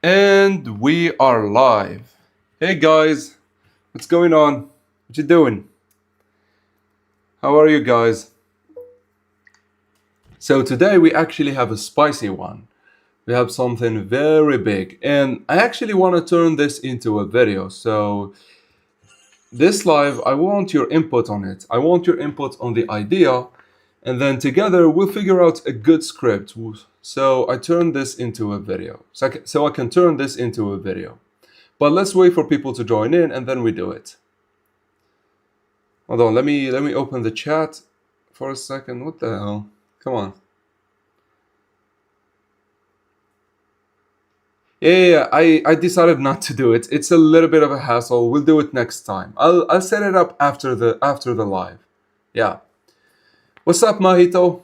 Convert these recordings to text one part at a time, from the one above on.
And we are live. Hey guys, what's going on? What you doing? How are you guys? So today we actually have a spicy one. We have something very big, and I actually want to turn this into a video. So this live, I want your input on it. I want your input on the idea, and then together we'll figure out a good script. So I turn this into a video. So I can turn this into a video. But let's wait for people to join in and then we do it. Hold on, let me open the chat for a second. What the hell? Come on. Yeah, I decided not to do it. It's a little bit of a hassle. We'll do it next time. I'll set it up after the live. Yeah. What's up, Mahito?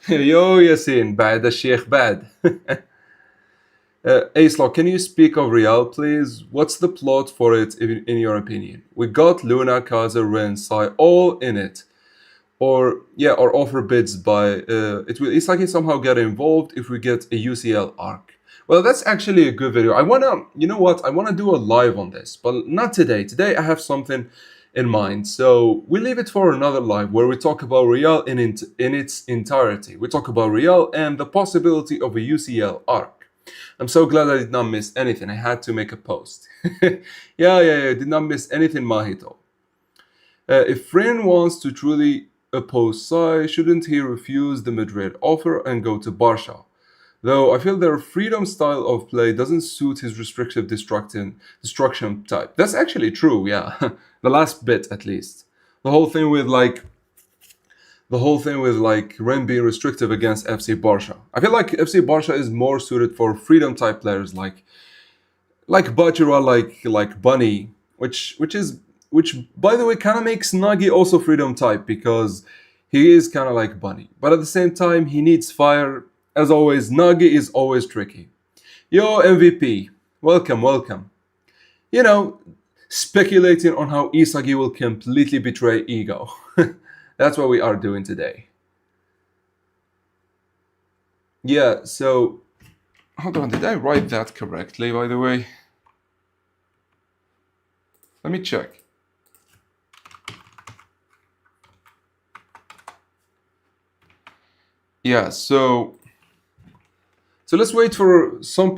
Yo, Yasin. Bad the Sheikh bad. Aislo, can you speak of Real, please? What's the plot for it, in your opinion? We got Luna, Kaza, Ren, Sai all in it. Or offer bids by... it will Isagi somehow get involved if we get a UCL arc. Well, that's actually a good video. You know what? I want to do a live on this, but not today. Today I have something in mind. So we leave it for another live where we talk about Real in its entirety. We talk about Real and the possibility of a UCL arc. I'm so glad I did not miss anything. I had to make a post. Yeah, did not miss anything, Mahito. If Rin wants to truly oppose Sai, shouldn't he refuse the Madrid offer and go to Barca? Though I feel their freedom style of play doesn't suit his restrictive destruction type. That's actually true, yeah. The last bit, at least. The whole thing with Ren being restrictive against FC Barca. I feel like FC Barca is more suited for freedom type players like Bajira, like Bunny, which by the way kind of makes Nagi also freedom type because he is kind of like Bunny. But at the same time, he needs fire. As always, Nagi is always tricky. Yo, MVP, welcome. You know, speculating on how Isagi will completely betray Ego. That's what we are doing today. Yeah, so... Hold on, did I write that correctly, by the way? Let me check. Yeah, so let's wait for some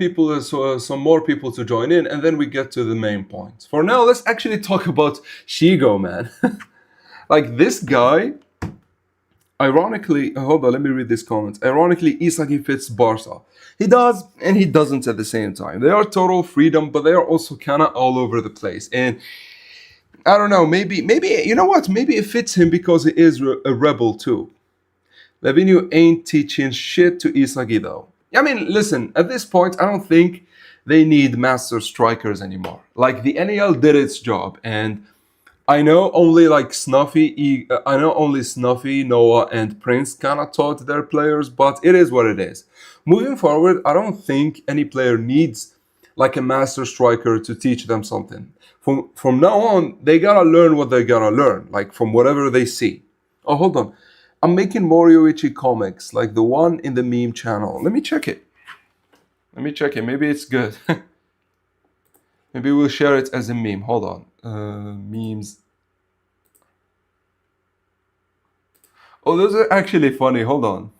more people to join in, and then we get to the main point. For now, let's actually talk about Shigo, man. Like this guy, ironically, hold on, let me read this comment. Ironically, Isagi fits Barca. He does, and he doesn't at the same time. They are total freedom, but they are also kind of all over the place. And I don't know, maybe, you know what? Maybe it fits him because he is a rebel too. Lavinio ain't teaching shit to Isagi though. I mean, listen, at this point, I don't think they need master strikers anymore. Like, the NAL did its job, and I know only Snuffy, Noah, and Prince kind of taught their players, but it is what it is. Moving forward, I don't think any player needs like a master striker to teach them something. From now on, they gotta learn what they gotta learn, like from whatever they see. Oh, hold on. I'm making Morioichi comics, like the one in the meme channel. Let me check it. Maybe it's good. Maybe we'll share it as a meme. Hold on. Memes. Oh, those are actually funny. Hold on.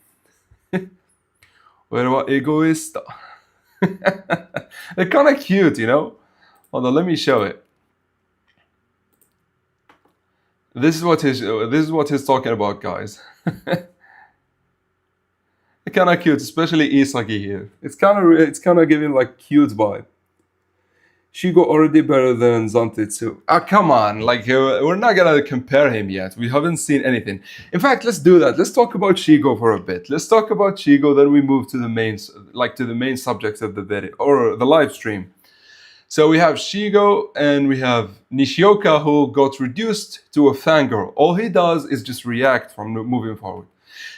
Where about egoista? They're kind of cute, you know? Hold on, let me show it. This is what he's talking about, guys. They're kind of cute, especially Isagi here. It's kind of giving like cute vibe. Shigo already better than Zantetsu. Ah, come on, like we're not gonna compare him yet. We haven't seen anything. In fact, let's do that. Let's talk about Shigo for a bit. Let's talk about Shigo, then we move to the main subject of the video or the live stream. So we have Shigo and we have Nishioka, who got reduced to a fangirl. All he does is just react from moving forward.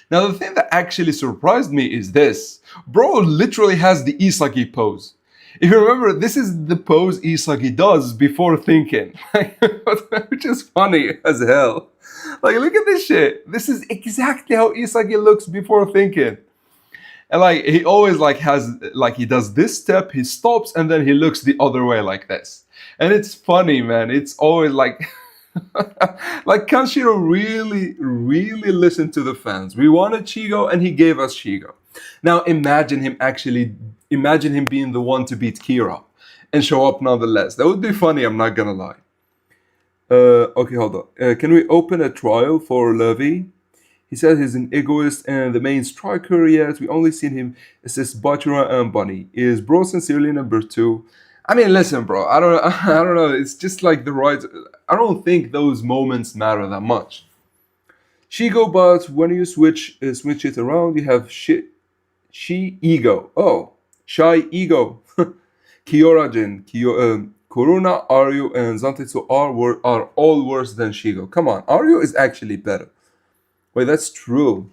Now, the thing that actually surprised me is this. Bro literally has the Isagi pose. If you remember, this is the pose Isagi does before thinking. Which is funny as hell. Like, look at this shit. This is exactly how Isagi looks before thinking. And like he always like has like he does this step, he stops, and then he looks the other way like this. And it's funny, man. It's always like like Kanshiro really listened to the fans. We wanted Shigo and he gave us Shigo. Now imagine him being the one to beat Kira and show up nonetheless. That would be funny, I'm not gonna lie. Okay, hold on. Can we open a trial for Levi? He says he's an egoist and the main striker, yet we only seen him assist Bachira and Bunny. Is bro sincerely number two? I mean, listen, bro. I don't, I don't know. It's just like the right. I don't think those moments matter that much. Shigo, but when you switch it around, you have she ego. Oh, shy ego. Kiyorajin, Kuruna, Aryu, and Zantetsu are all worse than Shigo. Come on, Aryu is actually better. Wait, that's true.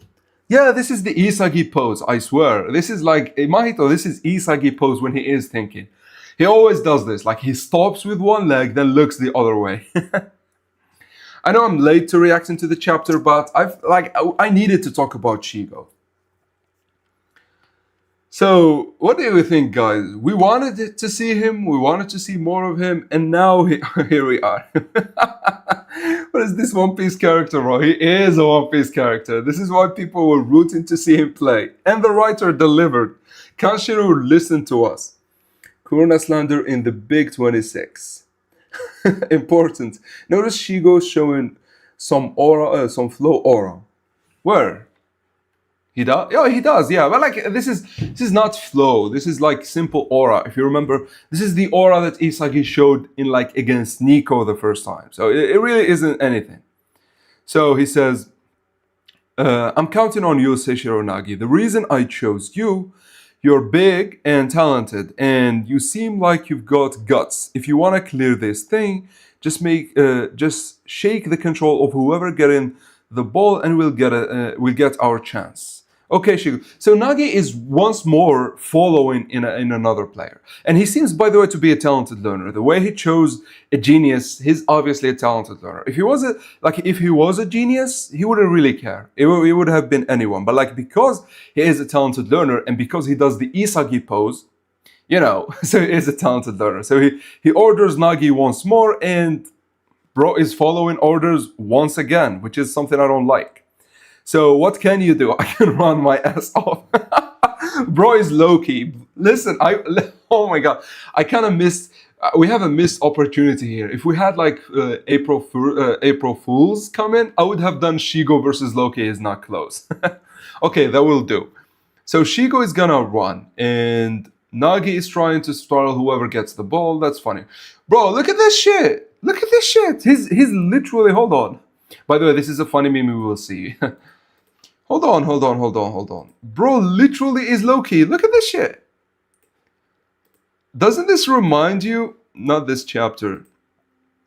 Yeah, this is the Isagi pose, I swear. This is like, Mahito, this is Isagi pose when he is thinking. He always does this, like he stops with one leg, then looks the other way. I know I'm late to reacting to the chapter, but I needed to talk about Shigo. So, what do you think, guys? We wanted to see him, we wanted to see more of him, and now here we are. What is this One Piece character, bro? He is a One Piece character. This is why people were rooting to see him play. And the writer delivered. Kanshiro listened to us. Kuruna slander in the Big 26. Important. Notice Shigo showing some aura, some flow aura. Where? He does? Yeah, he does. Yeah, but like this is not flow. This is like simple aura. If you remember, this is the aura that Isagi showed in like against Nico the first time. So it really isn't anything. So he says, "I'm counting on you, Seishiro Nagi. The reason I chose you, you're big and talented, and you seem like you've got guts. If you want to clear this thing, just shake the control of whoever getting the ball, and we'll get our chance." Okay, Shigo. So Nagi is once more following in another player. And he seems, by the way, to be a talented learner. The way he chose a genius, he's obviously a talented learner. If he was a genius, he wouldn't really care. It would have been anyone. But like because he is a talented learner and because he does the Isagi pose, so he is a talented learner. So he orders Nagi once more and bro is following orders once again, which is something I don't like. So what can you do? I can run my ass off. Bro is low-key. Listen, oh my god. I kind of missed, we have a missed opportunity here. If we had like April Fools come in, I would have done Shigo versus Loki is not close. Okay, that will do. So Shigo is gonna run and Nagi is trying to startle whoever gets the ball. That's funny. Bro, look at this shit. Look at this shit. He's literally, hold on. By the way, this is a funny meme we will see. Hold on. Bro literally is low-key. Look at this shit. Doesn't this remind you, not this chapter,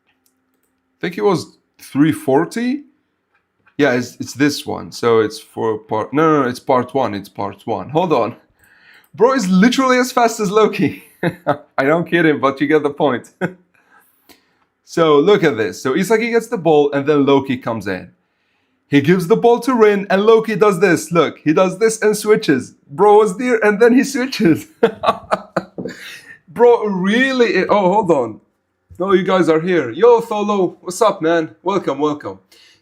I think it was 340? Yeah, it's this one. So it's for part, no, it's part one. It's part one. Hold on. Bro is literally as fast as Loki. I don't kid him, but you get the point. So look at this. So Isagi gets the ball and then Loki comes in. He gives the ball to Rin and Loki does this. Look, he does this and switches. Bro was there and then he switches. Bro, really? Oh, hold on. No, you guys are here. Yo, Tholo, what's up, man? Welcome.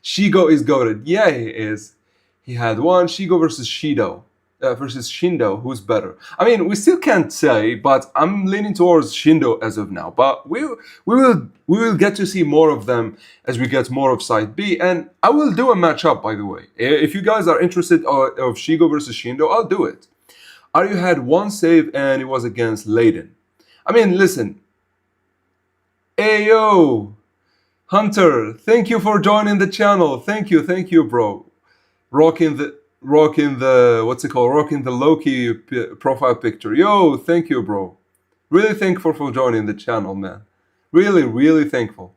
Shigo is goated. Yeah, he is. He had one. Shigo versus Shindo, who's better? I mean, we still can't say, but I'm leaning towards Shindo as of now. But we will get to see more of them as we get more of Side B, and I will do a matchup, by the way. If you guys are interested of Shigo versus Shindo, I'll do it. Aryu had one save, and it was against Leiden. I mean, listen. Ayo, Hunter, thank you for joining the channel. Thank you, bro. Rocking the Loki profile picture. Yo, thank you, bro. Really thankful for joining the channel, man. Really thankful.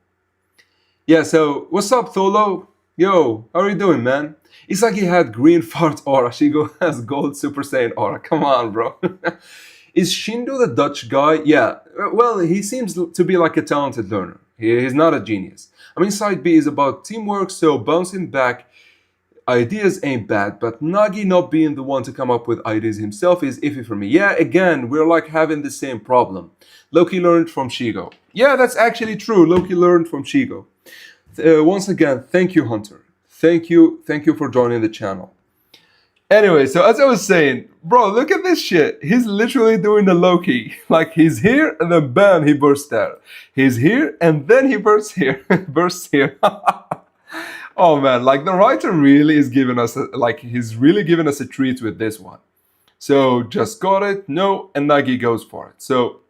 Yeah, so what's up, Tholo? Yo, how are you doing, man? Isagi had green fart aura. Shigo has gold Super Saiyan aura. Come on, bro. Is Shindo the Dutch guy? Yeah. Well, he seems to be like a talented learner. He's not a genius. I mean, Side B is about teamwork, so bouncing back ideas ain't bad, but Nagi not being the one to come up with ideas himself is iffy for me. Yeah, again, we're like having the same problem. Loki learned from Shigo. Yeah, that's actually true. Loki learned from Shigo. Once again, thank you, Hunter. Thank you for joining the channel. Anyway, so as I was saying, bro, look at this shit. He's literally doing the Loki. Like, he's here, and then bam, he bursts there. He's here, and then he bursts here. Bursts here. Oh man, like the writer really is giving us he's really giving us a treat with this one. So just got it, no, and Nagi goes for it. So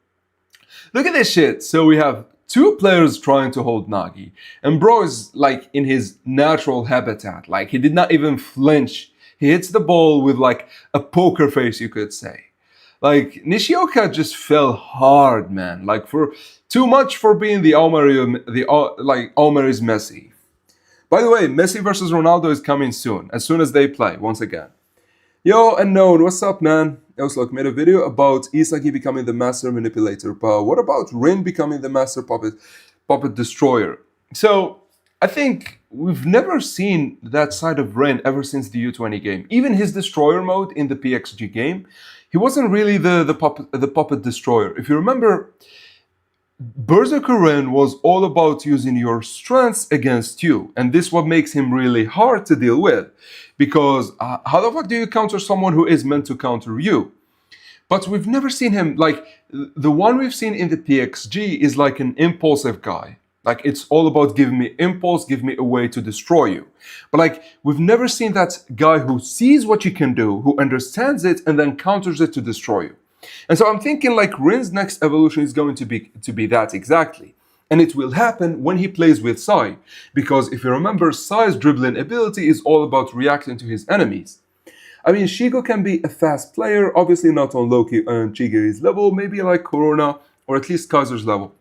look at this shit. So we have two players trying to hold Nagi, and bro is like in his natural habitat. Like he did not even flinch. He hits the ball with like a poker face, you could say. Like Nishioka just fell hard, man. Like for too much for being the Almeri's Messi. By the way, Messi versus Ronaldo is coming soon as they play, once again. Yo, Unknown, what's up, man? Look, made a video about Isagi becoming the master manipulator, but what about Rin becoming the master puppet destroyer? So, I think we've never seen that side of Rin ever since the U20 game. Even his destroyer mode in the PXG game, he wasn't really the puppet destroyer. If you remember, Berserker Ren was all about using your strengths against you, and this what makes him really hard to deal with, because how the fuck do you counter someone who is meant to counter you? But we've never seen him, like, the one we've seen in the PXG is like an impulsive guy. Like, it's all about give me impulse, give me a way to destroy you. But like, we've never seen that guy who sees what you can do, who understands it, and then counters it to destroy you. And so I'm thinking like Rin's next evolution is going to be that exactly. And it will happen when he plays with Sai. Because if you remember, Sai's dribbling ability is all about reacting to his enemies. I mean, Shigo can be a fast player, obviously not on Loki and Chigiri's level, maybe like Corona or at least Kaiser's level.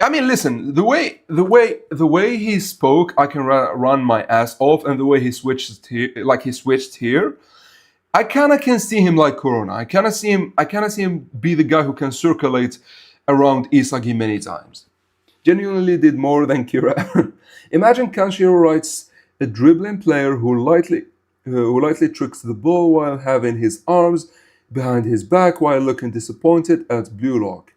I mean, listen, the way he spoke, I can run my ass off, and the way he switched here, I kind of can see him like Corona. I kind of see him be the guy who can circulate around Isagi many times. Genuinely did more than Kira. Imagine Kanshiro writes a dribbling player who lightly tricks the ball while having his arms behind his back while looking disappointed at Blue Lock.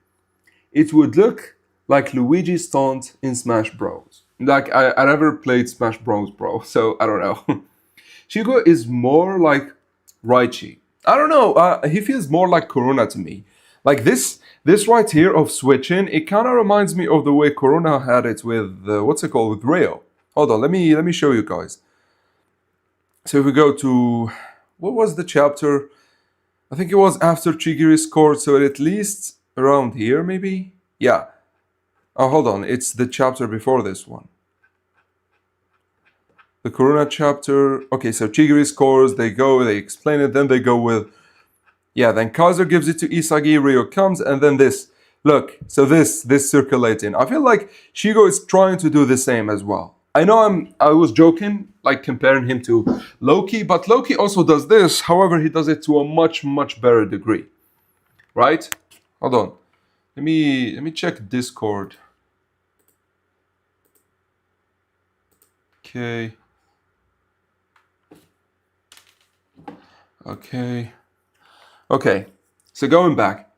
It would look like Luigi's taunt in Smash Bros. Like, I never played Smash Bros, bro, so I don't know. Shigo is more like Raichi. I don't know, he feels more like Corona to me. Like this right here of switching, it kind of reminds me of the way Corona had it with, with Rayo. Hold on, let me show you guys. So if we go to, what was the chapter? I think it was after Chigiri scored, so at least around here, maybe? Yeah. Oh, hold on, it's the chapter before this one. The Corona chapter. Okay, so Chigiri scores, they explain it, then they go with, yeah, then Kaiser gives it to Isagi, Ryo comes, and then this. Look, so this circulating. I feel like Shigo is trying to do the same as well. I know I was joking, like comparing him to Loki, but Loki also does this, however, he does it to a much, much better degree. Right? Hold on. Let me check Discord. Okay. Okay, so going back.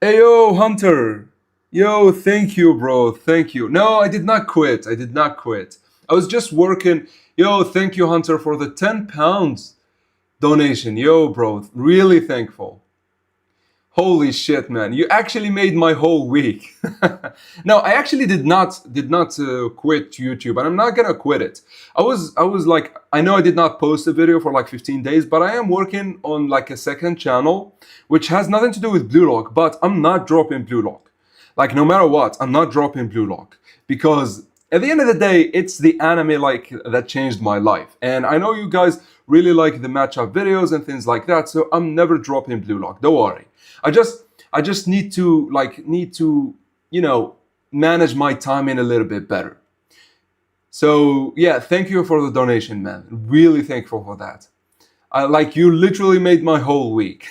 Ayo, Hunter! Yo, thank you, bro, thank you. No, I did not quit, I was just working. Yo, thank you, Hunter, for the £10 donation. Yo, bro, really thankful. Holy shit, man, you actually made my whole week. No, I actually did not quit YouTube, and I'm not gonna quit it. I was like, I know I did not post a video for like 15 days, but I am working on like a second channel, which has nothing to do with Blue Lock, but I'm not dropping Blue Lock. Like, no matter what, I'm not dropping Blue Lock, because at the end of the day, it's the anime like that changed my life. And I know you guys really like the matchup videos and things like that, so I'm never dropping Blue Lock, don't worry. I just need to, you know, manage my time in a little bit better. So yeah, thank you for the donation, man. Really thankful for that. Like, you literally made my whole week.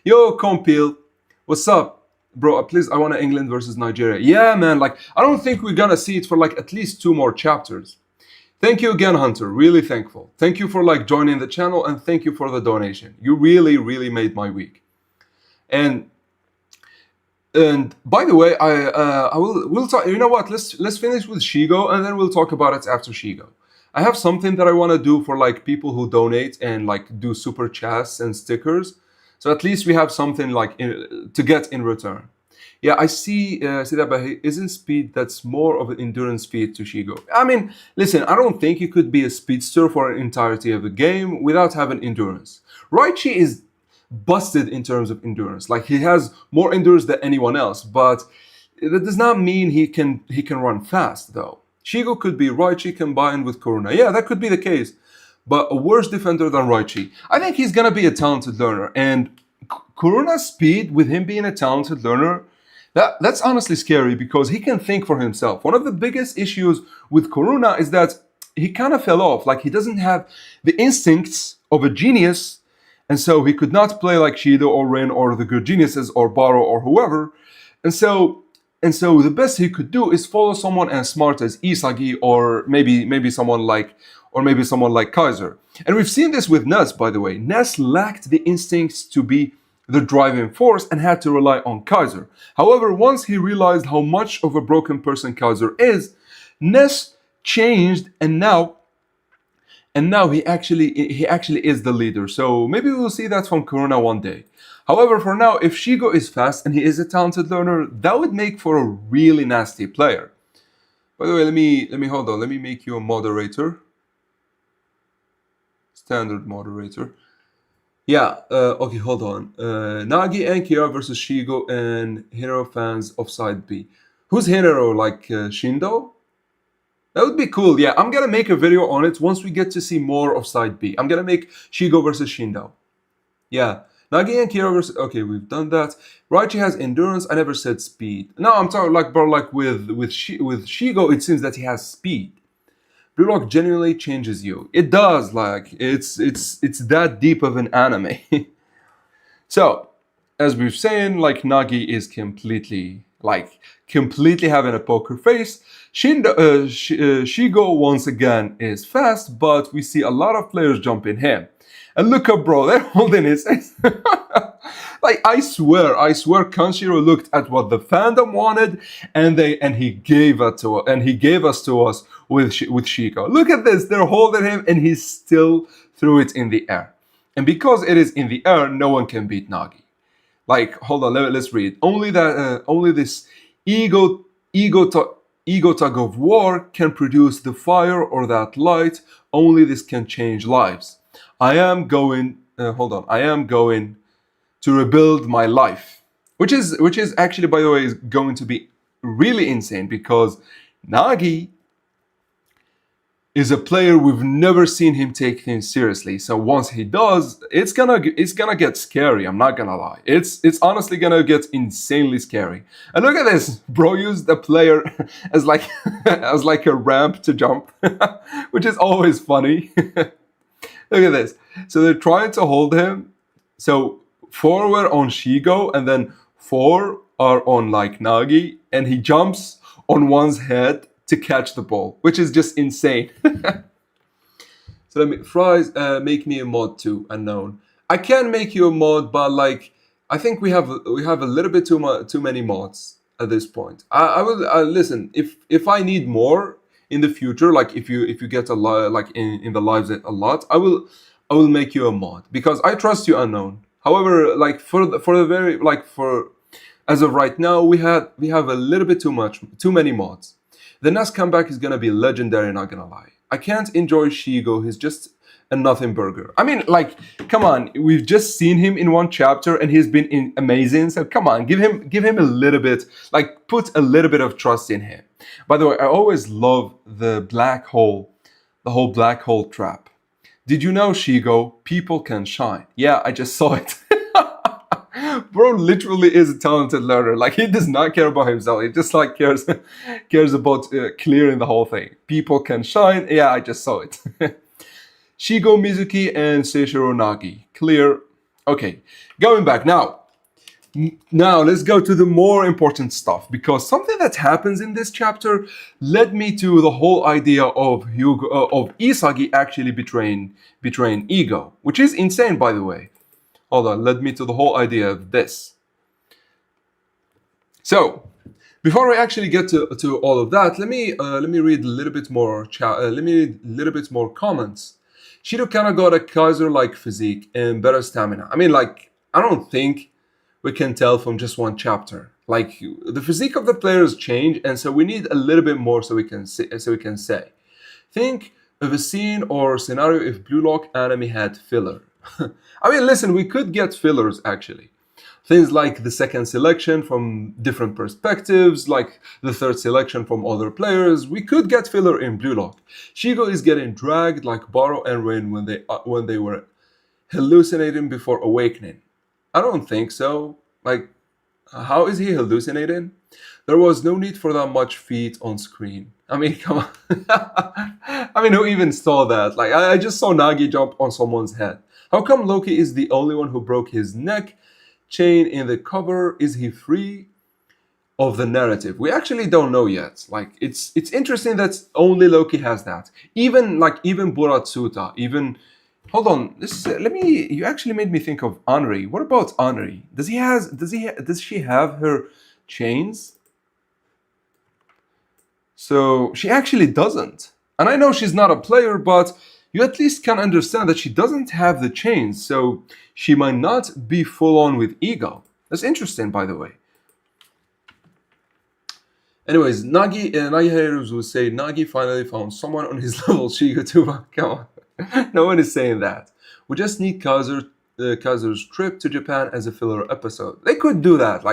Yo, Compil, what's up? Bro, please, I want England versus Nigeria. Yeah, man, like, I don't think we're gonna see it for like at least 2 more chapters. Thank you again, Hunter. Really thankful. Thank you for like joining the channel and thank you for the donation. You really, really made my week. And by the way, I will we'll talk. You know what? Let's finish with Shigo and then we'll talk about it after Shigo. I have something that I want to do for like people who donate and like do super chats and stickers. So at least we have something like to get in return. Yeah, I see that, but isn't speed that's more of an endurance feat to Shigo? I mean, listen, I don't think you could be a speedster for an entirety of a game without having endurance. Raichi is busted in terms of endurance. Like he has more endurance than anyone else, but that does not mean he can run fast though. Shigo could be Raichi combined with Kuruna. Yeah, that could be the case, but a worse defender than Raichi. I think he's gonna be a talented learner, and Kuruna's speed with him being a talented learner, that's honestly scary because he can think for himself. One of the biggest issues with Kuruna is that he kind of fell off. Like he doesn't have the instincts of a genius, and so he could not play like Shido or Rin or the good geniuses or Baro or whoever. And so the best he could do is follow someone as smart as Isagi or maybe someone like Kaiser. And we've seen this with Ness, by the way. Ness lacked the instincts to be the driving force and had to rely on Kaiser. However, once he realized how much of a broken person Kaiser is, Ness changed and now he actually is the leader. So maybe we'll see that from Kuruna one day. However, for now, if Shigo is fast and he is a talented learner, that would make for a really nasty player. By the way, let me hold on. Let me make you a moderator. Standard moderator. Yeah, okay, hold on. Nagi and Kira versus Shigo and Hero fans of side B. Who's Hero? Like Shindo? That would be cool. Yeah, I'm gonna make a video on it once we get to see more of side B. I'm gonna make Shigo versus Shindo. Yeah. Nagi and Kira versus... Okay, we've done that. Raichi has endurance. I never said speed. No, I'm talking like, bro, like with Shigo, it seems that he has speed. Blue Lock genuinely changes you. It does, like, it's that deep of an anime. So, as we've saying, like, Nagi is completely having a poker face. Shigo, once again, is fast, but we see a lot of players jump in him. And look up, bro, they're holding his face. Like, I swear, Kanshiro looked at what the fandom wanted, and he gave us to us with Shigo. Look at this, they're holding him, and he still threw it in the air. And because it is in the air, no one can beat Nagi. Like, hold on, let's read. Only this ego tug of war can produce the fire or that light. Only this can change lives. I am going to rebuild my life, which is actually, by the way, is going to be really insane because Nagi is a player we've never seen him take things seriously. So once he does, it's gonna get scary. I'm not gonna lie. It's honestly gonna get insanely scary. And look at this, bro used the player as like a ramp to jump, which is always funny. Look at this. So they're trying to hold him. So 4 were on Shigo, and then 4 are on like Nagi, and he jumps on one's head to catch the ball, which is just insane. So let me Fries make me a mod too, unknown. I can make you a mod, but like I think we have a little bit too many mods at this point. I will listen if I need more in the future, like if you get a lot, like in the lives a lot, I will make you a mod because I trust you, unknown. However, like for the very like for as of right now, we have a little bit too many mods. The next comeback is gonna be legendary, not gonna lie. I can't enjoy Shigo, he's just a nothing burger. I mean, like, come on, we've just seen him in one chapter and he's been amazing. So come on, give him a little bit, like put a little bit of trust in him. By the way, I always love the whole black hole trap. Did you know, Shigo, people can shine? Yeah, I just saw it. Bro literally is a talented learner. Like he does not care about himself. He just like cares about clearing the whole thing. People can shine. Yeah, I just saw it. Shigo Mizuki and Seishiro Nagi. Clear. Okay, going back now. Now let's go to the more important stuff, because something that happens in this chapter led me to the whole idea of of Isagi actually betraying Ego, which is insane, by the way. Hold on, led me to the whole idea of this. So, before I actually get to all of that, let me read a little bit more. Let me read a little bit more comments. Shido kinda got a Kaiser-like physique and better stamina. I mean, like, I don't think we can tell from just one chapter. Like, the physique of the players change, and so we need a little bit more so we can say. Think of a scene or scenario if Blue Lock anime had filler. I mean, listen, we could get fillers actually. Things like the second selection from different perspectives, like the third selection from other players. We could get filler in Blue Lock. Shigo is getting dragged like Baro and Rin when they were hallucinating before awakening. I don't think so. Like, how is he hallucinating? There was no need for that much feet on screen. I mean, come on. I mean, who even saw that? Like, I just saw Nagi jump on someone's head. How come Loki is the only one who broke his neck chain in the cover? Is he free of the narrative? We actually don't know yet. Like, it's interesting that only Loki has that. Even Buratsuta, even hold on. You actually made me think of Anri. What about Anri? Does she have her chains? So she actually doesn't. And I know she's not a player, but you at least can understand that she doesn't have the chains, so she might not be full on with Ego. That's interesting, by the way. Anyways, Nagi haters will say Nagi finally found someone on his level. Shigo Tuba. Come on. No one is saying that. We just need Kazur's trip to Japan as a filler episode. They could do that,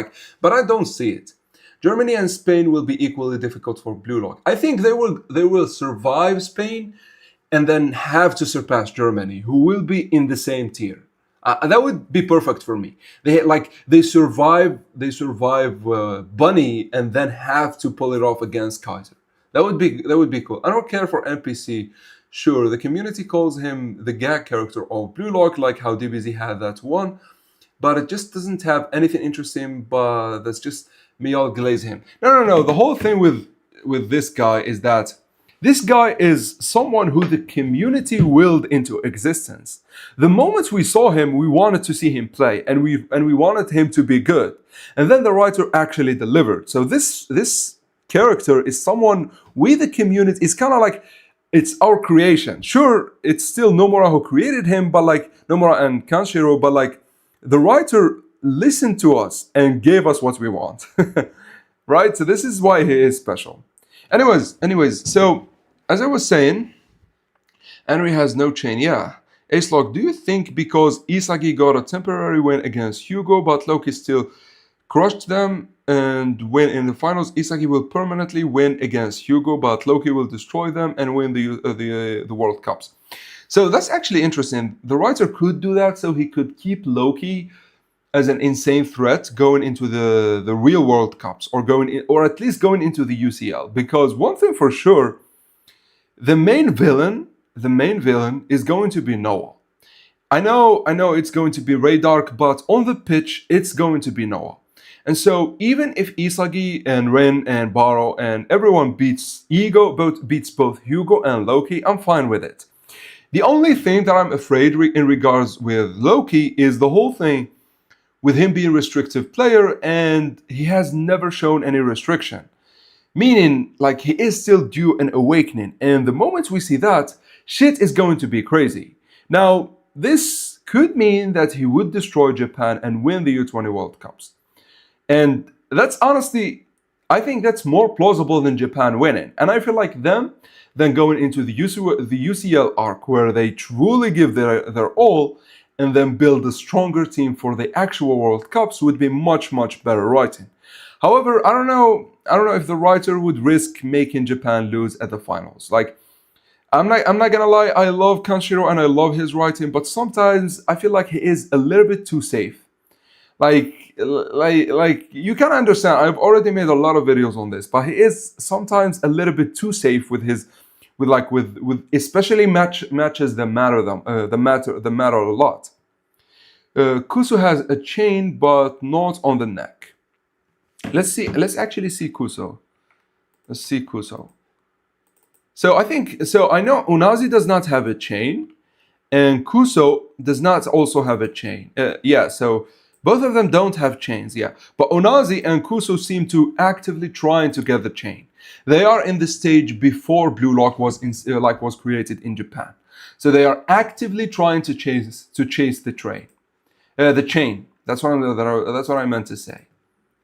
but I don't see it. Germany and Spain will be equally difficult for Blue Lock. I think they will survive Spain and then have to surpass Germany, who will be in the same tier. That would be perfect for me. They survive Bunny and then have to pull it off against Kaiser. That would be cool. I don't care for NPC. Sure, the community calls him the gag character of Blue Lock, like how DBZ had that one, but it just doesn't have anything interesting. But that's just me. I'll glaze him. No. The whole thing with this guy is that this guy is someone who the community willed into existence. The moment we saw him, we wanted to see him play, and we wanted him to be good. And then the writer actually delivered. So this character is someone we, the community, is kind of like, it's our creation. Sure, it's still Nomura who created him, but Nomura and Kanshiro, but the writer listened to us and gave us what we want. Right? So this is why he is special. Anyways, so as I was saying, Henry has no chain. Yeah. Acelock, do you think because Isagi got a temporary win against Hugo, but Loki still crushed them and win in the finals, Isagi will permanently win against Hugo, but Loki will destroy them and win the World Cups? So that's actually interesting. The writer could do that, so he could keep Loki as an insane threat going into the real World Cups, or at least going into the UCL. Because one thing for sure, the main villain is going to be Noah. I know it's going to be Ray Dark, but on the pitch it's going to be Noah. And so even if Isagi and Ren and Baro and everyone beats both Hugo and Loki, I'm fine with it. The only thing that I'm afraid in regards with Loki is the whole thing with him being a restrictive player, and he has never shown any restriction. Meaning, he is still due an awakening, and the moment we see that, shit is going to be crazy. Now, this could mean that he would destroy Japan and win the U20 World Cups. And that's honestly, I think that's more plausible than Japan winning. And I feel like them then going into the UCL arc, where they truly give their all, and then build a stronger team for the actual World Cups would be much, much better writing. However, I don't know if the writer would risk making Japan lose at the finals. I'm not gonna lie, I love Kanshiro and I love his writing, but sometimes I feel like he is a little bit too safe. You can understand, I've already made a lot of videos on this, but he is sometimes a little bit too safe with especially matches that matter a lot. Kuso has a chain, but not on the neck. Let's see. Let's actually see Kuso. Let's see Kuso. So I know Unazi does not have a chain, and Kuso does not also have a chain. Yeah, so both of them don't have chains. Yeah, but Unazi and Kuso seem to actively trying to get the chain. They are in the stage before Blue Lock was created in Japan. So they are actively trying to chase the train, the chain. That's what I meant to say,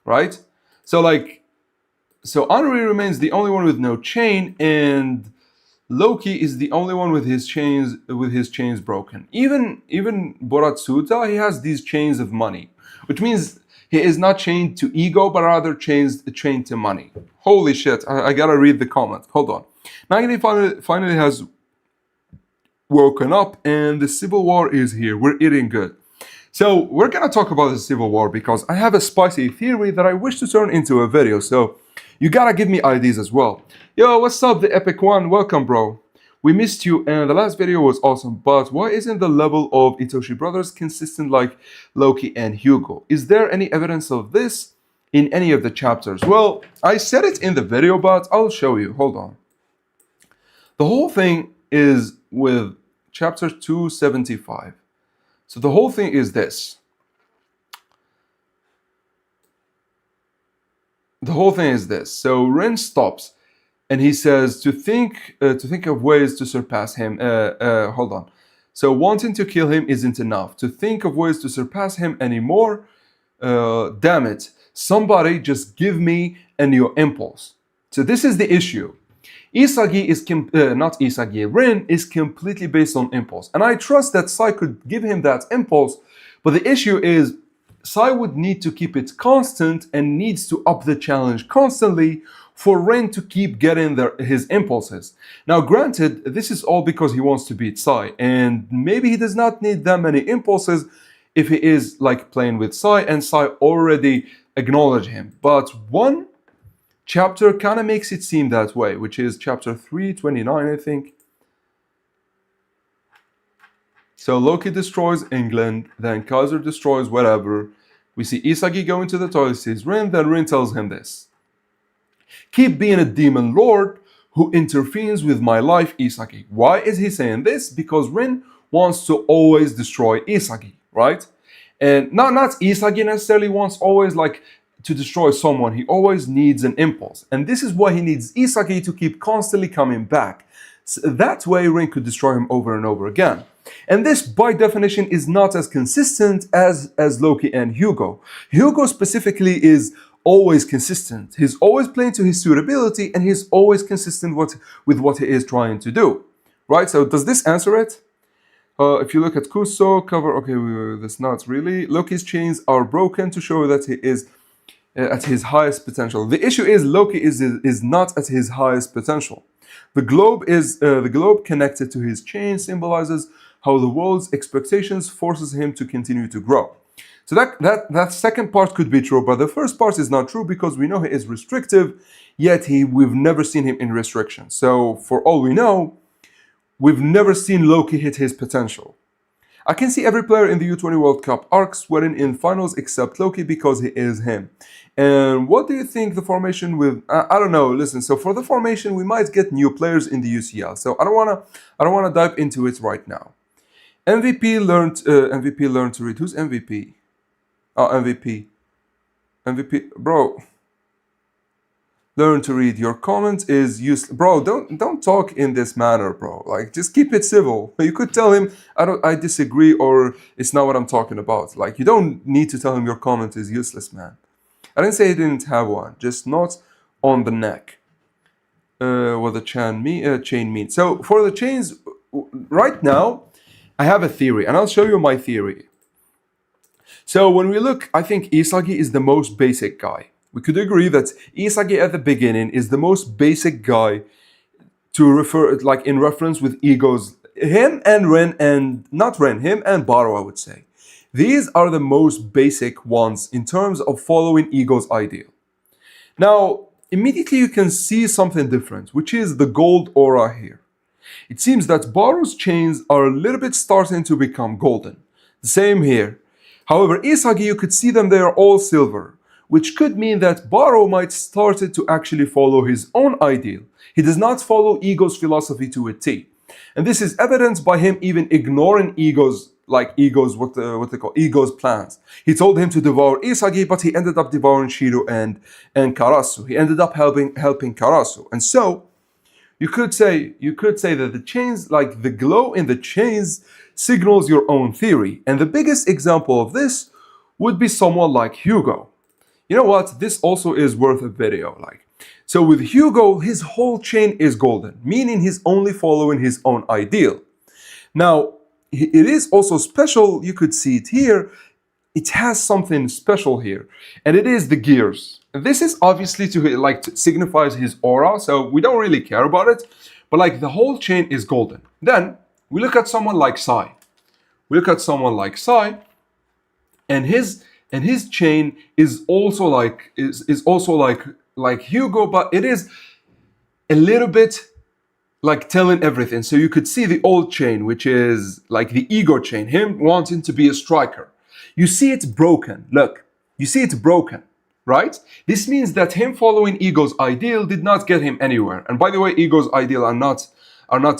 right? So Henri remains the only one with no chain, and Loki is the only one with his chains broken. Even Boratsuta, he has these chains of money, which means he is not chained to ego, but rather chained to money. Holy shit! I gotta read the comment. Hold on. Nagini finally has woken up, and the civil war is here. We're eating good. So we're gonna talk about the civil war because I have a spicy theory that I wish to turn into a video. So you gotta give me ideas as well. Yo, what's up, the Epic One? Welcome, bro. We missed you, and the last video was awesome, but why isn't the level of Itoshi brothers consistent like Loki and Hugo? Is there any evidence of this in any of the chapters? Well, I said it in the video, but I'll show you. Hold on. The whole thing is with chapter 275. So the whole thing is this. The whole thing is this. So Ren stops, and he says to think of ways to surpass him. Hold on. So wanting to kill him isn't enough. To think of ways to surpass him anymore. Damn it! Somebody just give me a new impulse. So this is the issue. Isagi is not Isagi. Ren is completely based on impulse, and I trust that Sai could give him that impulse. But the issue is, Sai would need to keep it constant and needs to up the challenge constantly for Ren to keep getting his impulses. Now, granted, this is all because he wants to beat Sai, and maybe he does not need that many impulses if he is like playing with Sai, and Sai already acknowledged him. But one chapter kind of makes it seem that way, which is chapter 329, I think. So Loki destroys England, then Kaiser destroys whatever. We see Isagi go into the toilet, sees Rin, then Rin tells him this. Keep being a demon lord who intervenes with my life, Isagi. Why is he saying this? Because Rin wants to always destroy Isagi, right? And not Isagi necessarily wants always like to destroy someone. He always needs an impulse. And this is why he needs Isagi to keep constantly coming back. So that way Rin could destroy him over and over again. And this, by definition, is not as consistent as Loki and Hugo. Hugo specifically is always consistent. He's always playing to his suitability, and he's always consistent with what he is trying to do. Right? So does this answer it? If you look at Kuso, cover, okay, that's not really. Loki's chains are broken to show that he is at his highest potential. The issue is Loki is not at his highest potential. The globe connected to his chain symbolizes how the world's expectations forces him to continue to grow. So that second part could be true, but the first part is not true because we know he is restrictive, yet we've never seen him in restriction. So for all we know, we've never seen Loki hit his potential. I can see every player in the U20 World Cup arc sweating in finals except Loki because he is him. And what do you think the formation with? I don't know. Listen, so for the formation, we might get new players in the UCL. So I don't wanna dive into it right now. MVP learned to read. Who's MVP? Oh, MVP, bro. Learn to read. Your comment is useless, bro. Don't talk in this manner, bro. Like, just keep it civil. You could tell him I disagree, or it's not what I'm talking about. Like, you don't need to tell him your comment is useless, man. I didn't say he didn't have one, just not on the neck. What the chain means. So for the chains, right now, I have a theory, and I'll show you my theory. So when we look, I think Isagi is the most basic guy. We could agree that Isagi at the beginning is the most basic guy to refer, like in reference with egos. Him and Ren, and not Ren, him and Baro, I would say. These are the most basic ones in terms of following ego's ideal. Now, immediately you can see something different, which is the gold aura here. It seems that Baro's chains are a little bit starting to become golden. The same here. However, Isagi, you could see them, they are all silver, which could mean that Baro might started to actually follow his own ideal. He does not follow Ego's philosophy to a T. And this is evidenced by him even ignoring what they call Ego's plans. He told him to devour Isagi, but he ended up devouring Shiro and Karasu. He ended up helping Karasu. And so you could say that the chains, like the glow in the chains, signals your own theory. And the biggest example of this would be someone like Hugo. You know what? This also is worth a video. So with Hugo, his whole chain is golden, meaning he's only following his own ideal. Now, it is also special. You could see it here. It has something special here, and it is the gears. This is obviously to signifies his aura, so we don't really care about it. But the whole chain is golden. Then we look at someone like Sai. And his chain is also like Hugo, but it is a little bit like telling everything. So you could see the old chain, which is like the ego chain, him wanting to be a striker. You see it's broken. Look, you see it's broken, right? This means that him following Ego's ideal did not get him anywhere. And by the way, Ego's ideal are not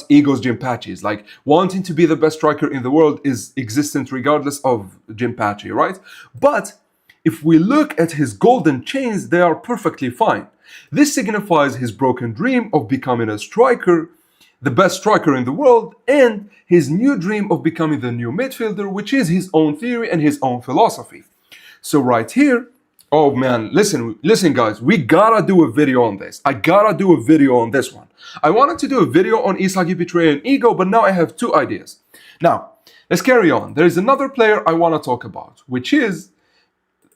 Ego's Jinpachis. Like wanting to be the best striker in the world is existent regardless of Jinpachi, right? But if we look at his golden chains, they are perfectly fine. This signifies his broken dream of becoming a striker, the best striker in the world, and his new dream of becoming the new midfielder, which is his own theory and his own philosophy. So right here, oh man, listen guys, we gotta do a video on this. I gotta do a video on this one. I wanted to do a video on Isagi betraying Ego, but now I have two ideas. Now, let's carry on. There is another player I want to talk about, which is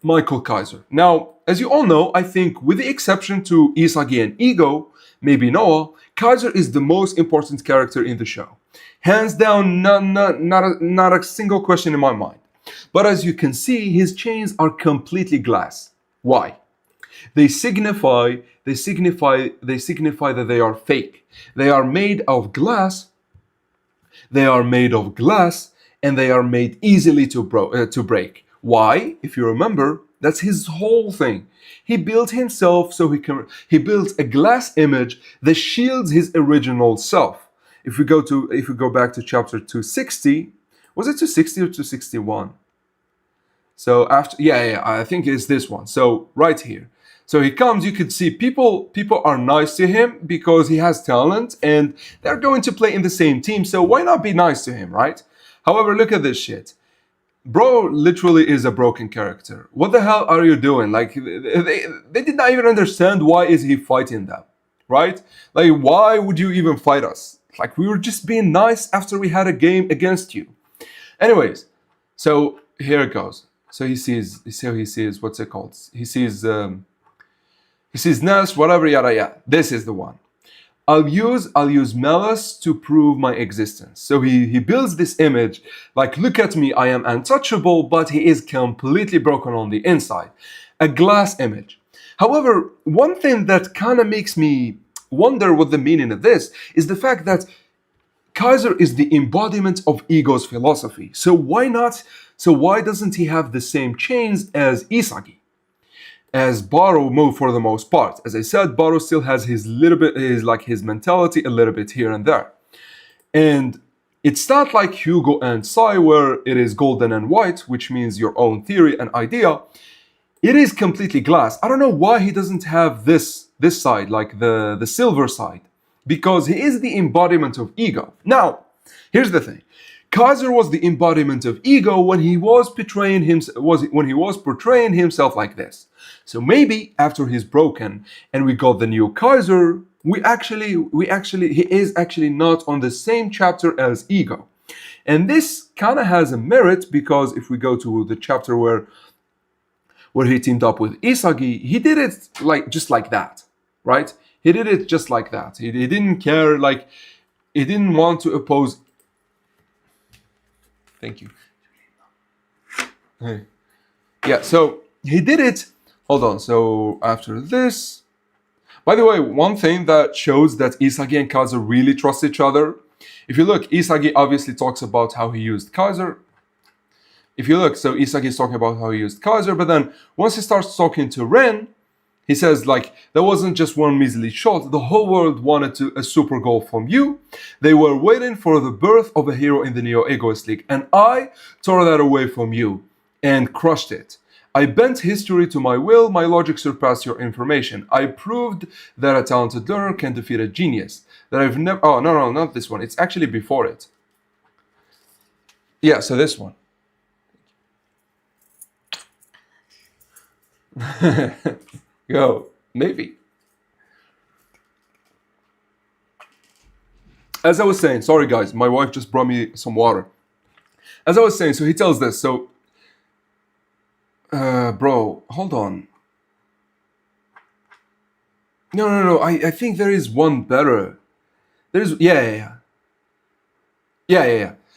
Michael Kaiser. Now, as you all know, I think with the exception to Isagi and Ego, maybe Noah, Kaiser is the most important character in the show. Hands down, not a single question in my mind. But as you can see, his chains are completely glass. Why? They signify that they are fake. They are made of glass. And they are made easily to break. Why? If you remember, that's his whole thing. He built himself so he built a glass image that shields his original self. If we go back to chapter 260, was it 260 or 261? So after, I think it's this one. So right here. So he comes, you could see people are nice to him because he has talent and they're going to play in the same team. So why not be nice to him, right? However, look at this shit. Bro literally is a broken character. What the hell are you doing? Like, they did not even understand why is he fighting them, right? Like, why would you even fight us? Like, we were just being nice after we had a game against you. Anyways, so here it goes. So he sees, what's it called? He sees Ness, whatever, yada yada. This is the one. I'll use malice to prove my existence. So he builds this image, like, look at me, I am untouchable, but he is completely broken on the inside. A glass image. However, one thing that kind of makes me wonder what the meaning of this is the fact that Kaiser is the embodiment of Ego's philosophy. So why doesn't he have the same chains as Isagi? As Baro moved for the most part. As I said, Baro still has his mentality a little bit here and there. And it's not like Hugo and Sai where it is golden and white, which means your own theory and idea. It is completely glass. I don't know why he doesn't have this side, like the silver side, because he is the embodiment of Ego. Now, here's the thing. Kaiser was the embodiment of Ego when he was portraying himself like this. So maybe after he's broken and we got the new Kaiser, he is actually not on the same chapter as Ego. And this kind of has a merit because if we go to the chapter where he teamed up with Isagi, he did it just like that, right? He did it just like that. He didn't care, he didn't want to oppose. Thank you. Hey. Yeah, so he did it. Hold on, so after this. By the way, one thing that shows that Isagi and Kaiser really trust each other. If you look, Isagi obviously talks about how he used Kaiser. If you look, so Isagi is talking about how he used Kaiser, but then once he starts talking to Ren, he says, like, there wasn't just one measly shot. The whole world wanted a super goal from you. They were waiting for the birth of a hero in the Neo Egoist League. And I tore that away from you and crushed it. I bent history to my will. My logic surpassed your information. I proved that a talented learner can defeat a genius. That I've never... Oh, no, not this one. It's actually before it. Yeah, so this one. Yo, maybe. As I was saying, sorry guys, my wife just brought me some water. As I was saying, so he tells this, so... bro, hold on. No, I think there is one better. There's, yeah.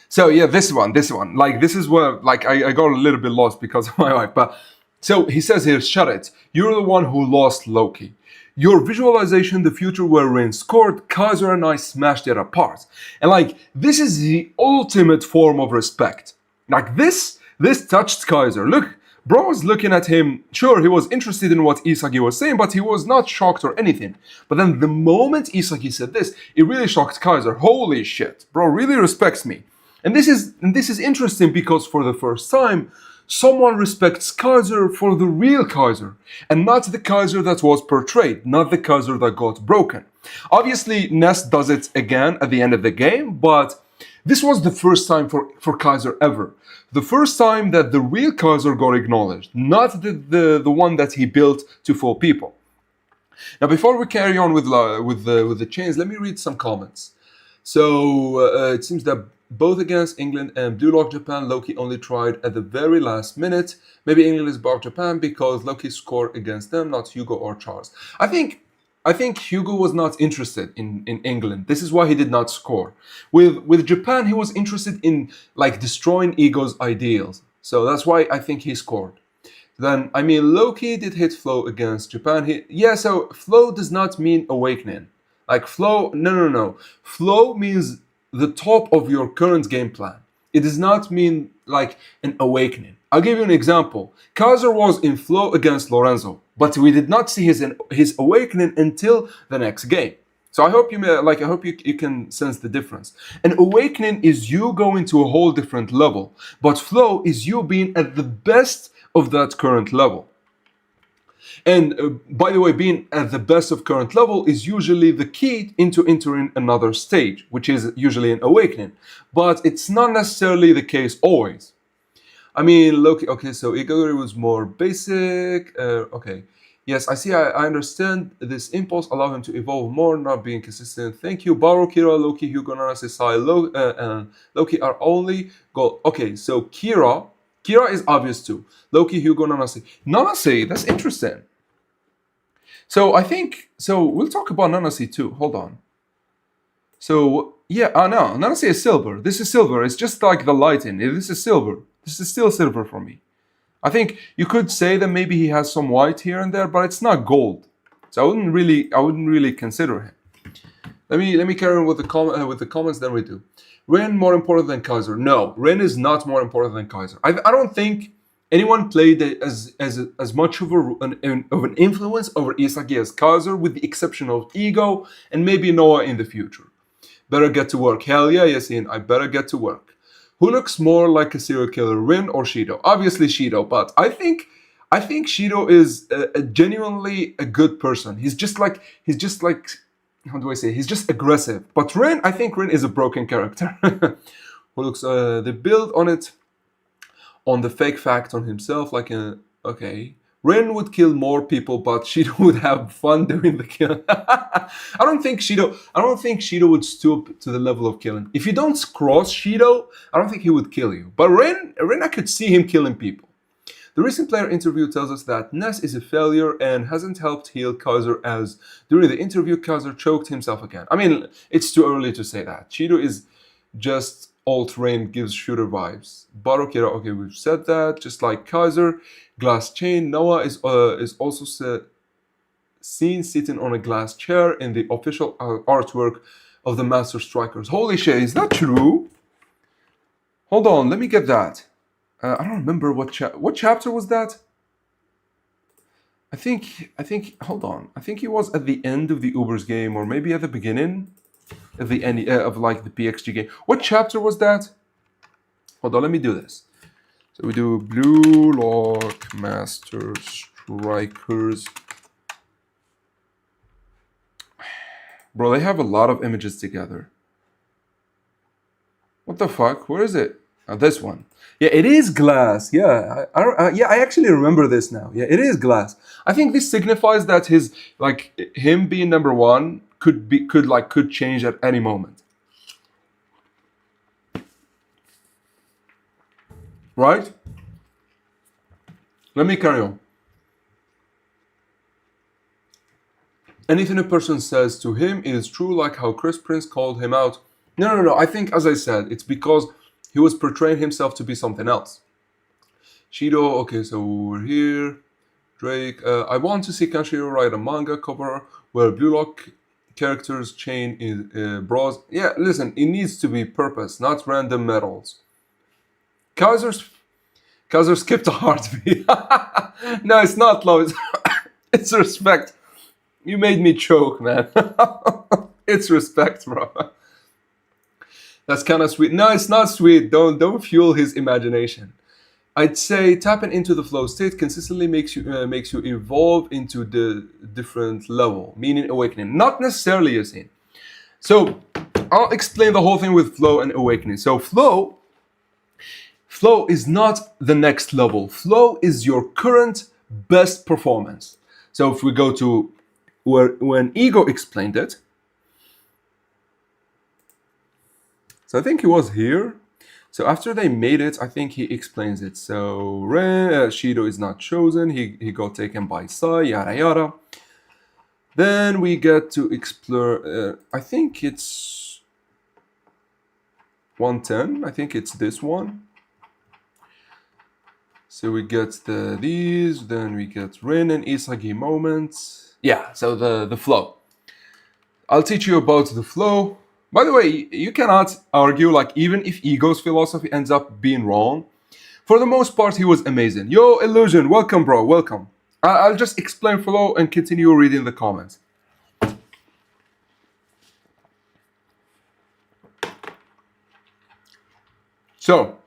So yeah, this one. Like, this is where, like, I got a little bit lost because of my wife, but... So he says here, shut it. You're the one who lost Loki. Your visualization, the future where Rain scored, Kaiser and I smashed it apart. And like, this is the ultimate form of respect. Like this touched Kaiser. Look, bro was looking at him. Sure, he was interested in what Isagi was saying, but he was not shocked or anything. But then the moment Isagi said this, it really shocked Kaiser. Holy shit, bro really respects me. And this is interesting because for the first time, someone respects Kaiser for the real Kaiser, and not the Kaiser that was portrayed, not the Kaiser that got broken. Obviously, Ness does it again at the end of the game, but this was the first time for Kaiser ever. The first time that the real Kaiser got acknowledged, not the one that he built to fool people. Now, before we carry on with the chains, let me read some comments. So it seems that both against England and Blue Lock Japan, Loki only tried at the very last minute. Maybe England is above Japan because Loki scored against them, not Hugo or Charles. I think Hugo was not interested in England. This is why he did not score. With Japan, he was interested in like destroying Ego's ideals. So that's why I think he scored. Then, I mean, Loki did hit Flow against Japan. So Flow does not mean awakening. Like flow, no. Flow means the top of your current game plan. It does not mean like an awakening. I'll give you an example. Kaiser was in flow against Lorenzo, but we did not see his awakening until the next game. So I hope you can sense the difference. An awakening is you going to a whole different level, but flow is you being at the best of that current level. And by the way, being at the best of current level is usually the key into entering another stage, which is usually an awakening. But it's not necessarily the case always. I mean, Loki, okay, so Igor was more basic. Okay. Yes, I see, I understand this impulse, allow him to evolve more, not being consistent. Thank you. Baro, Kira, Loki, Hugo, Nanase, Sai, Loki are only gold. Okay, so Kira is obvious too. Loki, Hugo, Nanase. Nanase, that's interesting. So I think, we'll talk about Nanase too. Hold on. So, yeah, no, Nanase is silver. This is silver. It's just like the lighting. This is silver. This is still silver for me. I think you could say that maybe he has some white here and there, but it's not gold. So I wouldn't really consider him. Let me carry on with the comments. Then we do. Ren more important than Kaiser? No, Ren is not more important than Kaiser. I don't think anyone played as much of an influence over Isagi as Kaiser, with the exception of Ego and maybe Noah in the future. Better get to work. Hell yeah, Yasin, I better get to work. Who looks more like a serial killer, Rin or Shido? Obviously Shido, but I think Shido is genuinely a good person. He's just like, how do I say? He's just aggressive. But Rin, I think Rin is a broken character. Who looks, they build on the fake fact on himself, like okay. Ren would kill more people, but Shido would have fun doing the kill. I don't think Shido would stoop to the level of killing. If you don't cross Shido, I don't think he would kill you. But Ren, I could see him killing people. The recent player interview tells us that Ness is a failure and hasn't helped heal Kaiser, as during the interview Kaiser choked himself again. I mean, it's too early to say that. Shido is just alt-Rain, gives shooter vibes. Barokira, okay, we've said that. Just like Kaiser. Glass chain. Noah is also seen sitting on a glass chair in the official artwork of the Master Strikers. Holy shit, is that true? Hold on, let me get that. I don't remember what chapter was that. I think. Hold on. I think he was at the end of the Uber's game, or maybe at the beginning of the end of like the PXG game. What chapter was that? Hold on. Let me do this. So we do Blue Lock Master Strikers. Bro, they have a lot of images together. What the fuck? Where is it? Oh, this one. Yeah, it is glass. Yeah, I actually remember this now. Yeah, it is glass. I think this signifies that him being number one could change at any moment. Right? Let me carry on. Anything a person says to him is true, like how Chris Prince called him out. No. I think, as I said, it's because he was portraying himself to be something else. Shido, okay, so we're here. Drake, I want to see Kanshiro write a manga cover where Blue Lock characters chain is bras. Yeah, listen, it needs to be purpose, not random medals. Kaiser skipped a heartbeat. No, it's not love. It's respect. You made me choke, man. It's respect, bro. That's kind of sweet. No, it's not sweet. Don't fuel his imagination. I'd say tapping into the flow state consistently makes you evolve into the different level, meaning awakening. Not necessarily, Yasin. So I'll explain the whole thing with flow and awakening. So flow is not the next level. Flow is your current best performance. So if we go to when Ego explained it, so I think he was here. So after they made it, I think he explains it. So Shido is not chosen. He got taken by Sai, yada yada. Then we get to explore. I think it's 110. I think it's this one. So we get these. Then we get Rin and Isagi moments. Yeah. So the flow. I'll teach you about the flow. By the way, you cannot argue, like, even if Ego's philosophy ends up being wrong, for the most part, he was amazing. Yo, Illusion, welcome, bro, welcome. I'll just explain flow and continue reading the comments. So,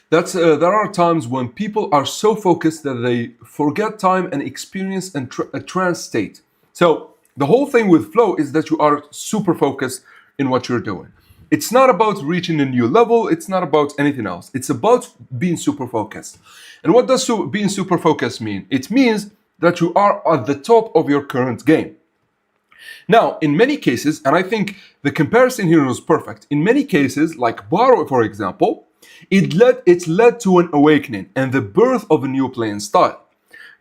there are times when people are so focused that they forget time and experience a trance state. So the whole thing with flow is that you are super focused in what you're doing. It's not about reaching a new level. It's not about anything else. It's about being super focused. And what does being super focused mean? It means that you are at the top of your current game. Now, in many cases, and I think the comparison here was perfect. In many cases, like Baro, for example, it led to an awakening and the birth of a new playing style.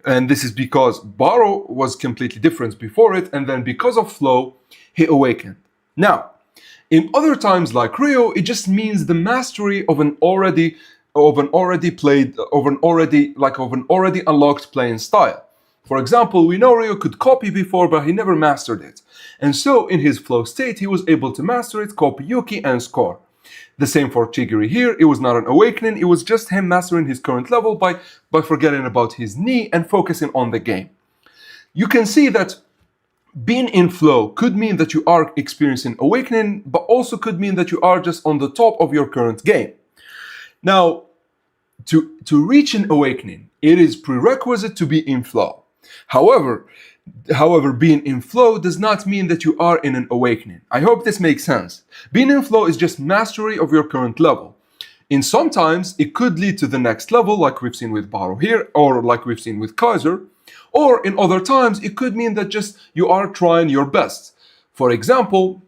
And this is because Baro was completely different before it, and then because of flow, he awakened. Now, in other times like Rio, it just means the mastery of an already unlocked playing style. For example, we know Rio could copy before, but he never mastered it. And so in his flow state, he was able to master it, copy Yuki, and score. The same for Chigiri here. It was not an awakening. It was just him mastering his current level by forgetting about his knee and focusing on the game. You can see that being in flow could mean that you are experiencing awakening, but also could mean that you are just on the top of your current game. Now, to reach an awakening, it is prerequisite to be in flow. However, being in flow does not mean that you are in an awakening. I hope this makes sense. Being in flow is just mastery of your current level. In sometimes, it could lead to the next level, like we've seen with Baro here, or like we've seen with Kaiser. Or in other times, it could mean that just you are trying your best. For example,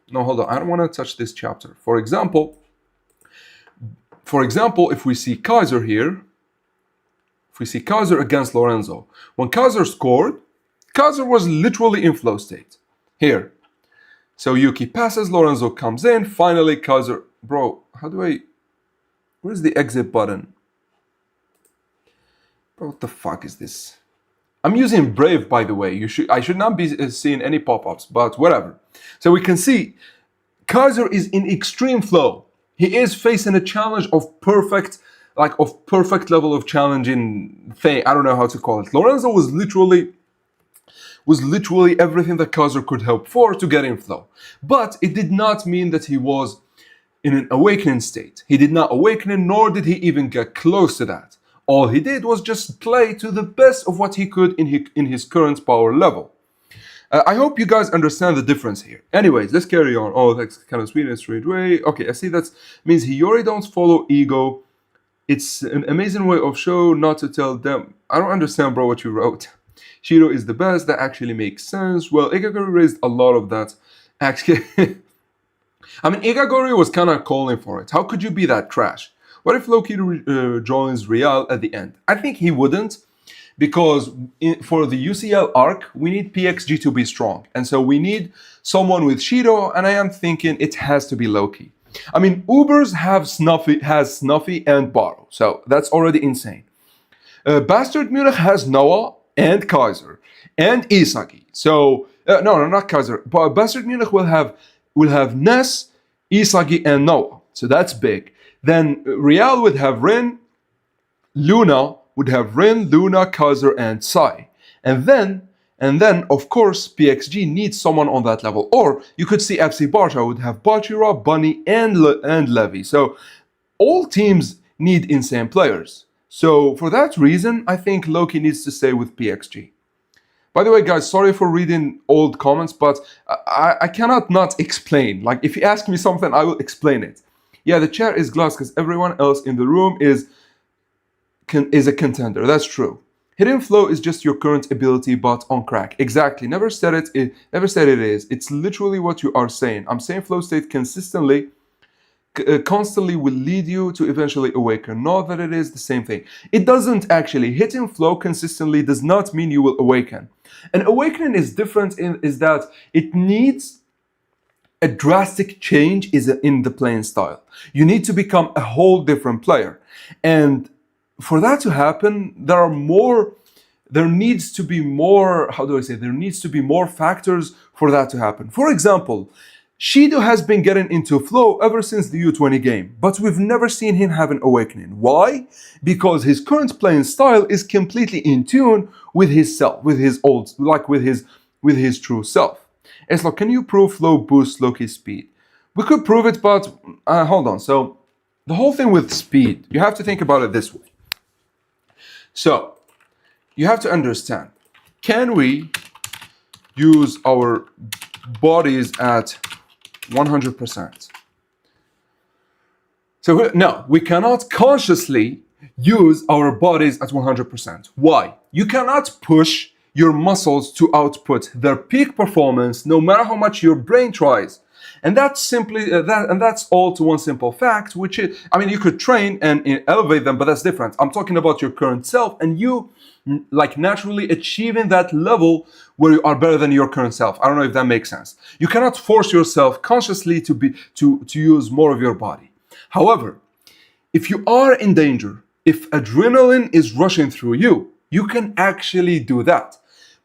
no, hold on, I don't want to touch this chapter. For example, if we see Kaiser here, if we see Kaiser against Lorenzo, when Kaiser scored, Kaiser was literally in flow state. Here. So Yuki passes, Lorenzo comes in, finally Kaiser... Bro, where's the exit button? Bro, what the fuck is this? I'm using Brave, by the way. I should not be seeing any pop-ups, but whatever. So we can see Kaiser is in extreme flow. He is facing a challenge of perfect level of challenging thing. I don't know how to call it. Lorenzo was literally everything that Kaiser could hope for to get in flow. But it did not mean that he was in an awakening state. He did not awaken, nor did he even get close to that. All he did was just play to the best of what he could in his current power level. I hope you guys understand the difference here. Anyways, let's carry on. Oh, that's kind of sweet and straight way. Okay, I see that means Hiyori don't follow ego. It's an amazing way of show not to tell them. I don't understand, bro, what you wrote. Shiro is the best. That actually makes sense. Well, Igagori raised a lot of that. Actually, I mean, Igagori was kind of calling for it. How could you be that trash? What if Loki joins Real at the end? I think he wouldn't, because for the UCL arc, we need PXG to be strong. And so we need someone with Shiro, and I am thinking it has to be Loki. I mean, Ubers has Snuffy and Baro, so that's already insane. Bastard Munich has Noah and Kaiser and Isagi. So no, not Kaiser. But Bastard Munich will have Ness, Isagi, and Noah. So that's big. Then Real would have Rin, Luna, Kaiser, and Sai. And then, of course, PXG needs someone on that level. Or you could see FC Barca would have Bachira, Bunny, and Levy. So all teams need insane players. So for that reason, I think Loki needs to stay with PXG. By the way, guys, sorry for reading old comments, but I cannot not explain. Like, if you ask me something, I will explain it. Yeah, the chair is glass because everyone else in the room is a contender. That's true. Hidden flow is just your current ability, but on crack. Exactly. Never said it is. It's literally what you are saying. I'm saying flow state constantly will lead you to eventually awaken. Not that it is the same thing. It doesn't actually. Hitting flow consistently does not mean you will awaken. And awakening is different is that it needs a drastic change in the playing style. You need to become a whole different player. And for that to happen, there needs to be more factors for that to happen. For example, Shido has been getting into flow ever since the U20 game, but we've never seen him have an awakening. Why? Because his current playing style is completely in tune with his self, with his true self. Eslo, can you prove flow boosts Loki's speed? We could prove it, but hold on. So the whole thing with speed, you have to think about it this way. So you have to understand, can we use our bodies at 100%? So no, we cannot consciously use our bodies at 100%. Why? You cannot push your muscles to output their peak performance no matter how much your brain tries. And that's simply and that's all to one simple fact, which is, I mean, you could train and elevate them, but that's different. I'm talking about your current self and you like naturally achieving that level where you are better than your current self. I don't know if that makes sense. You cannot force yourself consciously to use more of your body. However, if you are in danger, if adrenaline is rushing through you, you can actually do that.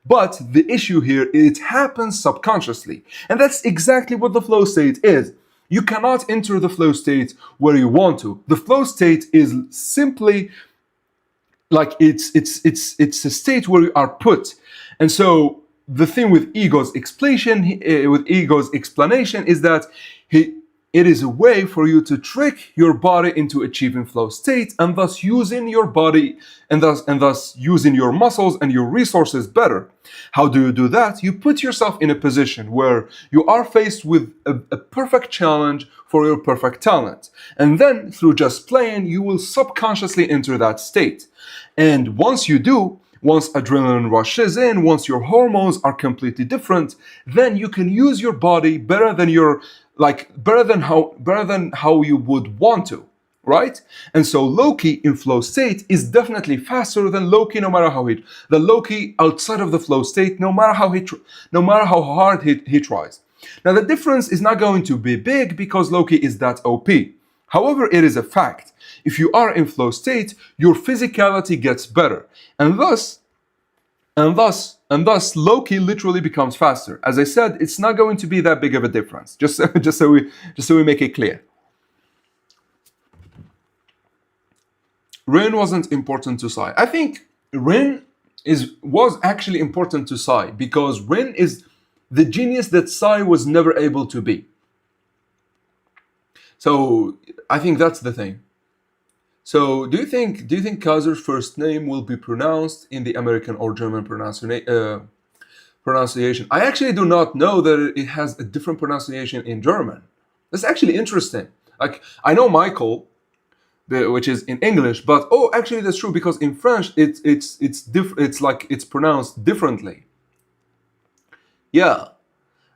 But the issue here, it happens subconsciously. And that's exactly what the flow state is. You cannot enter the flow state where you want to. The flow state is simply like it's a state where you are put. And so the thing with ego's explanation is that it is a way for you to trick your body into achieving flow state and thus using your body and thus using your muscles and your resources better. How do you do that? You put yourself in a position where you are faced with a perfect challenge for your perfect talent. And then through just playing, you will subconsciously enter that state. And once you do, once adrenaline rushes in, once your hormones are completely different, then you can use your body better than how you would want to, right? And so Loki in flow state is definitely faster than Loki, the Loki outside of the flow state, no matter how hard he tries. Now the difference is not going to be big because Loki is that OP. However, it is a fact. If you are in flow state, your physicality gets better, and thus and thus Loki literally becomes faster. As I said, it's not going to be that big of a difference. Just so we make it clear. Rin wasn't important to Sai. I think Rin was actually important to Sai because Rin is the genius that Sai was never able to be. So I think that's the thing. So do you think Kaiser's first name will be pronounced in the American or German pronunciation? I actually do not know that it has a different pronunciation in German. That's actually interesting. Like I know Michael, which is in English, but oh, actually that's true because in French it's like it's pronounced differently. Yeah,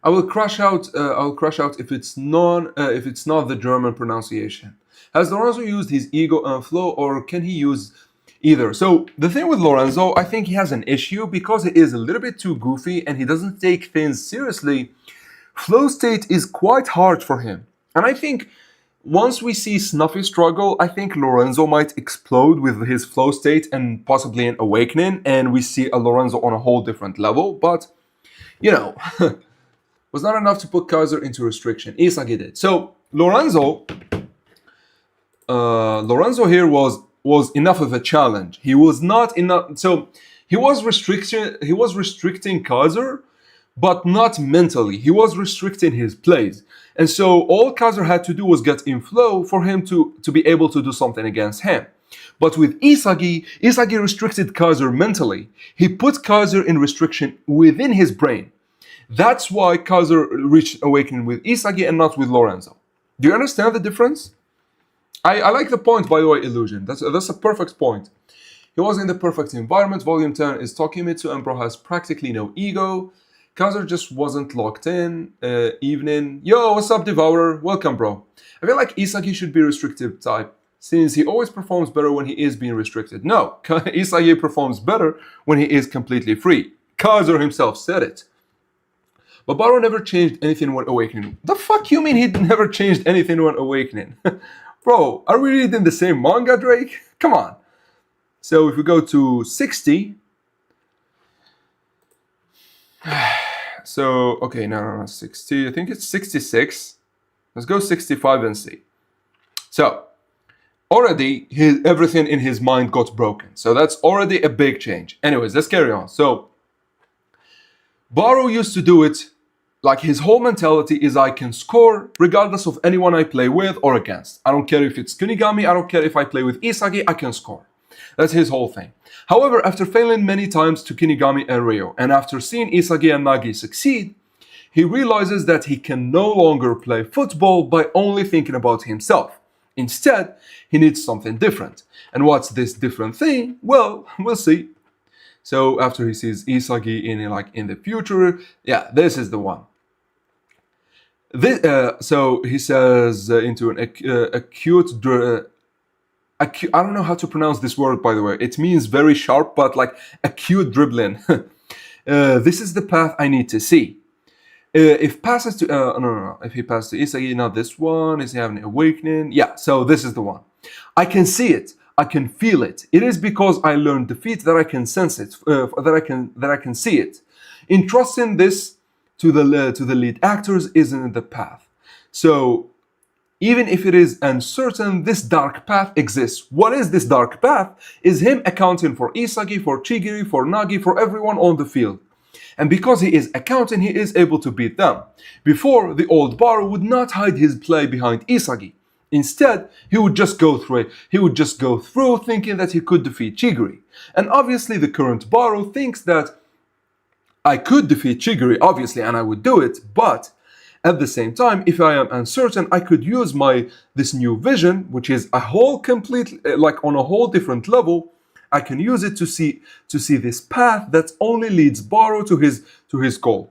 I will crash out. I'll crash out if it's not the German pronunciation. Has Lorenzo used his ego and flow, or can he use either? So the thing with Lorenzo, I think he has an issue because he is a little bit too goofy and he doesn't take things seriously. Flow state is quite hard for him, and I think once we see Snuffy struggle, I think Lorenzo might explode with his flow state and possibly an awakening, and we see a Lorenzo on a whole different level. But you know, was not enough to put Kaiser into restriction. Isagi did. So Lorenzo here was enough of a challenge. He was not enough. So he was restricting Kaiser, but not mentally. He was restricting his plays. And so all Kaiser had to do was get in flow for him to be able to do something against him. But with Isagi restricted Kaiser mentally. He put Kaiser in restriction within his brain. That's why Kaiser reached awakening with Isagi and not with Lorenzo. Do you understand the difference? I like the point, by the way, Illusion. That's a perfect point. He was in the perfect environment. Volume 10 is Tokimitsu and bro has practically no ego. Kaiser just wasn't locked in. Evening. Yo, what's up, Devourer? Welcome, bro. I feel like Isagi should be restrictive type, since he always performs better when he is being restricted. No, Isagi performs better when he is completely free. Kaiser himself said it. But Baro never changed anything when awakening. The fuck you mean he never changed anything when awakening? Bro, are we reading the same manga, Drake? Come on. So if we go to 60. So, okay, no, 60. I think it's 66. Let's go 65 and see. So, already everything in his mind got broken. So that's already a big change. Anyways, let's carry on. So, Baro used to do it like his whole mentality is I can score regardless of anyone I play with or against. I don't care if it's Kunigami, I don't care if I play with Isagi, I can score. That's his whole thing. However, after failing many times to Kunigami and Ryo, and after seeing Isagi and Nagi succeed, he realizes that he can no longer play football by only thinking about himself. Instead, he needs something different. And what's this different thing? Well, we'll see. So after he sees Isagi in the future, yeah, this is the one. So he says into an acute. I don't know how to pronounce this word, by the way. It means very sharp, but like acute dribbling. This is the path I need to see. If passes to no. If he passes to Isagi, not this one. Is he having an awakening? Yeah. So this is the one. I can see it. I can feel it. It is because I learned defeat that I can sense it. That I can see it. Entrusting this to the lead actors isn't the path. So even if it is uncertain, this dark path exists. What is this dark path? Is him accounting for Isagi, for Chigiri, for Nagi, for everyone on the field. And because he is accounting, he is able to beat them. Before, the old Baro would not hide his play behind Isagi. Instead, he would just go through it. He would just go through thinking that he could defeat Chigiri. And obviously the current Baro thinks that I could defeat Chigiri, obviously, and I would do it, but at the same time, if I am uncertain, I could use this new vision, which is a whole complete, like on a whole different level. I can use it to see this path that only leads Baro to his goal,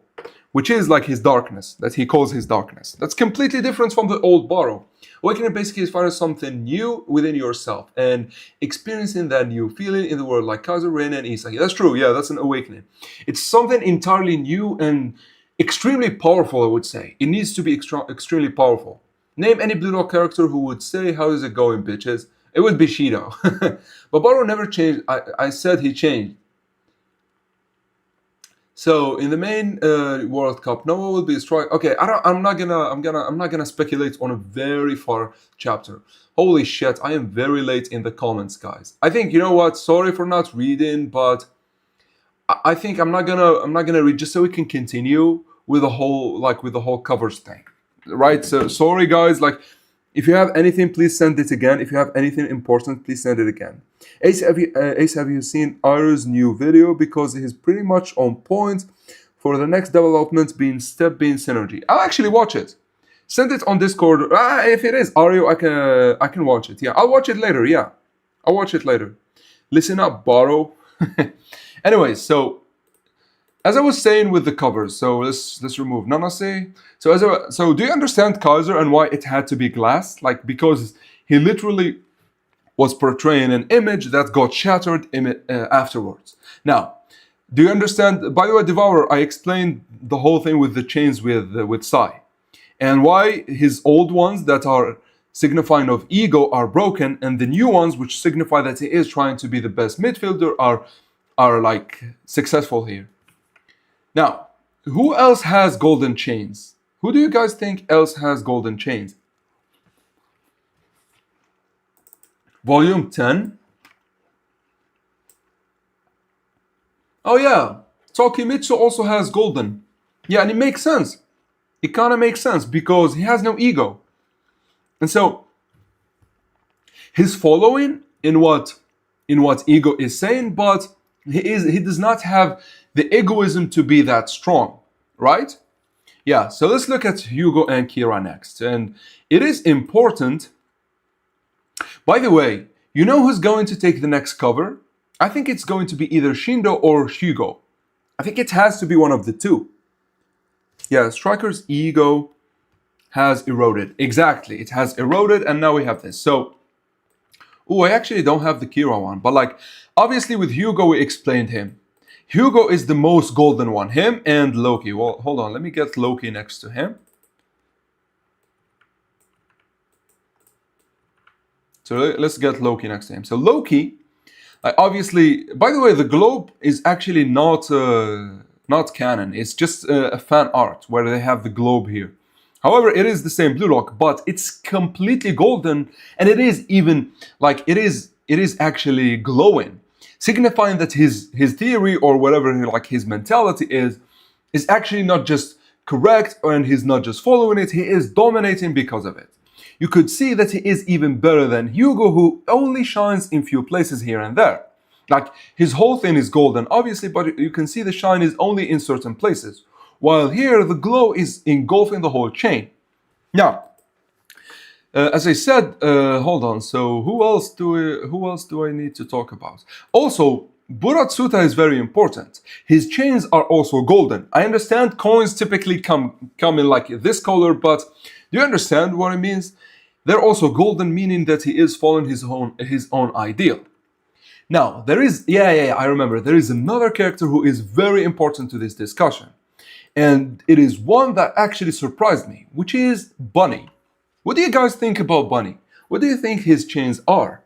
which is like his darkness, that he calls his darkness. That's completely different from the old Baro. Awakening basically is finding something new within yourself and experiencing that new feeling in the world, like Kazu, Rin, and Isagi. That's true, yeah, that's an awakening. It's something entirely new and extremely powerful, I would say. It needs to be extremely powerful. Name any Blue Lock character who would say, how is it going, bitches? It would be Shido. But Baro never changed. I said he changed. So in the main World Cup, Noah will be strike. Okay, I'm not gonna speculate on a very far chapter. Holy shit, I am very late in the comments, guys. I think you know what. Sorry for not reading, but I think I'm not gonna read just so we can continue with the whole with the whole covers thing, right? So sorry, guys. Like, if you have anything, please send it again. If you have anything important, please send it again. Ace, have you seen Iro's new video? Because he's pretty much on point for the next development being step being synergy. I'll actually watch it. Send it on Discord. If it is Ario, I can watch it. Yeah, I'll watch it later. Yeah, I'll watch it later. Listen up, Borrow. Anyways, so as I was saying with the covers, so let's remove Nanase. So do you understand Kaiser and why it had to be glass? Like, because he literally was portraying an image that got shattered afterwards. Now, do you understand? By the way, Devourer, I explained the whole thing with the chains with Sai, and why his old ones that are signifying of ego are broken, and the new ones which signify that he is trying to be the best midfielder are like successful here. Now, who else has golden chains? Who do you guys think else has golden chains? Volume 10. Oh yeah, Tokimitsu also has golden. Yeah, and it makes sense. It kind of makes sense because he has no ego. And so he's following in what ego is saying, but he does not have the egoism to be that strong, right? Yeah, so let's look at Hugo and Kira next. And it is important. By the way, you know who's going to take the next cover? I think it's going to be either Shindo or Hugo. I think it has to be one of the two. Yeah, Striker's ego has eroded. Exactly, it has eroded, and now we have this. So, I actually don't have the Kira one, but like, obviously with Hugo, we explained him. Hugo is the most golden one, him and Loki. Well, hold on, let me get Loki next to him. So let's get Loki next to him. So Loki, obviously, by the way, the globe is actually not canon. It's just a fan art where they have the globe here. However, it is the same blue lock, but it's completely golden, and it is even like it is actually glowing, signifying that his theory or whatever like his mentality is actually not just correct, and he's not just following it, he is dominating because of it. You could see that he is even better than Hugo, who only shines in few places here and there. Like, his whole thing is golden, obviously, but you can see the shine is only in certain places. While here, the glow is engulfing the whole chain. Now, as I said, hold on. So who else do I need to talk about? Also, Buratsuta is very important. His chains are also golden. I understand coins typically come in like this color, but do you understand what it means? They're also golden, meaning that he is following his own ideal. Now, there is, I remember, there is another character who is very important to this discussion. And it is one that actually surprised me, which is Bunny. What do you guys think about Bunny? What do you think his chains are?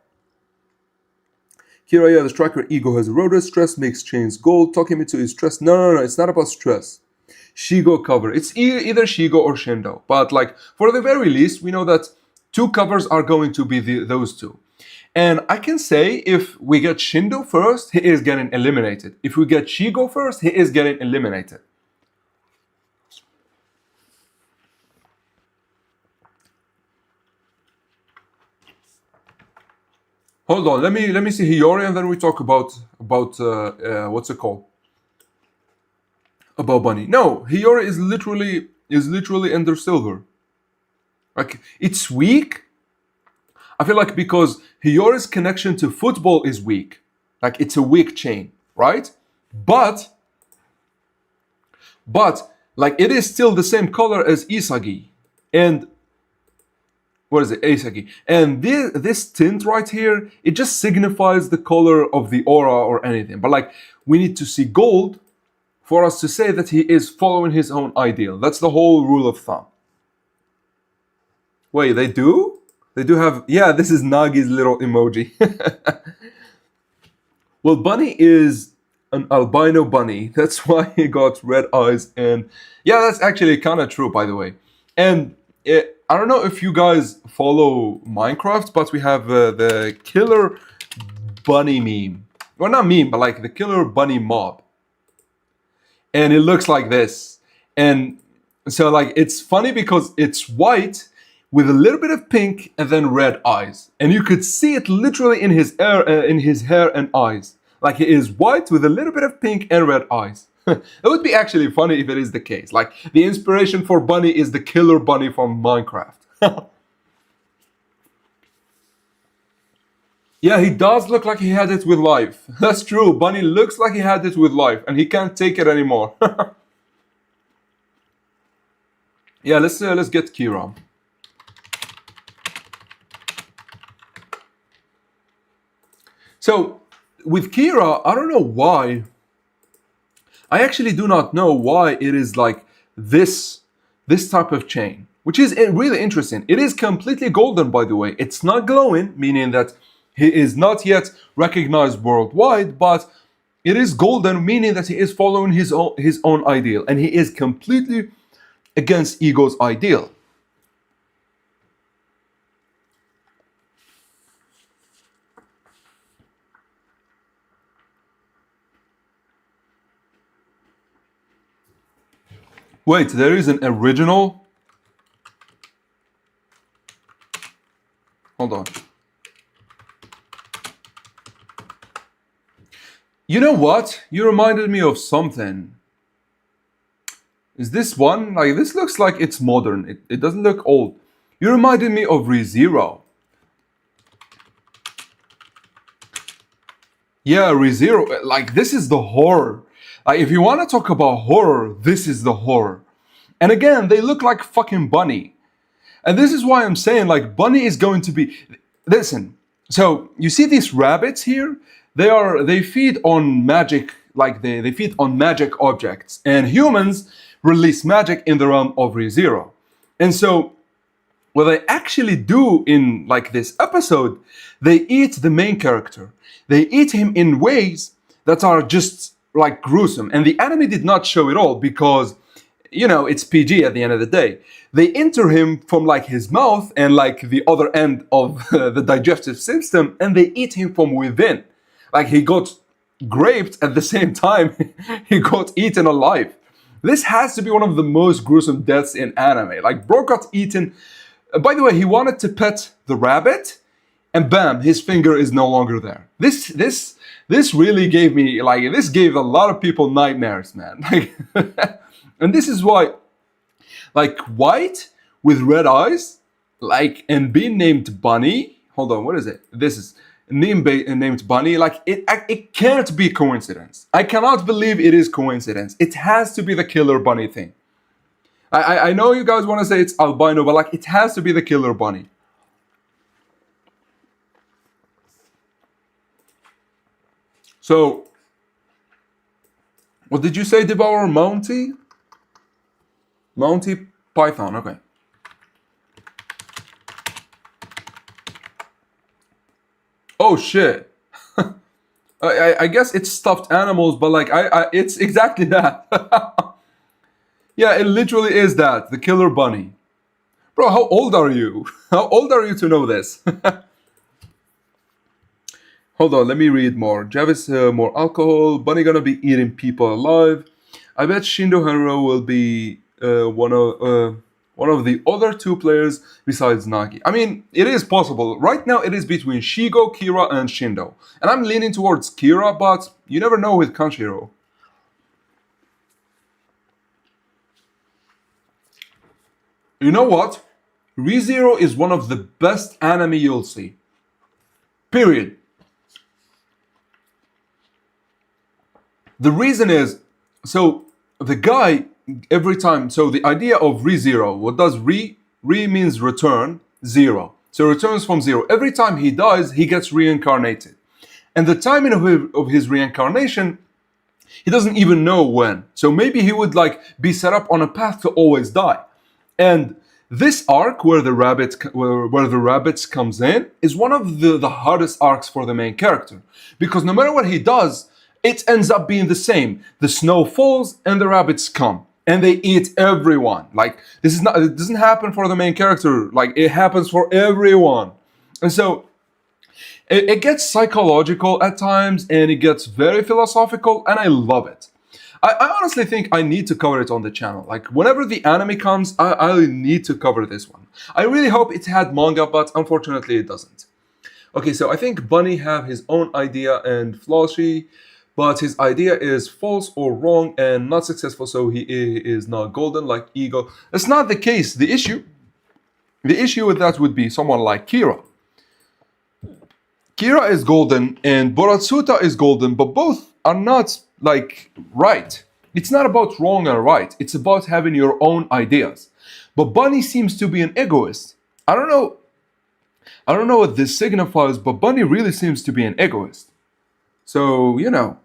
Kiraya, the striker ego has eroded. Stress makes chains gold. Tokimitsu is stress. No, it's not about stress. Shigo cover. It's either Shigo or Shindo. But like, for the very least, we know that two covers are going to be those two. And I can say if we get Shindo first, he is getting eliminated. If we get Shigo first, he is getting eliminated. Hold on, let me see Hiyori, and then we talk about what's it called? About Bunny. No, Hiyori is literally Ender Silver. Like, it's weak. I feel like because Hiyori's connection to football is weak. Like, it's a weak chain, right? But like, it is still the same color as Isagi. And what is it? Isagi. And this tint right here, it just signifies the color of the aura or anything. But like, we need to see gold for us to say that he is following his own ideal. That's the whole rule of thumb. Wait, they do? They do have... Yeah, this is Nagi's little emoji. Well, Bunny is an albino bunny. That's why he got red eyes. And yeah, that's actually kind of true, by the way. And I don't know if you guys follow Minecraft, but we have the killer bunny meme. Well, not meme, but like the killer bunny mob. And it looks like this. And so like it's funny because it's white with a little bit of pink and then red eyes. And you could see it literally in his hair and eyes. Like he is white with a little bit of pink and red eyes. It would be actually funny if it is the case. Like the inspiration for bunny is the killer bunny from Minecraft. Yeah, he does look like he had it with life. That's true. Bunny looks like he had it with life and he can't take it anymore. Yeah, let's get Kira. So with Kira, I don't know why. I actually do not know why it is like this type of chain, which is really interesting. It is completely golden, by the way. It's not glowing, meaning that he is not yet recognized worldwide, but it is golden, meaning that he is following his own ideal, and he is completely against ego's ideal. Wait, there is an original? Hold on. You know what? You reminded me of something. Is this one? Like, this looks like it's modern. It doesn't look old. You reminded me of ReZero. Yeah, ReZero. Like, this is the horror. Like, if you want to talk about horror, this is the horror. And again, they look like fucking Bunny. And this is why I'm saying, like, Bunny is going to be... Listen, so you see these rabbits here? They feed on magic, like they feed on magic objects. And humans release magic in the realm of ReZero. And so what they actually do in like this episode, they eat the main character. They eat him in ways that are just like gruesome. And the anime did not show it all because, you know, it's PG at the end of the day. They enter him from like his mouth and like the other end of the digestive system, and they eat him from within. Like he got graped at the same time he got eaten alive. This has to be one of the most gruesome deaths in anime. Like bro got eaten. By the way, he wanted to pet the rabbit, and bam, his finger is no longer there. This really gave me like this gave a lot of people nightmares, man. Like, and this is why, like white with red eyes, like and being named Bunny. Hold on, what is it? This is named Bunny. Like it can't be coincidence. I cannot believe it is coincidence. It has to be the killer bunny thing. I know you guys want to say it's albino, but like it has to be the killer bunny. So, what did you say, Devour? Mounty? Mounty Python, okay. Oh shit. I guess it's stuffed animals, but like it's exactly that. Yeah, it literally is that, the killer bunny. Bro, how old are you? How old are you to know this? Hold on, let me read more. Javis, more alcohol. Bunny gonna be eating people alive. I bet Shindo Henro will be one of the other two players besides Nagi. I mean, it is possible. Right now, it is between Shigo, Kira, and Shindo. And I'm leaning towards Kira, but you never know with Kanshiro. You know what? ReZero is one of the best anime you'll see. Period. The reason is, so the guy, every time, so the idea of ReZero, what does re means return, zero. So returns from zero. Every time he dies, he gets reincarnated. And the timing of his reincarnation, he doesn't even know when. So maybe he would like be set up on a path to always die. And this arc where the rabbits comes in is one of the hardest arcs for the main character. Because no matter what he does, it ends up being the same. The snow falls and the rabbits come and they eat everyone. Like, this is not, it doesn't happen for the main character. Like, it happens for everyone. And so it gets psychological at times, and it gets very philosophical, and I love it. I honestly think I need to cover it on the channel. Like, whenever the anime comes, I need to cover this one. I really hope it had manga, but unfortunately it doesn't. Okay, so I think Bunny have his own idea and flashy, but his idea is false or wrong and not successful, so he is not golden like Ego. That's not the case. The issue with that would be someone like Kira. Kira is golden and Boratsuta is golden, but both are not like right. It's not about wrong or right. It's about having your own ideas. But Bunny seems to be an egoist. I don't know what this signifies, but Bunny really seems to be an egoist. So, you know.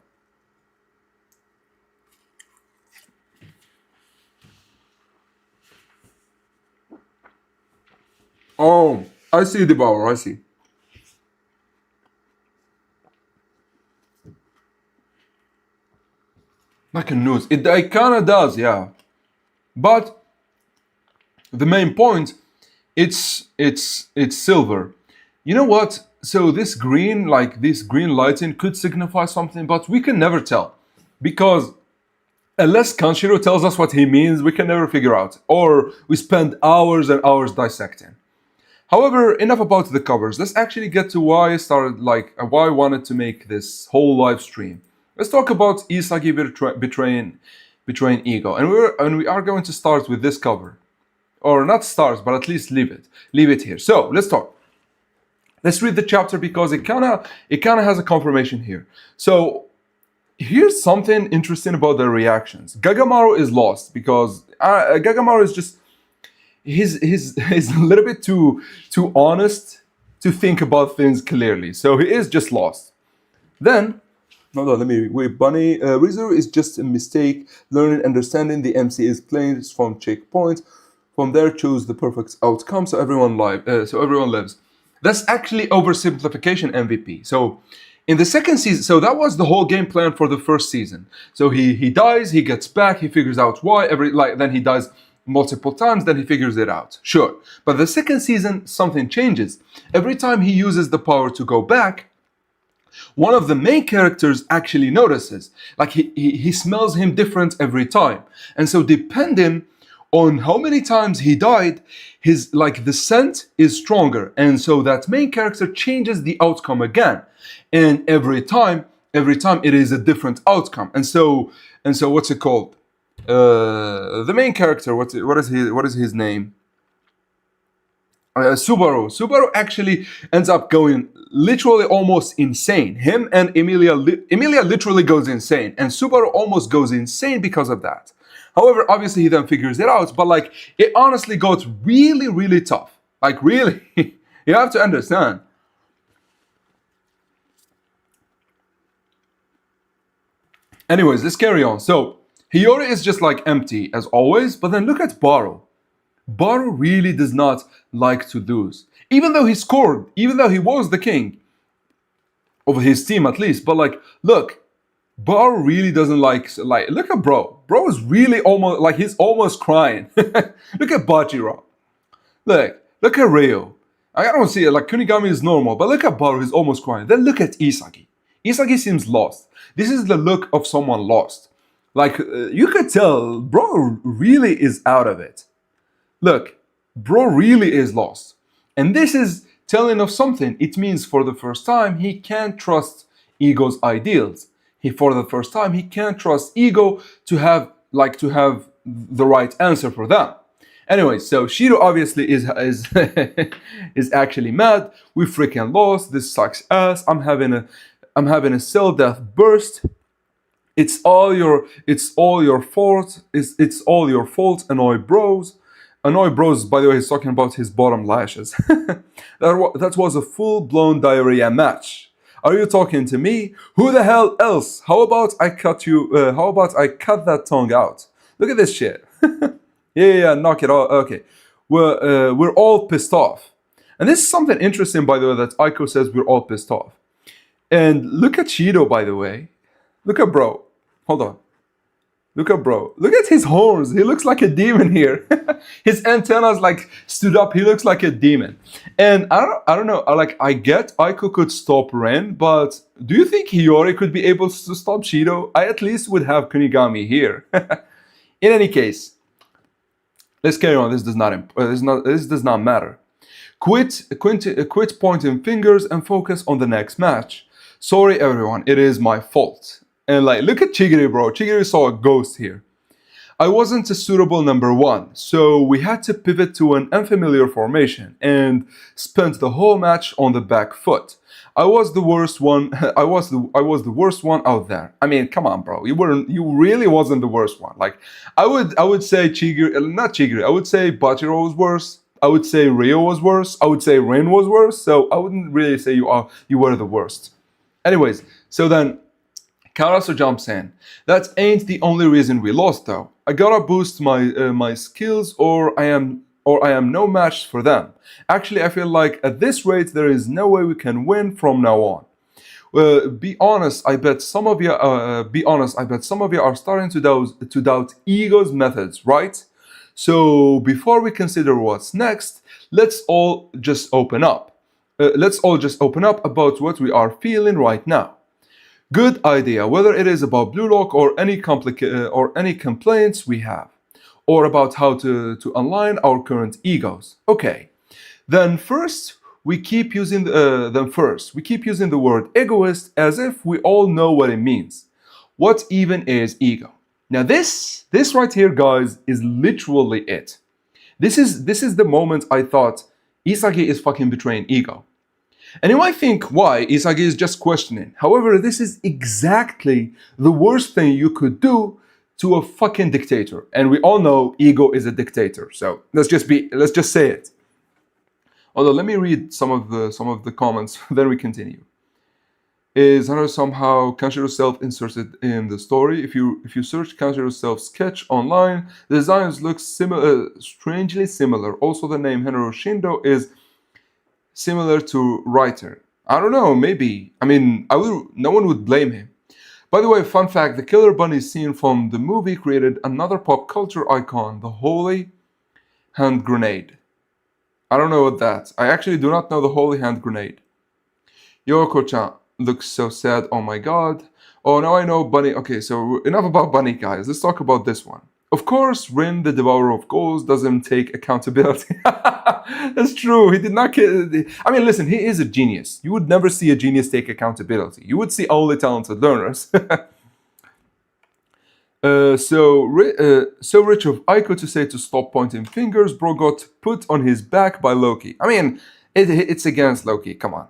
Oh, I see the power, I see. Like a news. It kind of does, yeah. But the main point, it's silver. You know what? So this green, like this green lighting could signify something, but we can never tell. Because unless Kanshiro tells us what he means, we can never figure out. Or we spend hours and hours dissecting. However, enough about the covers. Let's actually get to why I started, like, why I wanted to make this whole live stream. Let's talk about Isagi betraying Ego, and we are going to start with this cover, or not start, but at least leave it here. So let's talk. Let's read the chapter because it kind of has a confirmation here. So here's something interesting about the reactions. Gagamaru is lost because Gagamaru is just he's a little bit too honest to think about things clearly. So he is just lost. Then. No, let me wait. Bunny, ReZero is just a mistake. Learning, understanding. The MC is plain from checkpoint. From there, choose the perfect outcome. So everyone lives. That's actually oversimplification MVP. So in the second season, so that was the whole game plan for the first season. So he dies, he gets back, he figures out why. Then he dies multiple times, then he figures it out. Sure, but the second season, something changes. Every time he uses the power to go back, one of the main characters actually notices. Like he smells him different every time. And so depending on how many times he died, his like the scent is stronger. And so that main character changes the outcome again. And every time it is a different outcome. And so what's it called? The main character, what is his name? Subaru actually ends up going literally almost insane. Him and Emilia literally goes insane, and Subaru almost goes insane because of that. However, obviously he then figures it out, but like it honestly got really, really tough. Like really, you have to understand. Anyways, let's carry on. So Hiyori is just like empty as always, but then look at Baru. Baru really does not like to lose. Even though he scored, even though he was the king of his team at least, but like, look, Baru really doesn't like, look at Bro. Bro is really almost, like he's almost crying. Look at Bachiro. Look at Ryo. I don't see it, like Kunigami is normal, but look at Baru, he's almost crying. Then look at Isagi. Isagi seems lost. This is the look of someone lost. Like, you could tell, Bro really is out of it. Look, Bro really is lost. And this is telling of something. It means for the first time, he can't trust Ego's ideals. For the first time, he can't trust Ego to have the right answer for them. Anyway, so Shiro obviously is is actually mad. We freaking lost. This sucks ass. I'm having a cell death burst. It's all your fault. It's all your fault, Annoy Bros. Annoy Bros, by the way, he's talking about his bottom lashes. That was a full-blown diarrhea match. Are you talking to me? Who the hell else? How about I cut that tongue out? Look at this shit. yeah, knock it off. Okay. We're all pissed off. And this is something interesting, by the way, that Aiko says we're all pissed off. And look at Shido, by the way. Look at bro. Hold on. Look at bro. Look at his horns. He looks like a demon here. His antennas like stood up. He looks like a demon. And I don't know. I get Aiko could stop Ren, but do you think Hiyori could be able to stop Shido? I at least would have Kunigami here. In any case, let's carry on. This does not matter. Quit pointing fingers and focus on the next match. Sorry, everyone. It is my fault. And like, look at Chigiri, bro. Chigiri saw a ghost here. I wasn't a suitable number one, so we had to pivot to an unfamiliar formation and spent the whole match on the back foot. I was the worst one. I was the worst one out there. I mean, come on, bro. You really wasn't the worst one. Like, I would say Chigiri, not Chigiri. I would say Bachiro was worse. I would say Ryo was worse. I would say Rin was worse. So I wouldn't really say you were the worst. Anyways, so then Karasu jumps in. That ain't the only reason we lost, though. I gotta boost my skills, or I am no match for them. Actually, I feel like at this rate there is no way we can win from now on. Be honest. I bet some of you. Be honest. I bet some of you are starting to doubt ego's methods, right? So before we consider what's next, let's all just open up. Let's all just open up about what we are feeling right now. Good idea, whether it is about Blue Lock or any complaints we have, or about how to align our current egos. Okay, then first we keep using the word egoist as if we all know what it means. What even is ego? Now this right here, guys, is literally it. This is the moment I thought Isagi is fucking betraying ego. And you might think why Isagi is just questioning. However, this is exactly the worst thing you could do to a fucking dictator. And we all know ego is a dictator. So let's just say it. Although let me read some of the comments, then we continue. Is Hunter somehow Kanshiro self inserted in the story? If you search Kanshiro self sketch online, the designs look strangely similar. Also, the name Henro Shindo is similar to writer. I don't know, maybe. I mean, no one would blame him. By the way, fun fact, the killer bunny scene from the movie created another pop culture icon, the holy hand grenade. I don't know what that. I actually do not know the holy hand grenade. Yoko-chan looks so sad, oh my god. Oh, now I know Bunny. Okay, so enough about Bunny, guys. Let's talk about this one. Of course, Rin, the devourer of goals, doesn't take accountability. That's true. He did not. I mean, listen, he is a genius. You would never see a genius take accountability. You would see only talented learners. So rich of Aiko to say to stop pointing fingers, bro got put on his back by Loki. I mean, it's against Loki. Come on.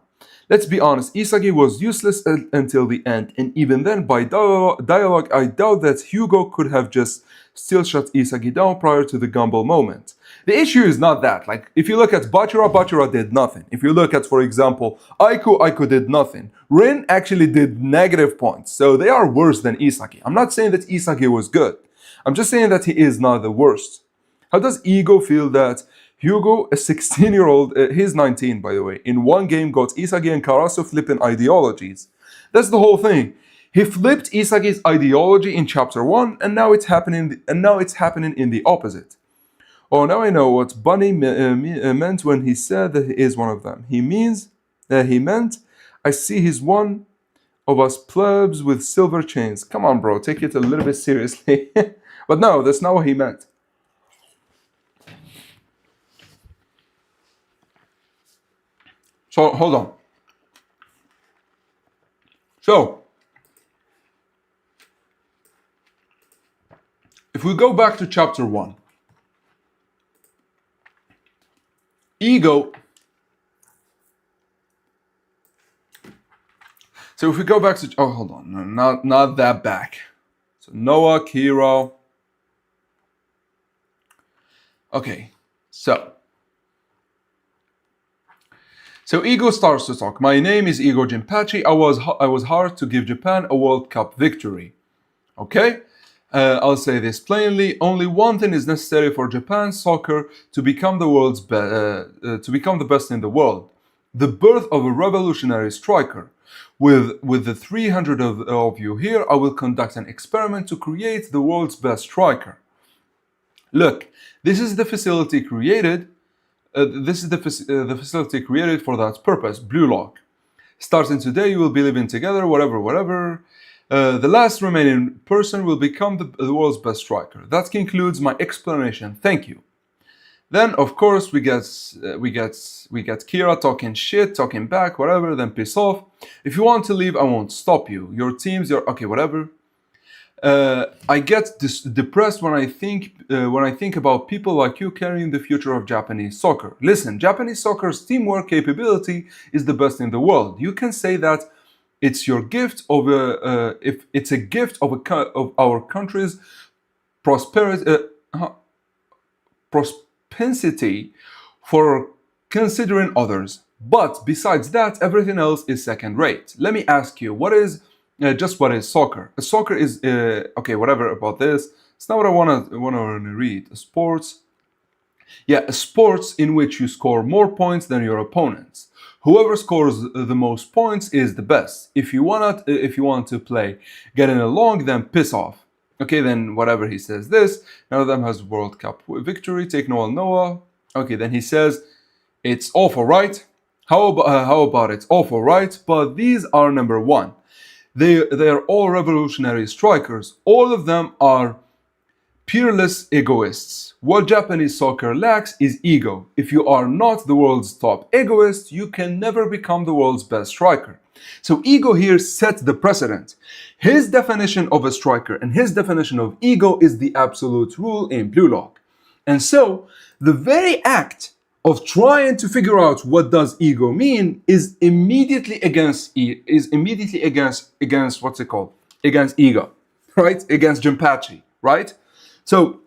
Let's be honest, Isagi was useless until the end, and even then, by dialogue, I doubt that Hugo could have just still shut Isagi down prior to the Gumball moment. The issue is not that. Like, if you look at Bachira did nothing. If you look at, for example, Aiko did nothing. Rin actually did negative points, so they are worse than Isagi. I'm not saying that Isagi was good. I'm just saying that he is not the worst. How does Ego feel that Hugo, a 16-year-old, he's 19 by the way, in one game got Isagi and Karasu flipping ideologies? That's the whole thing. He flipped Isagi's ideology in chapter 1, and now it's happening in the opposite. Oh, now I know what Bunny meant when he said that he is one of them. He meant, I see he's one of us plebs with silver chains. Come on, bro, take it a little bit seriously. But no, that's not what he meant. So, hold on. So, if we go back to chapter 1, Ego. So if we go back to, oh, hold on, no, not that back. So Noah, Kiro. Okay, so Ego starts to talk. My name is Ego Jinpachi. I was hired to give Japan a World Cup victory. Okay? I'll say this plainly. Only one thing is necessary for Japan's soccer to become the best in the world: the birth of a revolutionary striker. With the 300 of you here, I will conduct an experiment to create the world's best striker. Look, this is the facility created. The facility created for that purpose, Blue Lock. Starting today, you will be living together, whatever. The last remaining person will become the world's best striker. That concludes my explanation. Thank you. Then, of course, we get Kira talking shit, talking back, whatever. Then piss off. If you want to leave, I won't stop you. Your teams, okay, whatever. I get depressed when I think about people like you carrying the future of Japanese soccer. Listen, Japanese soccer's teamwork capability is the best in the world. You can say that it's your gift of if it's a gift of our country's prosperity. Propensity for considering others, but besides that, everything else is second rate. Let me ask you, what is soccer? Soccer is okay, whatever about this. It's not what I want to read. Sports, yeah, sports in which you score more points than your opponents. Whoever scores the most points is the best. If you want to play getting along, then piss off. Okay, then whatever he says this, none of them has World Cup victory, take Noah. Okay, then he says, it's awful, right? How about it's awful, right? But these are number one. They are all revolutionary strikers. All of them are peerless egoists. What Japanese soccer lacks is ego. If you are not the world's top egoist, you can never become the world's best striker. So ego here sets the precedent. His definition of a striker and his definition of ego is the absolute rule in Blue Lock. And so the very act of trying to figure out what does ego mean is immediately against what's it called? Against ego, right? Against Jinpachi, right? So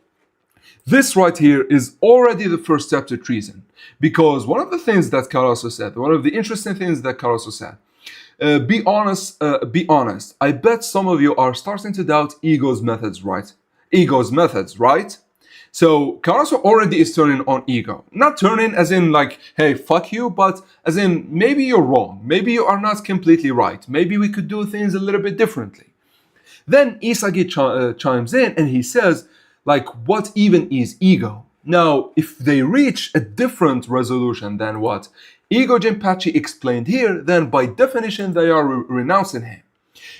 this right here is already the first step to treason, because one of the things that Karasu said, one of the interesting things that Karasu said, be honest. I bet some of you are starting to doubt ego's methods, right? So Karasu already is turning on ego. Not turning as in like, hey, fuck you, but as in maybe you're wrong. Maybe you are not completely right. Maybe we could do things a little bit differently. Then Isagi chimes in and he says, like, what even is ego? Now, if they reach a different resolution than what Ego Jinpachi explained here, then by definition they are renouncing him.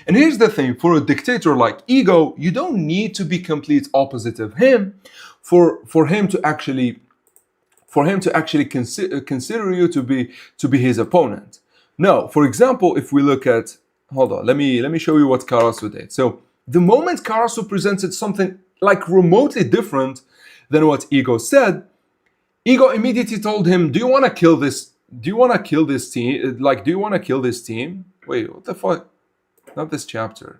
And here's the thing, for a dictator like Ego, you don't need to be complete opposite of him for him to actually consider you to be his opponent. No, for example, if we look at, hold on, let me show you what Karasu did. So the moment Karasu presented something like remotely different than what Ego said, Ego immediately told him, do you want to kill this team? Wait, what the fuck? Not this chapter.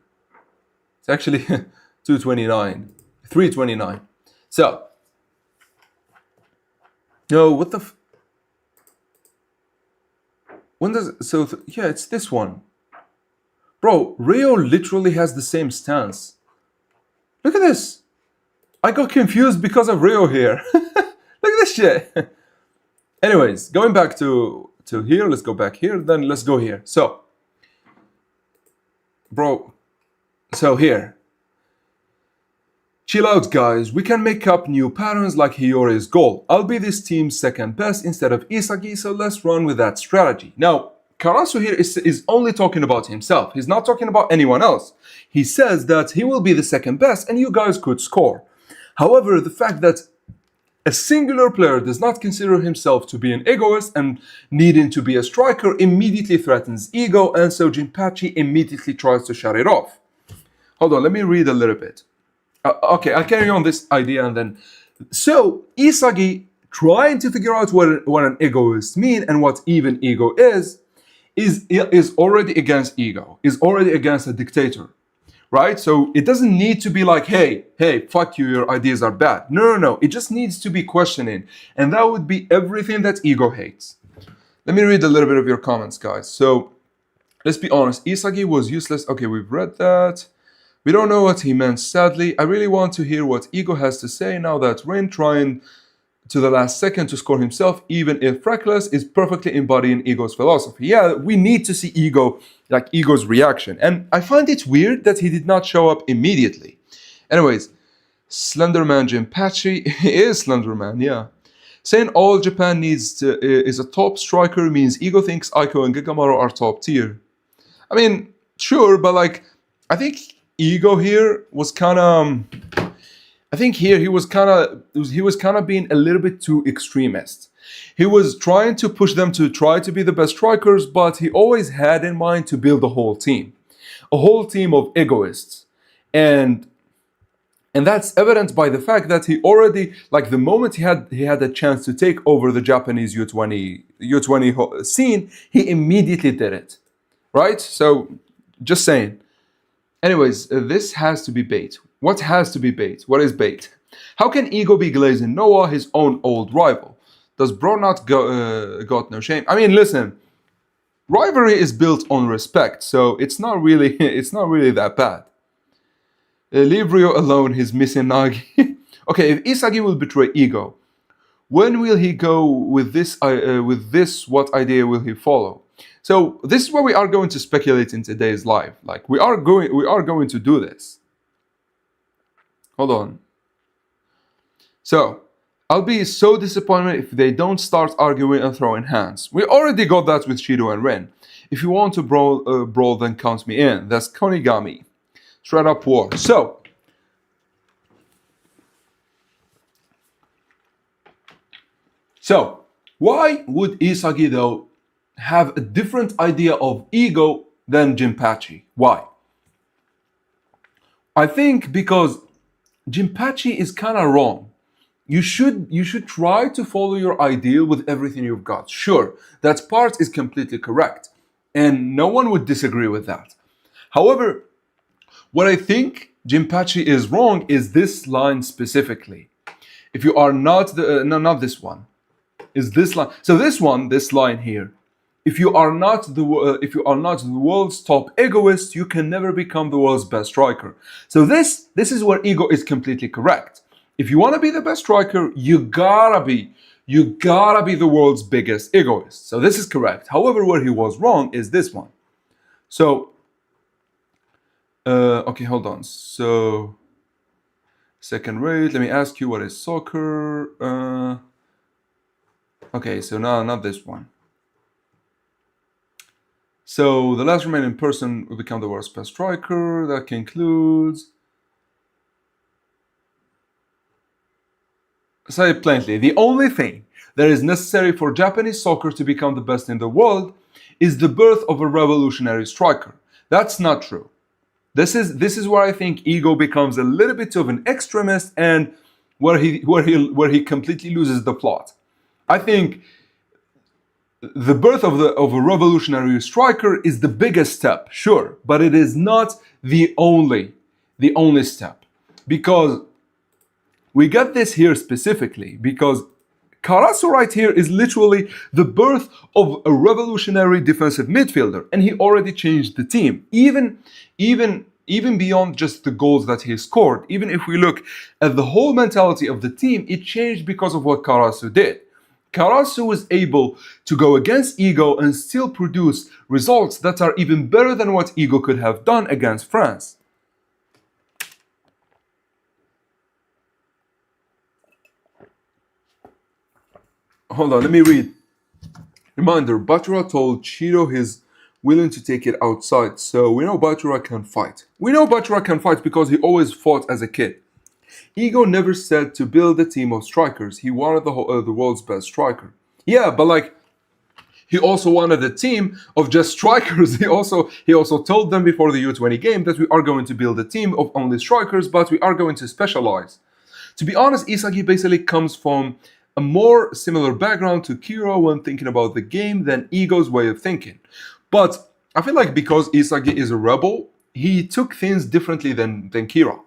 It's actually 329. So, no, what the when does, yeah, it's this one. Bro, Rio literally has the same stance. Look at this. I got confused because of Rio here. Look at this shit. Anyways, going back to here, let's go back here, then let's go here. So, bro, so here. Chill out, guys. We can make up new patterns like Hiyori's goal. I'll be this team's second best instead of Isagi, so let's run with that strategy. Now, Karasu here is only talking about himself. He's not talking about anyone else. He says that he will be the second best and you guys could score. However, the fact that a singular player does not consider himself to be an egoist and needing to be a striker immediately threatens ego, and so Jinpachi immediately tries to shut it off. Hold on, let me read a little bit. Okay, I'll carry on this idea and then... So, Isagi, trying to figure out what an egoist means and what even ego is already against ego, is already against a dictator. Right? So it doesn't need to be like, hey, fuck you, your ideas are bad. No. It just needs to be questioning. And that would be everything that ego hates. Let me read a little bit of your comments, guys. So let's be honest. Isagi was useless. Okay, we've read that. We don't know what he meant, sadly. I really want to hear what ego has to say now that Rin trying to the last second to score himself, even if reckless, is perfectly embodying Ego's philosophy. Yeah, we need to see Ego's reaction. And I find it weird that he did not show up immediately. Anyways, Slenderman Jinpachi is Slenderman, yeah. Saying all Japan is a top striker means Ego thinks Aiko and Gigamaru are top tier. I mean, sure, but I think Ego here was kind of. I think here he was kind of being a little bit too extremist. He was trying to push them to try to be the best strikers, but he always had in mind to build a whole team of egoists, and that's evident by the fact that he already, the moment he had a chance to take over the Japanese U20 scene, he immediately did it, right? So, just saying. Anyways, this has to be bait. What has to be bait? What is bait? How can Ego be glazing Noah, his own old rival? Does bro not got no shame? I mean, listen, rivalry is built on respect, so it's not really that bad. Leave Ryo alone, he's missing Nagi. Okay, if Isagi will betray Ego, when will he go with this? What idea will he follow? So this is what we are going to speculate in today's live. We are going to do this. Hold on. So I'll be so disappointed if they don't start arguing and throwing hands. We already got that with Shido and Ren. If you want to brawl, then count me in. That's Konigami. Straight up war. So, why would Isagi though have a different idea of Ego than Jinpachi? Why? I think because Jinpachi is kind of wrong. You should try to follow your ideal with everything you've got. Sure, that part is completely correct, and no one would disagree with that. However, what I think Jinpachi is wrong is this line specifically. If you are not not this one, is this line. So this line here. If you are not the world's top egoist, you can never become the world's best striker. So this is where Ego is completely correct. If you want to be the best striker, you gotta be the world's biggest egoist. So this is correct. However, where he was wrong is this one. So okay, hold on. So second rate, let me ask you, what is soccer? Okay, so now not this one. So the last remaining person will become the world's best striker. That concludes. Say it plainly, the only thing that is necessary for Japanese soccer to become the best in the world is the birth of a revolutionary striker. That's not true. This is where I think Ego becomes a little bit of an extremist and where he completely loses the plot. I think the birth of a revolutionary striker is the biggest step, sure, but it is not the only step, because we get this here specifically because Karasu right here is literally the birth of a revolutionary defensive midfielder, and he already changed the team, even beyond just the goals that he scored. Even if we look at the whole mentality of the team, it changed because of what Karasu did. Karasu was able to go against Ego and still produce results that are even better than what Ego could have done against France. Hold on, let me read. Reminder, Batura told Chido he's willing to take it outside, so we know Batura can fight. We know Batura can fight because he always fought as a kid. Ego never said to build a team of strikers. He wanted the world's best striker. Yeah, but he also wanted a team of just strikers. He also told them before the U20 game that we are going to build a team of only strikers, but we are going to specialize. To be honest, Isagi basically comes from a more similar background to Kira when thinking about the game than Ego's way of thinking. But I feel like because Isagi is a rebel, he took things differently than Kira.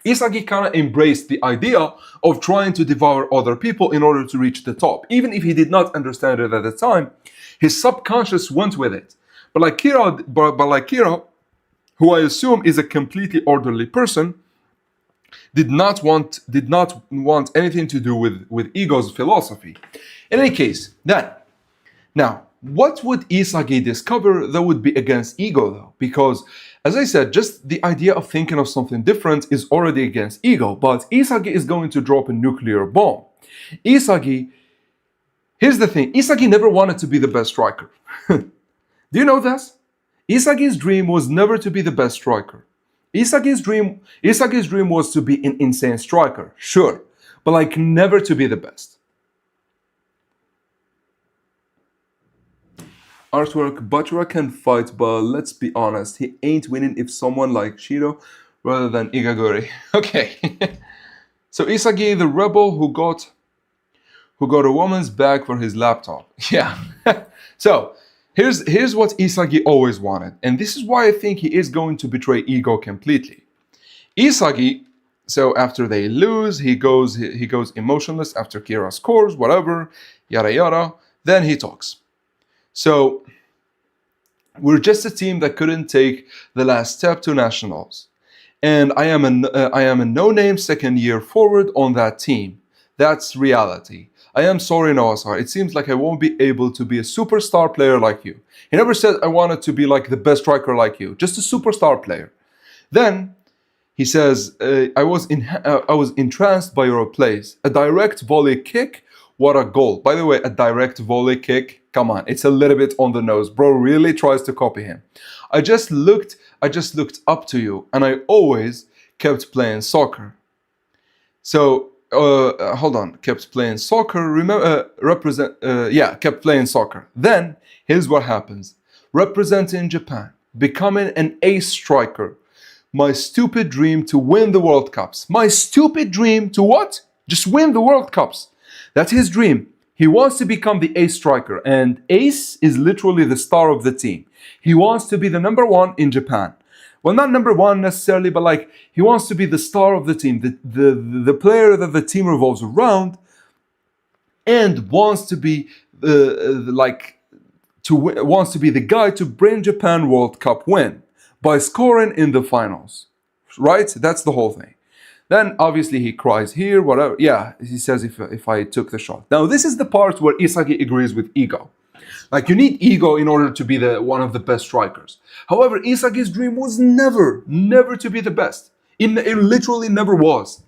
Isagi kind of embraced the idea of trying to devour other people in order to reach the top. Even if he did not understand it at the time, his subconscious went with it. But like Kira, who I assume is a completely orderly person, did not want anything to do with Ego's philosophy. In any case, then now, what would Isagi discover that would be against ego, though? Because, as I said, just the idea of thinking of something different is already against ego, but Isagi is going to drop a nuclear bomb. Isagi, here's the thing, Isagi never wanted to be the best striker. Do you know this? Isagi's dream was never to be the best striker. Isagi's dream was to be an insane striker, sure, but like never to be the best. Artwork, Bachura can fight, but let's be honest, he ain't winning if someone like Shiro rather than Igaguri. Okay. So Isagi, the rebel who got a woman's bag for his laptop. Yeah. So here's what Isagi always wanted, and this is why I think he is going to betray Ego completely. Isagi, so after they lose, he goes emotionless after Kira scores, whatever, yada yada. Then he talks. So we're just a team that couldn't take the last step to nationals, and I am a no-name second-year forward on that team. That's reality. I am sorry, Noah. It seems like I won't be able to be a superstar player like you. He never said I wanted to be like the best striker like you, just a superstar player. Then he says, I was entranced by your plays. A direct volley kick, what a goal. By the way, a direct volley kick, come on, it's a little bit on the nose. Bro really tries to copy him. I just looked up to you, and I always kept playing soccer. So, hold on, kept playing soccer, kept playing soccer. Then, here's what happens. Representing Japan, becoming an ace striker. My stupid dream to win the World Cups. My stupid dream to what? Just win the World Cups. That's his dream. He wants to become the ace striker, and ace is literally the star of the team. He wants to be the number one in Japan. Well, not number one necessarily, but like he wants to be the star of the team, the player that the team revolves around, and wants to be wants to be the guy to bring Japan World Cup win by scoring in the finals. Right? That's the whole thing. Then obviously he cries here, whatever. Yeah, he says if I took the shot. Now this is the part where Isagi agrees with Ego. Like you need Ego in order to be one of the best strikers. However, Isagi's dream was never to be the best. It literally never was.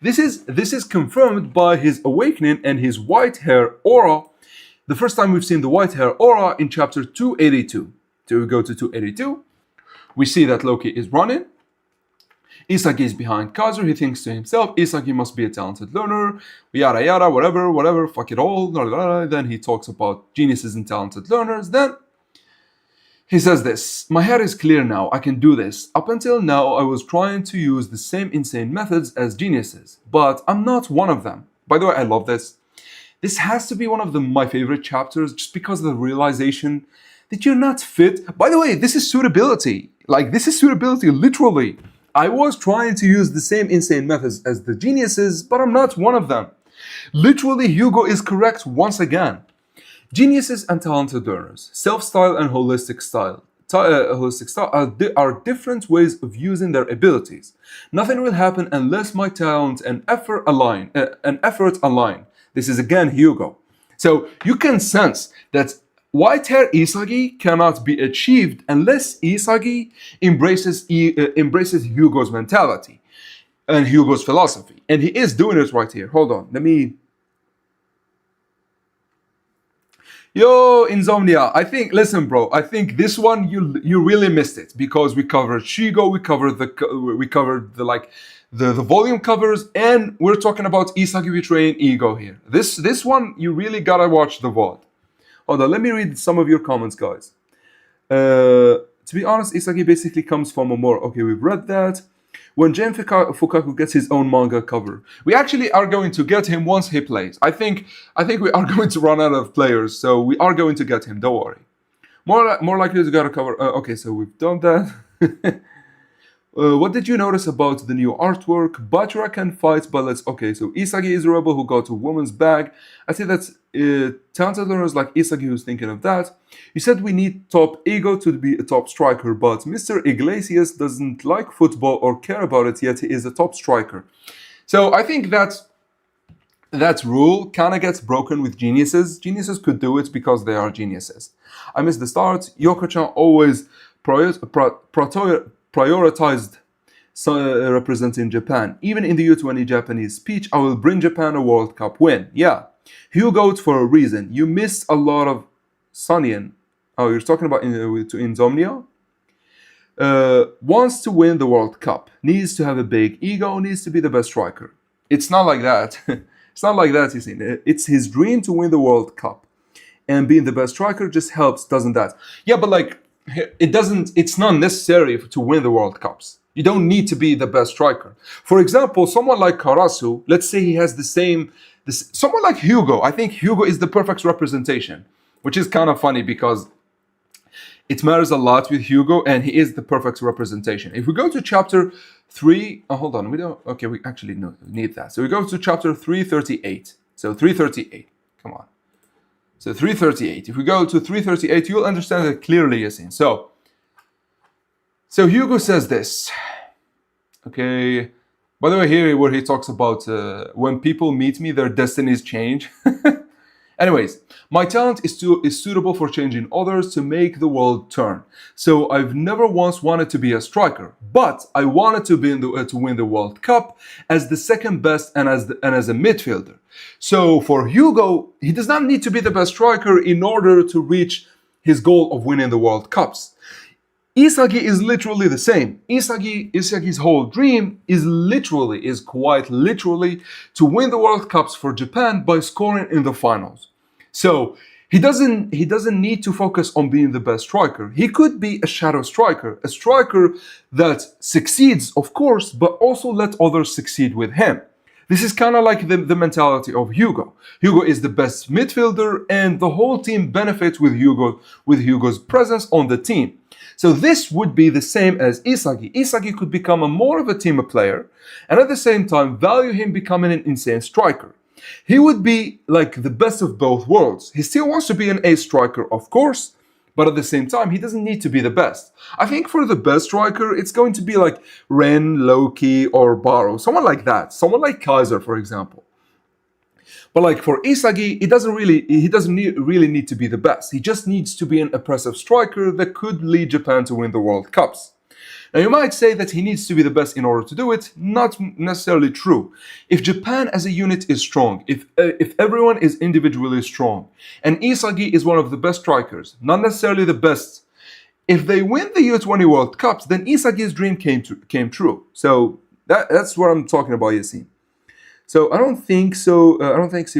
This is confirmed by his awakening and his white hair aura. The first time we've seen the white hair aura in chapter 282. So we go to 282. We see that Loki is running. Isagi is behind Kazu. He thinks to himself, Isagi must be a talented learner, yada yada, whatever, fuck it all. Then he talks about geniuses and talented learners. Then he says this, my head is clear now, I can do this. Up until now, I was trying to use the same insane methods as geniuses, but I'm not one of them. By the way, I love this. This has to be one of my favorite chapters just because of the realization that you're not fit. By the way, this is suitability. Like, this is suitability, literally. I was trying to use the same insane methods as the geniuses, but I'm not one of them. Literally, Hugo is correct once again. Geniuses and talented learners, self-style and holistic style are different ways of using their abilities. Nothing will happen unless my talent and effort align. This is again Hugo. So you can sense that white hair Isagi cannot be achieved unless Isagi embraces Hugo's mentality and Hugo's philosophy. And he is doing it right here. Hold on, let me... Yo, Insomnia, listen bro, I think this one you really missed it because we covered Shigo, we covered the volume covers, and we're talking about Isagi betraying Ego here. This one, you really gotta watch the VOD. Hold on, let me read some of your comments, guys. To be honest, Isagi basically comes from a more... Okay, we've read that. When Jin Fukaku gets his own manga cover, we actually are going to get him once he plays. I think we are going to run out of players, so we are going to get him. Don't worry. More likely to get a cover. Okay, so we've done that. What did you notice about the new artwork? Bachira can fight, but let's... Okay, so Isagi is a rebel who got a woman's bag. I see that's talented learners like Isagi who's thinking of that. You said we need top ego to be a top striker, but Mr. Iglesias doesn't like football or care about it, yet he is a top striker. So I think that rule kind of gets broken with geniuses. Geniuses could do it because they are geniuses. I miss the start. Yoko-chan always prioritized representing Japan. Even in the U20 Japanese speech, I will bring Japan a World Cup win. Yeah. Hugo for a reason. You missed a lot of Sunyan. Oh, you're talking about to Insomnia? Wants to win the World Cup. Needs to have a big ego. Needs to be the best striker. It's not like that. It's not like that, you see. It's his dream to win the World Cup. And being the best striker just helps, doesn't that? Yeah, but like, it's not necessary to win the World Cups. You don't need to be the best striker. For example, someone like Karasu, let's say he has someone like Hugo. I think Hugo is the perfect representation, which is kind of funny because it matters a lot with Hugo and he is the perfect representation. If we go to chapter 3, hold on, we actually need that. So we go to chapter 338. So 338, come on. So 338. If we go to 338, you'll understand it clearly, Yasin. So Hugo says this. Okay. By the way, here where he talks about when people meet me, their destinies change. Anyways, my talent is suitable for changing others to make the world turn. So I've never once wanted to be a striker, but I wanted to win the World Cup as the second best and as a midfielder. So for Hugo, he does not need to be the best striker in order to reach his goal of winning the World Cups. Isagi is literally the same. Isagi's whole dream is quite literally to win the World Cups for Japan by scoring in the finals. So he doesn't need to focus on being the best striker. He could be a shadow striker, a striker that succeeds, of course, but also let others succeed with him. This is kind of like the mentality of Hugo. Hugo is the best midfielder, and the whole team benefits with Hugo's presence on the team. So this would be the same as Isagi. Isagi could become more of a team player, and at the same time value him becoming an insane striker. He would be like the best of both worlds. He still wants to be an ace striker, of course, but at the same time, he doesn't need to be the best. I think for the best striker, it's going to be like Ren, Loki, or Baro. Someone like that. Someone like Kaiser, for example. But like for Isagi, he doesn't really need to be the best. He just needs to be an impressive striker that could lead Japan to win the World Cups. Now you might say that he needs to be the best in order to do it. Not necessarily true. If Japan as a unit is strong, if everyone is individually strong, and Isagi is one of the best strikers, not necessarily the best, if they win the U20 World Cups, then Isagi's dream came true. So that's what I'm talking about, Yasin. So I don't think so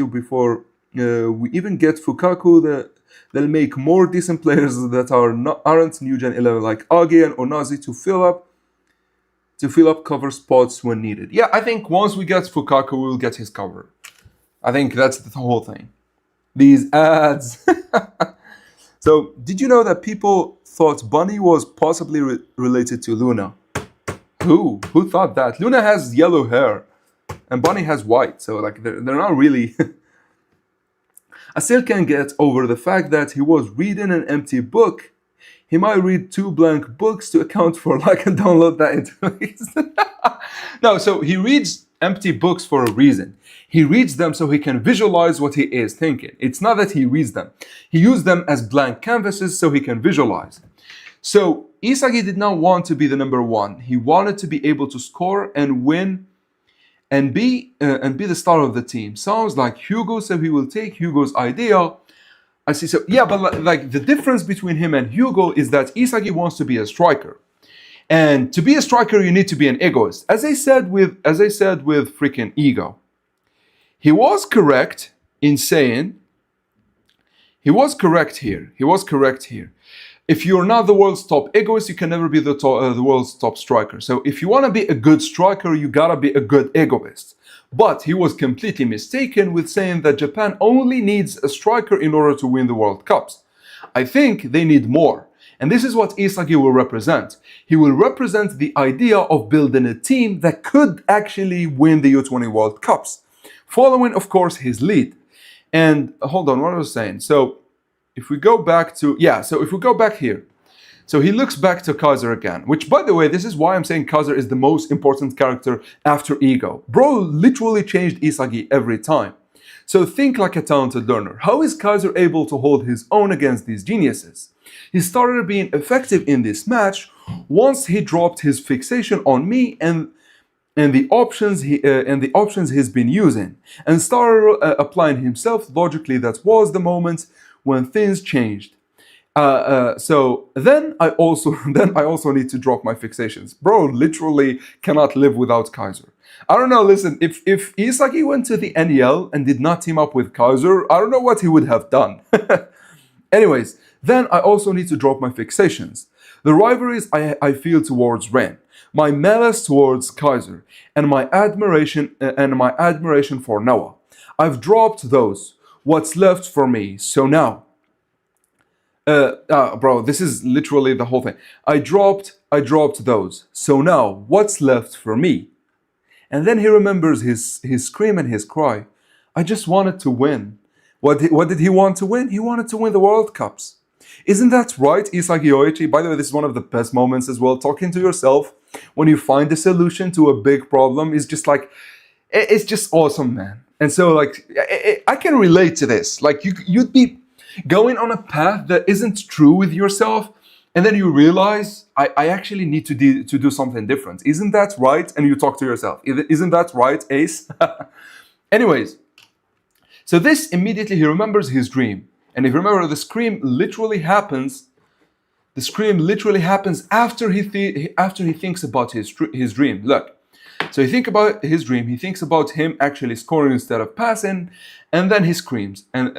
before we even get Fukaku, they'll make more decent players that aren't New Gen 11 like Age and Onazi to fill up cover spots when needed. Yeah, I think once we get Fukaku, we'll get his cover. I think that's the whole thing. These ads. So, did you know that people thought Bunny was possibly related to Luna? Who thought that? Luna has yellow hair and Bunny has white, so like they're not really. I still can't get over the fact that he was reading an empty book. He might read 2 blank books to account for like and download that into his. No, so he reads empty books for a reason. He reads them so he can visualize what he is thinking. It's not that he reads them. He used them as blank canvases so he can visualize. So Isagi did not want to be the number 1. He wanted to be able to score and win and be the star of the team. Sounds like Hugo, so he will take Hugo's idea. I see. So yeah, but like the difference between him and Hugo is that Isagi wants to be a striker, and to be a striker, you need to be an egoist. As I said with freaking ego, he was correct in saying. He was correct here. If you're not the world's top egoist, you can never be the world's top striker. So if you want to be a good striker, you gotta be a good egoist. But he was completely mistaken with saying that Japan only needs a striker in order to win the World Cups. I think they need more. And this is what Isagi will represent. He will represent the idea of building a team that could actually win the U20 World Cups, following, of course, his lead. And hold on, what I was saying. So if we go back to, if we go back here, so he looks back to Kaiser again, which, by the way, this is why I'm saying Kaiser is the most important character after Ego. Bro literally changed Isagi every time. So think like a talented learner. How is Kaiser able to hold his own against these geniuses? He started being effective in this match once he dropped his fixation on me and the options he's been using, and started applying himself logically. That was the moment when things changed. So then I also need to drop my fixations. Bro literally cannot live without Kaiser. I don't know, listen, if Isagi went to the NEL and did not team up with Kaiser, I don't know what he would have done. Anyways, then I also need to drop my fixations. The rivalries I feel towards Ren, my malice towards Kaiser, and my admiration for Noah. I've dropped those. What's left for me? So now, bro, this is literally the whole thing. I dropped those. So now, what's left for me? And then he remembers his scream and his cry. I just wanted to win. What did he want to win? He wanted to win the World Cups. Isn't that right, Isagi Oichi? By the way, this is one of the best moments as well. Talking to yourself when you find a solution to a big problem is just like, it's just awesome, man. And so like, I can relate to this. Like you'd be going on a path that isn't true with yourself, and then you realize, I actually need to do something different. Isn't that right? And you talk to yourself. Isn't that right, Ace? Anyways, so this immediately he remembers his dream. And if you remember, the scream literally happens after he thinks about his dream. Look, so he thinks about his dream. He thinks about him actually scoring instead of passing, and then he screams, and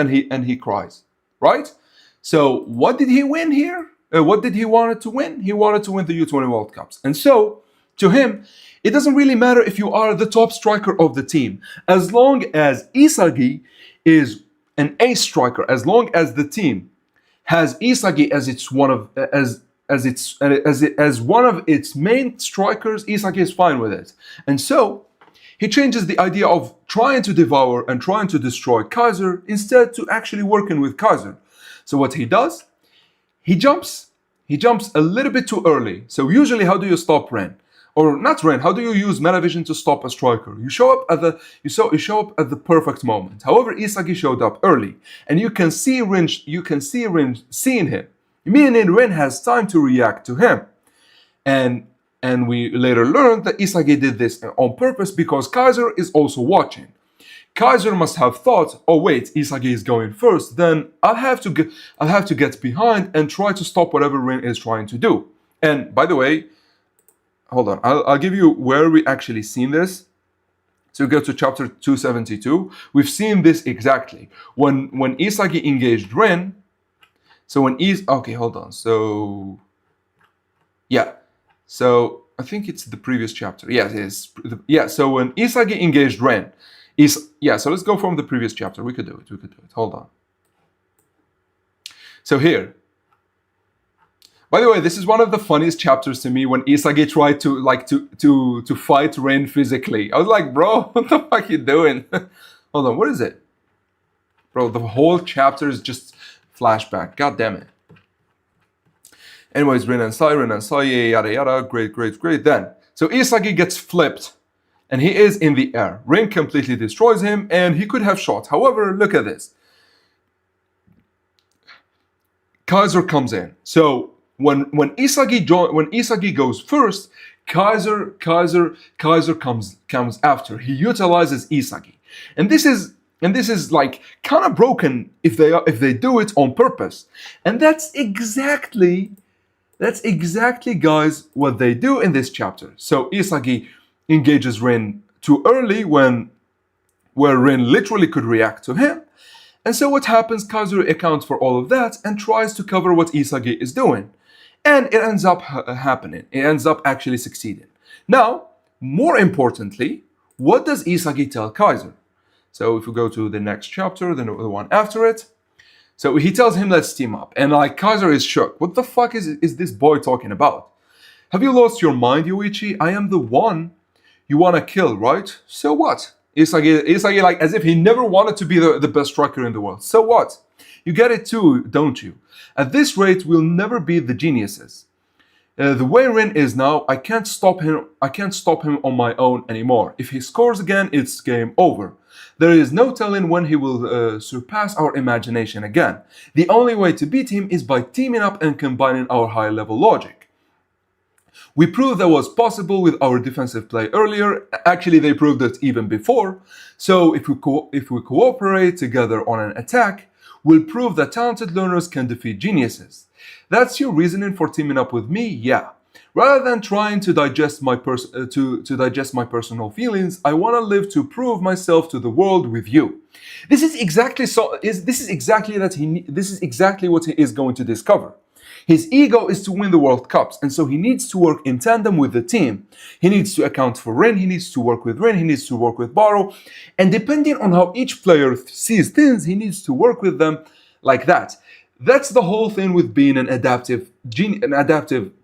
he cries, right? So what did he win here? What did he want to win? He wanted to win the U20 World Cups. And so, to him, it doesn't really matter if you are the top striker of the team, as long as Isagi is an ace striker, as long as the team has Isagi as one of its main strikers, Isagi is fine with it. And so he changes the idea of trying to devour and trying to destroy Kaiser instead to actually working with Kaiser. So what he does, he jumps a little bit too early. So usually, how do you stop Ren? Or not Ren, how do you use Metavision to stop a striker? You show up at the perfect moment. However, Isagi showed up early, and you can see Ren seeing him, meaning Ren has time to react to him. And we later learned that Isagi did this on purpose because Kaiser is also watching. Kaiser must have thought, oh wait, Isagi is going first, then I'll have to get behind and try to stop whatever Rin is trying to do. And by the way, hold on, I'll give you where we actually seen this. So go to chapter 272. We've seen this exactly. When Isagi engaged Rin, so when okay, hold on. So yeah. So I think it's the previous chapter. Yeah, it is. Yeah, so when Isagi engaged Ren, so let's go from the previous chapter. We could do it. Hold on. So here. By the way, this is one of the funniest chapters to me when Isagi tried to fight Ren physically. I was like, bro, what the fuck you doing? Hold on, what is it? Bro, the whole chapter is just flashback. God damn it. Anyways, Ren and Sai, yada yada, great. Then, so Isagi gets flipped, and he is in the air. Ren completely destroys him, and he could have shot. However, look at this. Kaiser comes in. So when Isagi goes first, Kaiser comes after. He utilizes Isagi, and this is like kind of broken if they do it on purpose, and that's exactly, guys, what they do in this chapter. So Isagi engages Rin too early where Rin literally could react to him. And so what happens, Kaiser accounts for all of that and tries to cover what Isagi is doing. And it ends up happening. It ends up actually succeeding. Now, more importantly, what does Isagi tell Kaiser? So if we go to the next chapter, the one after it. So he tells him, let's team up. And like Kaiser is shook. What the fuck is this boy talking about? Have you lost your mind, Yoichi? I am the one you want to kill, right? So what? Isagi like as if he never wanted to be the best striker in the world. So what? You get it too, don't you? At this rate, we'll never be the geniuses. The way Rin is now, I can't stop him. I can't stop him on my own anymore. If he scores again, it's game over. There is no telling when he will surpass our imagination again. The only way to beat him is by teaming up and combining our high-level logic. We proved that was possible with our defensive play earlier. Actually, they proved it even before. So if we cooperate together on an attack, we'll prove that talented learners can defeat geniuses. That's your reasoning for teaming up with me? Yeah. Rather than trying to digest my personal feelings, I want to live to prove myself to the world with you. This is exactly what he is going to discover. His ego is to win the World Cups, and so he needs to work in tandem with the team. He needs to account for Rin, he needs to work with Rin, he needs to work with Baro, and depending on how each player sees things, he needs to work with them like that. That's the whole thing with being an adaptive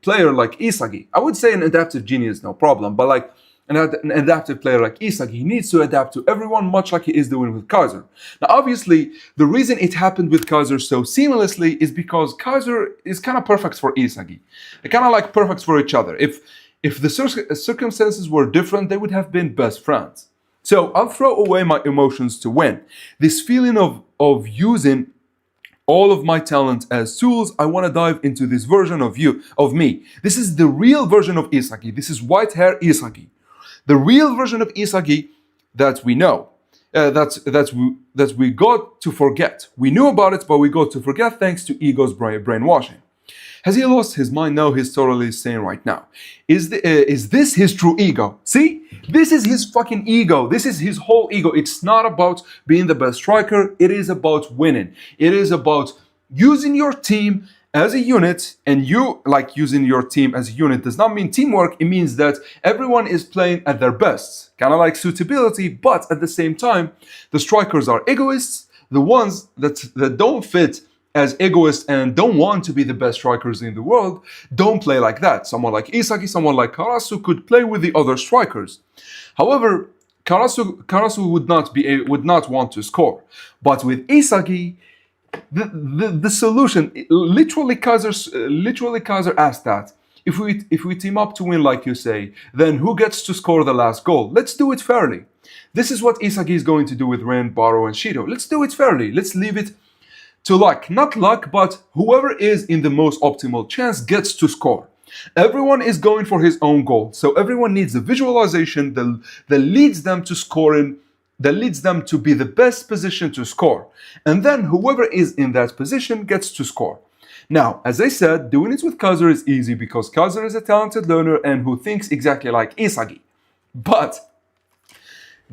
player like Isagi. I would say an adaptive genius, no problem, but like an adaptive player like Isagi, he needs to adapt to everyone much like he is doing with Kaiser. Now, obviously, the reason it happened with Kaiser so seamlessly is because Kaiser is kind of perfect for Isagi. They're kind of like perfect for each other. If the circumstances were different, they would have been best friends. So I'll throw away my emotions to win. This feeling of using all of my talent as tools, I want to dive into this version of me. This is the real version of Isagi. This is white hair Isagi. The real version of Isagi that we know, that we got to forget. We knew about it, but we got to forget thanks to ego's brainwashing. Has he lost his mind? No, he's totally sane right now. Is this his true ego? See? This is his fucking ego. This is his whole ego. It's not about being the best striker. It is about winning. It is about using your team as a unit, and you like using your team as a unit does not mean teamwork. It means that everyone is playing at their best, kind of like suitability, but at the same time, the strikers are egoists. The ones that don't fit as egoists and don't want to be the best strikers in the world don't play like that. Someone like Isagi, someone like Karasu could play with the other strikers. However, Karasu would not want to score, but with Isagi, the solution, literally Kaiser asked that. If we team up to win, like you say, then who gets to score the last goal? Let's do it fairly. This is what Isagi is going to do with Ren, Baro, and Shido. Let's do it fairly. Let's leave it to luck. Not luck, but whoever is in the most optimal chance gets to score. Everyone is going for his own goal, so everyone needs a visualization that leads them to scoring, that leads them to be the best position to score. And then whoever is in that position gets to score. Now, as I said, doing it with Kaiser is easy because Kaiser is a talented learner and who thinks exactly like Isagi. But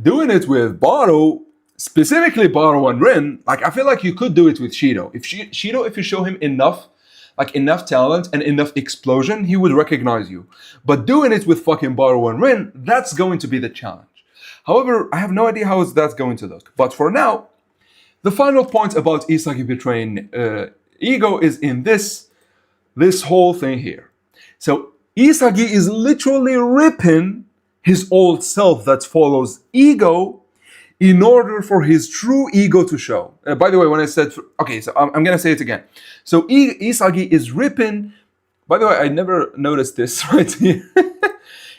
doing it with Baro, specifically Baro and Rin, like I feel like you could do it with Shido. If you show him enough talent and enough explosion, he would recognize you. But doing it with fucking Baro and Rin, that's going to be the challenge. However, I have no idea how that's going to look. But for now, the final point about Isagi betraying ego is in this whole thing here. So Isagi is literally ripping his old self that follows ego in order for his true ego to show. By the way, when I said, okay, so I'm going to say it again. So Isagi is ripping, by the way, I never noticed this right here.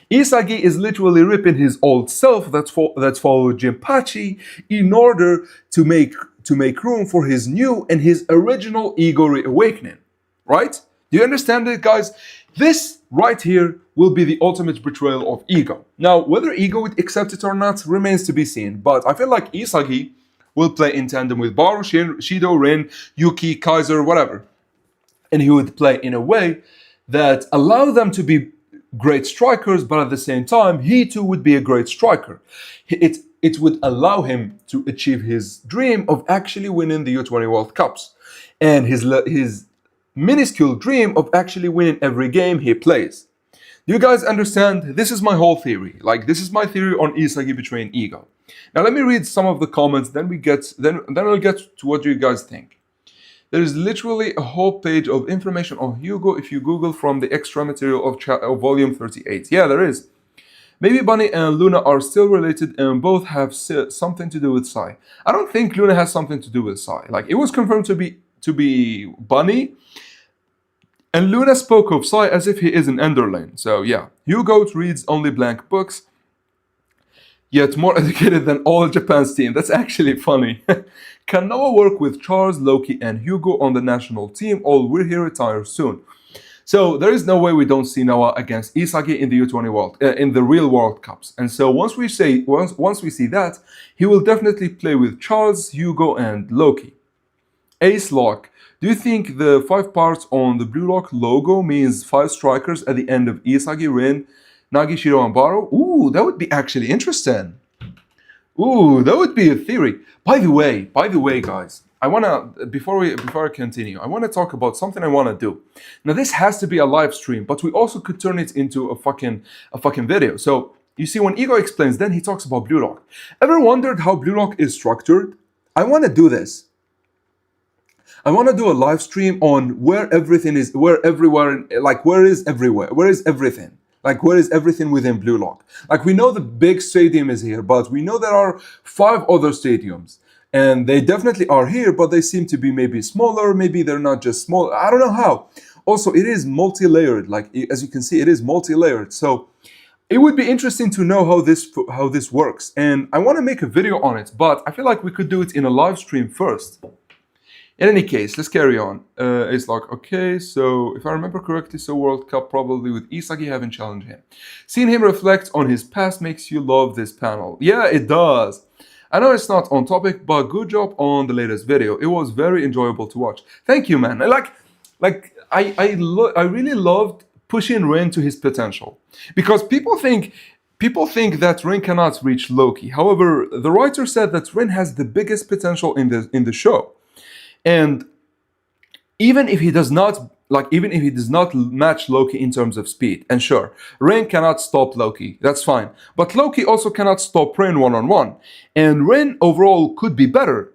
Isagi is literally ripping his old self that followed Jinpachi in order to make room for his new and his original ego reawakening. Right? Do you understand it, guys? This right here will be the ultimate betrayal of ego. Now, whether ego would accept it or not remains to be seen, but I feel like Isagi will play in tandem with Baro, Shido, Rin, Yuki, Kaiser, whatever. And he would play in a way that allow them to be great strikers, but at the same time, he too would be a great striker. It would allow him to achieve his dream of actually winning the U20 World Cups and his minuscule dream of actually winning every game he plays. Do you guys understand? This is my whole theory. Like, this is my theory on Isagi betraying ego. Now let me read some of the comments, then we'll get to what do you guys think. There is literally a whole page of information on Hugo if you Google from the extra material of volume 38. Yeah, there is. Maybe Bunny and Luna are still related and both have something to do with Sai. I don't think Luna has something to do with Sai. Like, it was confirmed to be Bunny, and Luna spoke of Sai as if he is an Enderlin. So yeah, Hugo reads only blank books, yet more educated than all Japan's team. That's actually funny. Can Noah work with Charles, Loki, and Hugo on the national team, or will he retire soon? So there is no way we don't see Noah against Isagi in the U20 in the real World Cups. And so once we see that, he will definitely play with Charles, Hugo, and Loki. Ace Lock. Do you think the 5 parts on the Blue Lock logo means 5 strikers at the end of Isagi, Rin, Nagi, Shiro, and Baro? Ooh, that would be actually interesting. Ooh, that would be a theory. By the way, guys, I wanna before I continue, I wanna talk about something I wanna do. Now, this has to be a live stream, but we also could turn it into a fucking video. So you see, when Ego explains, then he talks about Blue Lock. Ever wondered how Blue Lock is structured? I wanna do this. I want to do a live stream on where everything is, where everywhere, like where is everywhere, where is everything, like where is everything within Blue Lock. Like, we know the big stadium is here, but we know there are 5 other stadiums, and they definitely are here, but they seem to be maybe smaller, maybe they're not just small. I don't know how. Also, it is multi-layered. Like, as you can see, it is multi-layered. So it would be interesting to know how this works, and I want to make a video on it, but I feel like we could do it in a live stream first. In any case, let's carry on. It's like, okay, so if I remember correctly, so World Cup probably with Isagi having challenged him. Seeing him reflect on his past makes you love this panel. Yeah, it does. I know it's not on topic, but good job on the latest video. It was very enjoyable to watch. Thank you, man. I really loved pushing Rin to his potential, because people think that Rin cannot reach Loki. However, the writer said that Rin has the biggest potential in the show. And even if he does not match Loki in terms of speed, and sure, Rin cannot stop Loki, that's fine. But Loki also cannot stop Rin one-on-one. And Rin overall could be better.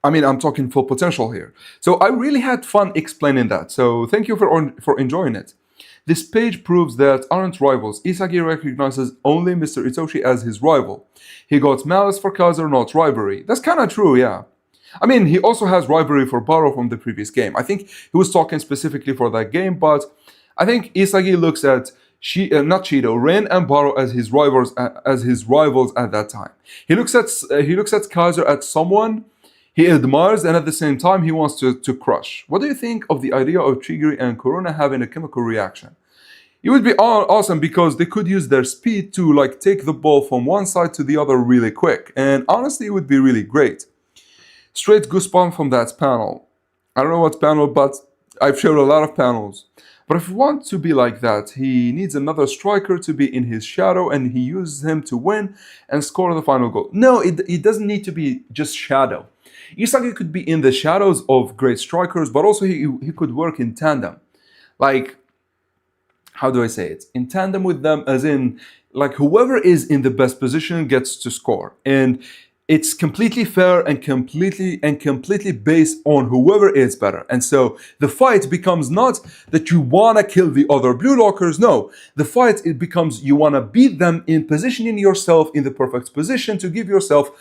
I mean, I'm talking full potential here. So I really had fun explaining that. So thank you for enjoying it. This page proves that aren't rivals. Isagi recognizes only Mr. Itoshi as his rival. He got malice for Kaiser, not rivalry. That's kind of true, yeah. I mean, he also has rivalry for Baro from the previous game. I think he was talking specifically for that game, but I think Isagi looks at not Shido, Rin and Baro as his rivals at that time. He looks at Kaiser as someone he admires, and at the same time he wants to crush. What do you think of the idea of Chigiri and Corona having a chemical reaction? It would be awesome, because they could use their speed to like take the ball from one side to the other really quick, and honestly, it would be really great. Straight goosebump from that panel. I don't know what panel, but I've showed a lot of panels. But if you want to be like that, he needs another striker to be in his shadow, and he uses him to win and score the final goal. No, it doesn't need to be just shadow. Isagi could be in the shadows of great strikers, but also he could work in tandem. Like, how do I say it? In tandem with them, as in, like, whoever is in the best position gets to score. And it's completely fair and completely based on whoever is better. And so the fight becomes not that you want to kill the other Blue Lockers. No, the fight, it becomes you want to beat them in positioning yourself in the perfect position to give yourself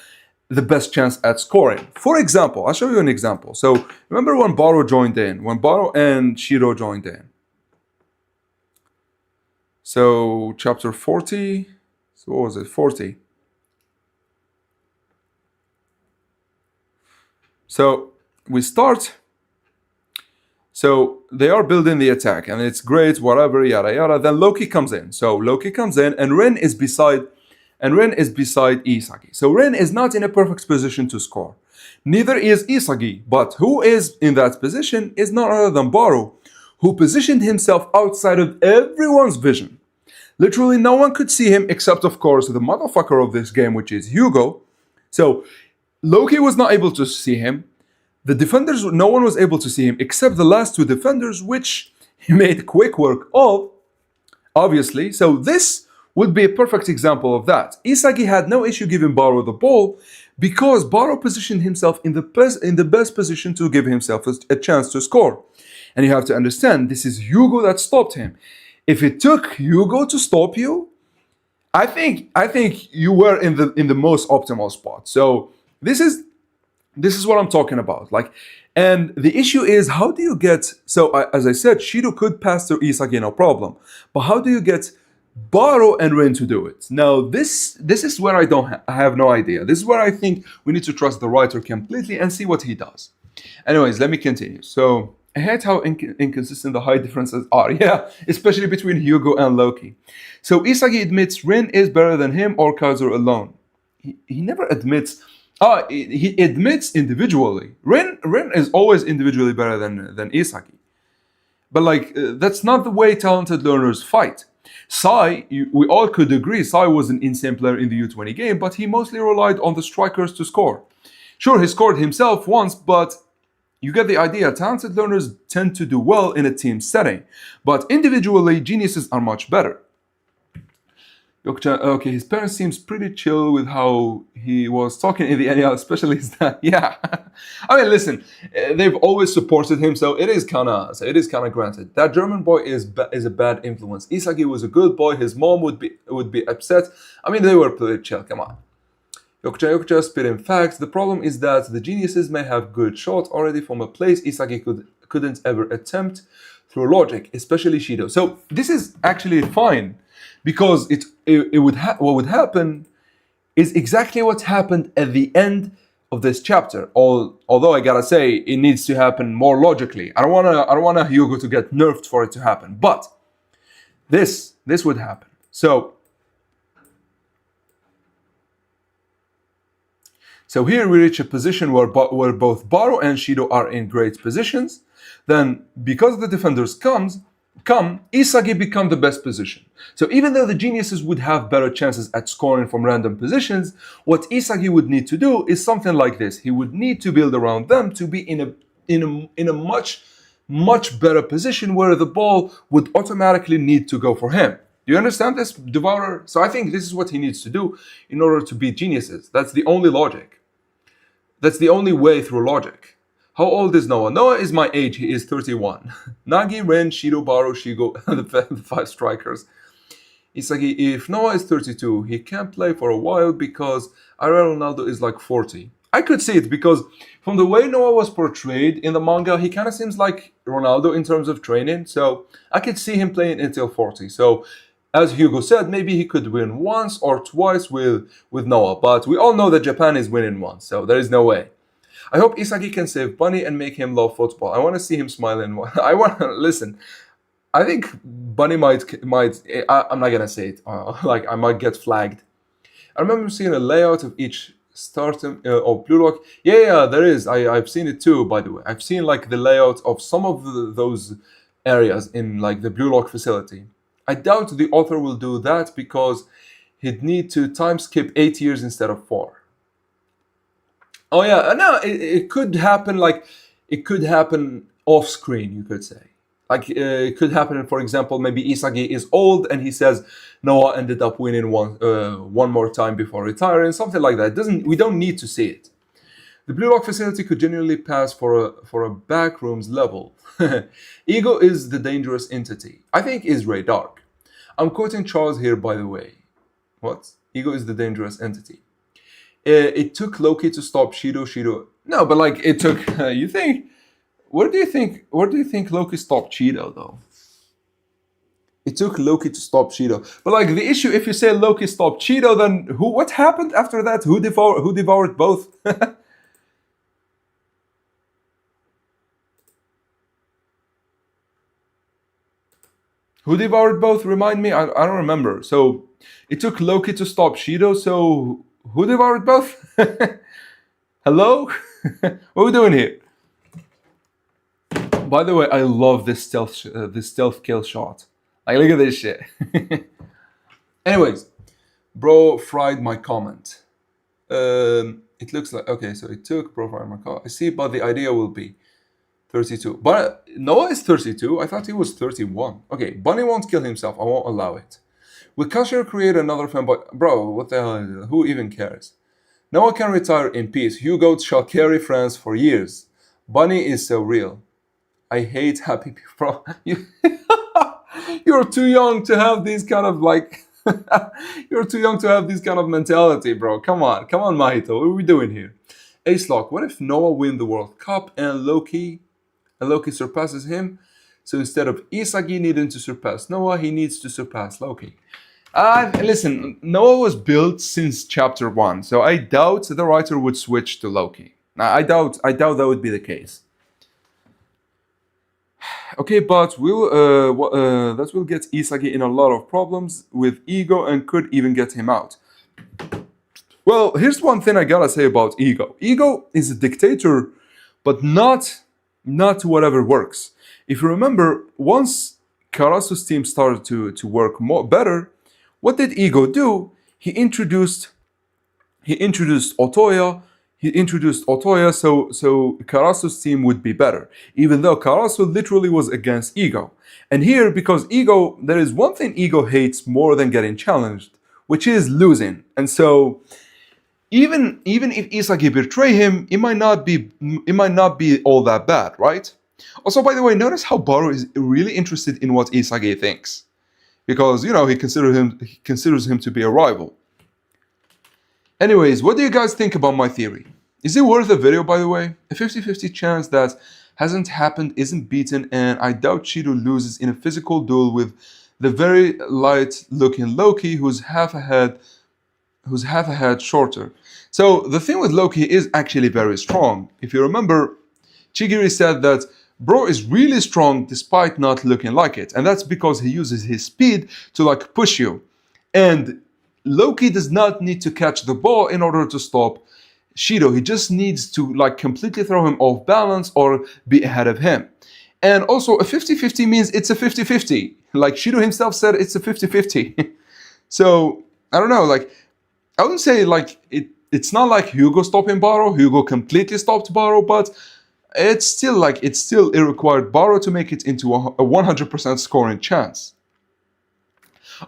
the best chance at scoring. For example, I'll show you an example. So remember when Baro joined in, when Baro and Shiro joined in. So chapter 40, so what was it, 40? So we start, so they are building the attack, and it's great, whatever, yada yada. Then Loki comes in. So Loki comes in, and Rin is beside Isagi. So Rin is not in a perfect position to score. Neither is Isagi, but who is in that position is none other than Baro, who positioned himself outside of everyone's vision. Literally no one could see him except, of course, the motherfucker of this game, which is Hugo. So Loki was not able to see him. The defenders, no one was able to see him except the last 2 defenders, which he made quick work of, obviously. So this would be a perfect example of that. Isagi had no issue giving Baro the ball because Baro positioned himself in the best position to give himself a chance to score. And you have to understand, this is Hugo that stopped him. If it took Hugo to stop you, I think you were in the most optimal spot. So this is what I'm talking about. Like, and the issue is, how do you get? So as I said, Shido could pass through Isagi, no problem. But how do you get Baro and Rin to do it? Now this is where I have no idea. This is where I think we need to trust the writer completely and see what he does. Anyways, let me continue. So I hate how inconsistent the height differences are. Yeah, especially between Hugo and Loki. So Isagi admits Rin is better than him or Kaiser alone. He never admits. He admits individually. Rin is always individually better than Isagi. But like that's not the way talented learners fight. We all could agree, Sai was an insane player in the U20 game, but he mostly relied on the strikers to score. Sure, he scored himself once, but you get the idea. Talented learners tend to do well in a team setting, but individually, geniuses are much better. Okay, his parents seems pretty chill with how he was talking in the NL, especially that. Yeah, I mean, listen, they've always supported him, so it is kind of granted. That German boy is a bad influence. Isagi was a good boy. His mom would be upset. I mean, they were pretty chill. Come on. Yokcha spitting facts. The problem is that the geniuses may have good shots already from a place Isagi couldn't ever attempt through logic, especially Shido. So this is actually fine. Because what would happen is exactly what happened at the end of this chapter. Although I gotta say it needs to happen more logically. I don't wanna Hugo to get nerfed for it to happen. But this would happen. So here we reach a position where both Baro and Shido are in great positions. Then because the defenders come, Isagi become the best position. So even though the geniuses would have better chances at scoring from random positions, what Isagi would need to do is something like this. He would need to build around them to be in a much better position where the ball would automatically need to go for him. Do you understand this, Devourer? So I think this is what he needs to do in order to beat geniuses. That's the only logic. That's the only way through logic. How old is Noah? Noah is my age. He is 31. Nagi, Ren, Shido, Baro, Shigo, the five strikers. Isagi, if Noah is 32, he can't play for a while because Ira Ronaldo is like 40. I could see it because from the way Noah was portrayed in the manga, he kind of seems like Ronaldo in terms of training. So I could see him playing until 40. So as Hugo said, maybe he could win once or twice with Noah. But we all know that Japan is winning once, so there is no way. I hope Isagi can save Bunny and make him love football. I want to see him smiling. I want to listen. I think Bunny might. I'm not gonna say it. Like I might get flagged. I remember seeing a layout of each startum of Blue Lock. Yeah, there is. I've seen it too. By the way, I've seen like the layout of some of those areas in like the Blue Lock facility. I doubt the author will do that because he'd need to time skip 8 years instead of 4. Oh yeah, no, it could happen like it could happen off screen, you could say. Like it could happen, for example, maybe Isagi is old and he says Noah ended up winning one more time before retiring, something like that. We don't need to see it. The Blue Lock facility could genuinely pass for a backrooms level. Ego is the dangerous entity. I think is Ray Dark. I'm quoting Charles here, by the way. What? Ego is the dangerous entity. It took Loki to stop Shido. No, but like it took. You think? Where do you think Loki stopped Shido though? It took Loki to stop Shido. But like the issue, if you say Loki stopped Shido, then what happened after that? Who devoured both? Who devoured both? Remind me. I don't remember. So it took Loki to stop Shido. So who devoured both? Hello? What are we doing here? By the way, I love this stealth kill shot. Like, look at this shit. Anyways, bro fried my comment. It looks like okay. So it took bro fried my comment. I see, but the idea will be 32. But Noah is 32. I thought he was 31. Okay, Bunny won't kill himself. I won't allow it. Will Kasher create another fanboy? Bro, what the hell? Who even cares? No one can retire in peace. Hugo shall carry France for years. Bunny is so real. I hate happy people. You're too young to have these kind of like. You're too young to have this kind of mentality, bro. Come on, Mahito. What are we doing here? Ace Lock. What if Noah win the World Cup and Loki surpasses him? So instead of Isagi needing to surpass Noah, he needs to surpass Loki. Listen, Noah was built since chapter 1, so I doubt the writer would switch to Loki. I doubt that would be the case. Okay, but that will get Isagi in a lot of problems with ego and could even get him out. Well, here's one thing I gotta say about ego. Ego is a dictator, but not whatever works. If you remember, once Karasu's team started to work better, what did ego do? He introduced Otoya. He introduced Otoya so Karasu's team would be better, even though Karasu literally was against ego. And here, because ego, there is one thing ego hates more than getting challenged, which is losing. And so even if Isagi betray him, it might not be all that bad, right? Also, by the way, notice how Baru is really interested in what Isagi thinks, because he considers him to be a rival. Anyways, what do you guys think about my theory? Is it worth a video, by the way? A 50-50 chance that hasn't happened isn't beaten, and I doubt Shido loses in a physical duel with the very light-looking Loki, who's half a head shorter. So the thing with Loki is actually very strong. If you remember, Chigiri said that bro is really strong despite not looking like it, and that's because he uses his speed to push you. And Loki does not need to catch the ball in order to stop Shido. He just needs to completely throw him off balance or be ahead of him. And also a 50-50 means it's a 50-50. Like Shido himself said, it's a 50-50. So I don't know, I wouldn't say it's not like Hugo stopping Baro. Hugo completely stopped Baro, but it's still it required Baro to make it into a 100% scoring chance.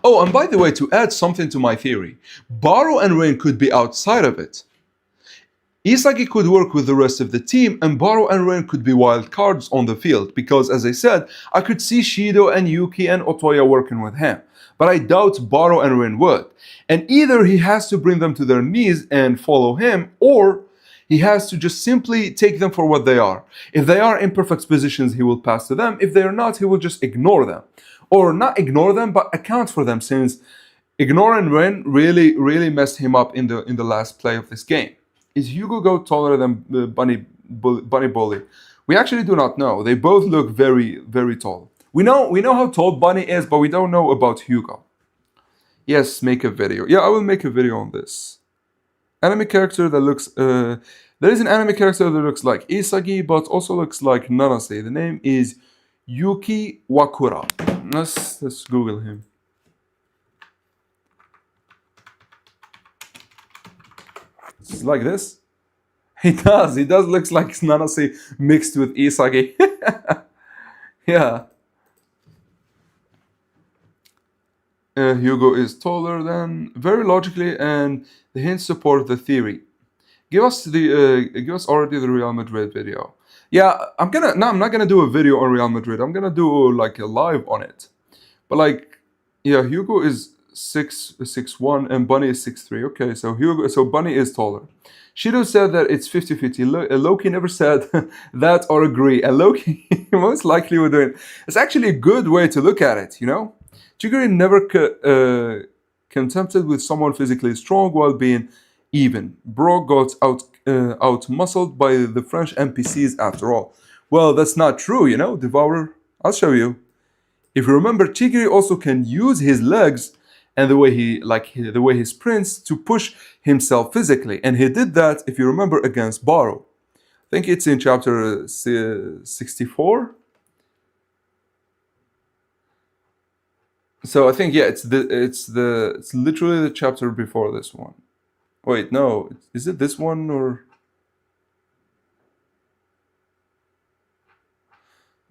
Oh, and by the way, to add something to my theory, Baro and Rain could be outside of it. Isagi could work with the rest of the team, and Baro and Rain could be wild cards on the field, because as I said, I could see Shido and Yuki and Otoya working with him. But I doubt Baro and Rain would. And either he has to bring them to their knees and follow him, or he has to just simply take them for what they are. If they are in perfect positions, he will pass to them. If they are not, he will just ignore them. Or not ignore them, but account for them, since ignoring Ren really messed him up in the last play of this game. Is Hugo Goat taller than Bunny Bully? We actually do not know. They both look very, very tall. We know how tall Bunny is, but we don't know about Hugo. Yes, make a video. Yeah, I will make a video on this. Anime character that looks... there is an anime character that looks like Isagi, but also looks like Nanase. The name is Yuki Wakura. Let's Google him. It's like this. He does looks like Nanase mixed with Isagi. Yeah. Hugo is taller than, very logically, and the hints support the theory. Give us already the Real Madrid video. Yeah, I'm not gonna do a video on Real Madrid. I'm gonna do a live on it. But yeah, Hugo is 6'1" and Bunny is 6'3". Okay, so Bunny is taller. Shido said that it's 50-50. Loki never said that or agree. And Loki most likely would do it. It's actually a good way to look at it, Chigiri never contempted with someone physically strong while being even. Bro got out-muscled by the French NPCs after all. Well, that's not true, Devourer. I'll show you. If you remember, Chigiri also can use his legs and the way he sprints to push himself physically. And he did that, if you remember, against Baro. I think it's in chapter 64. So I think, yeah, it's literally the chapter before this one. Wait, no, is it this one or?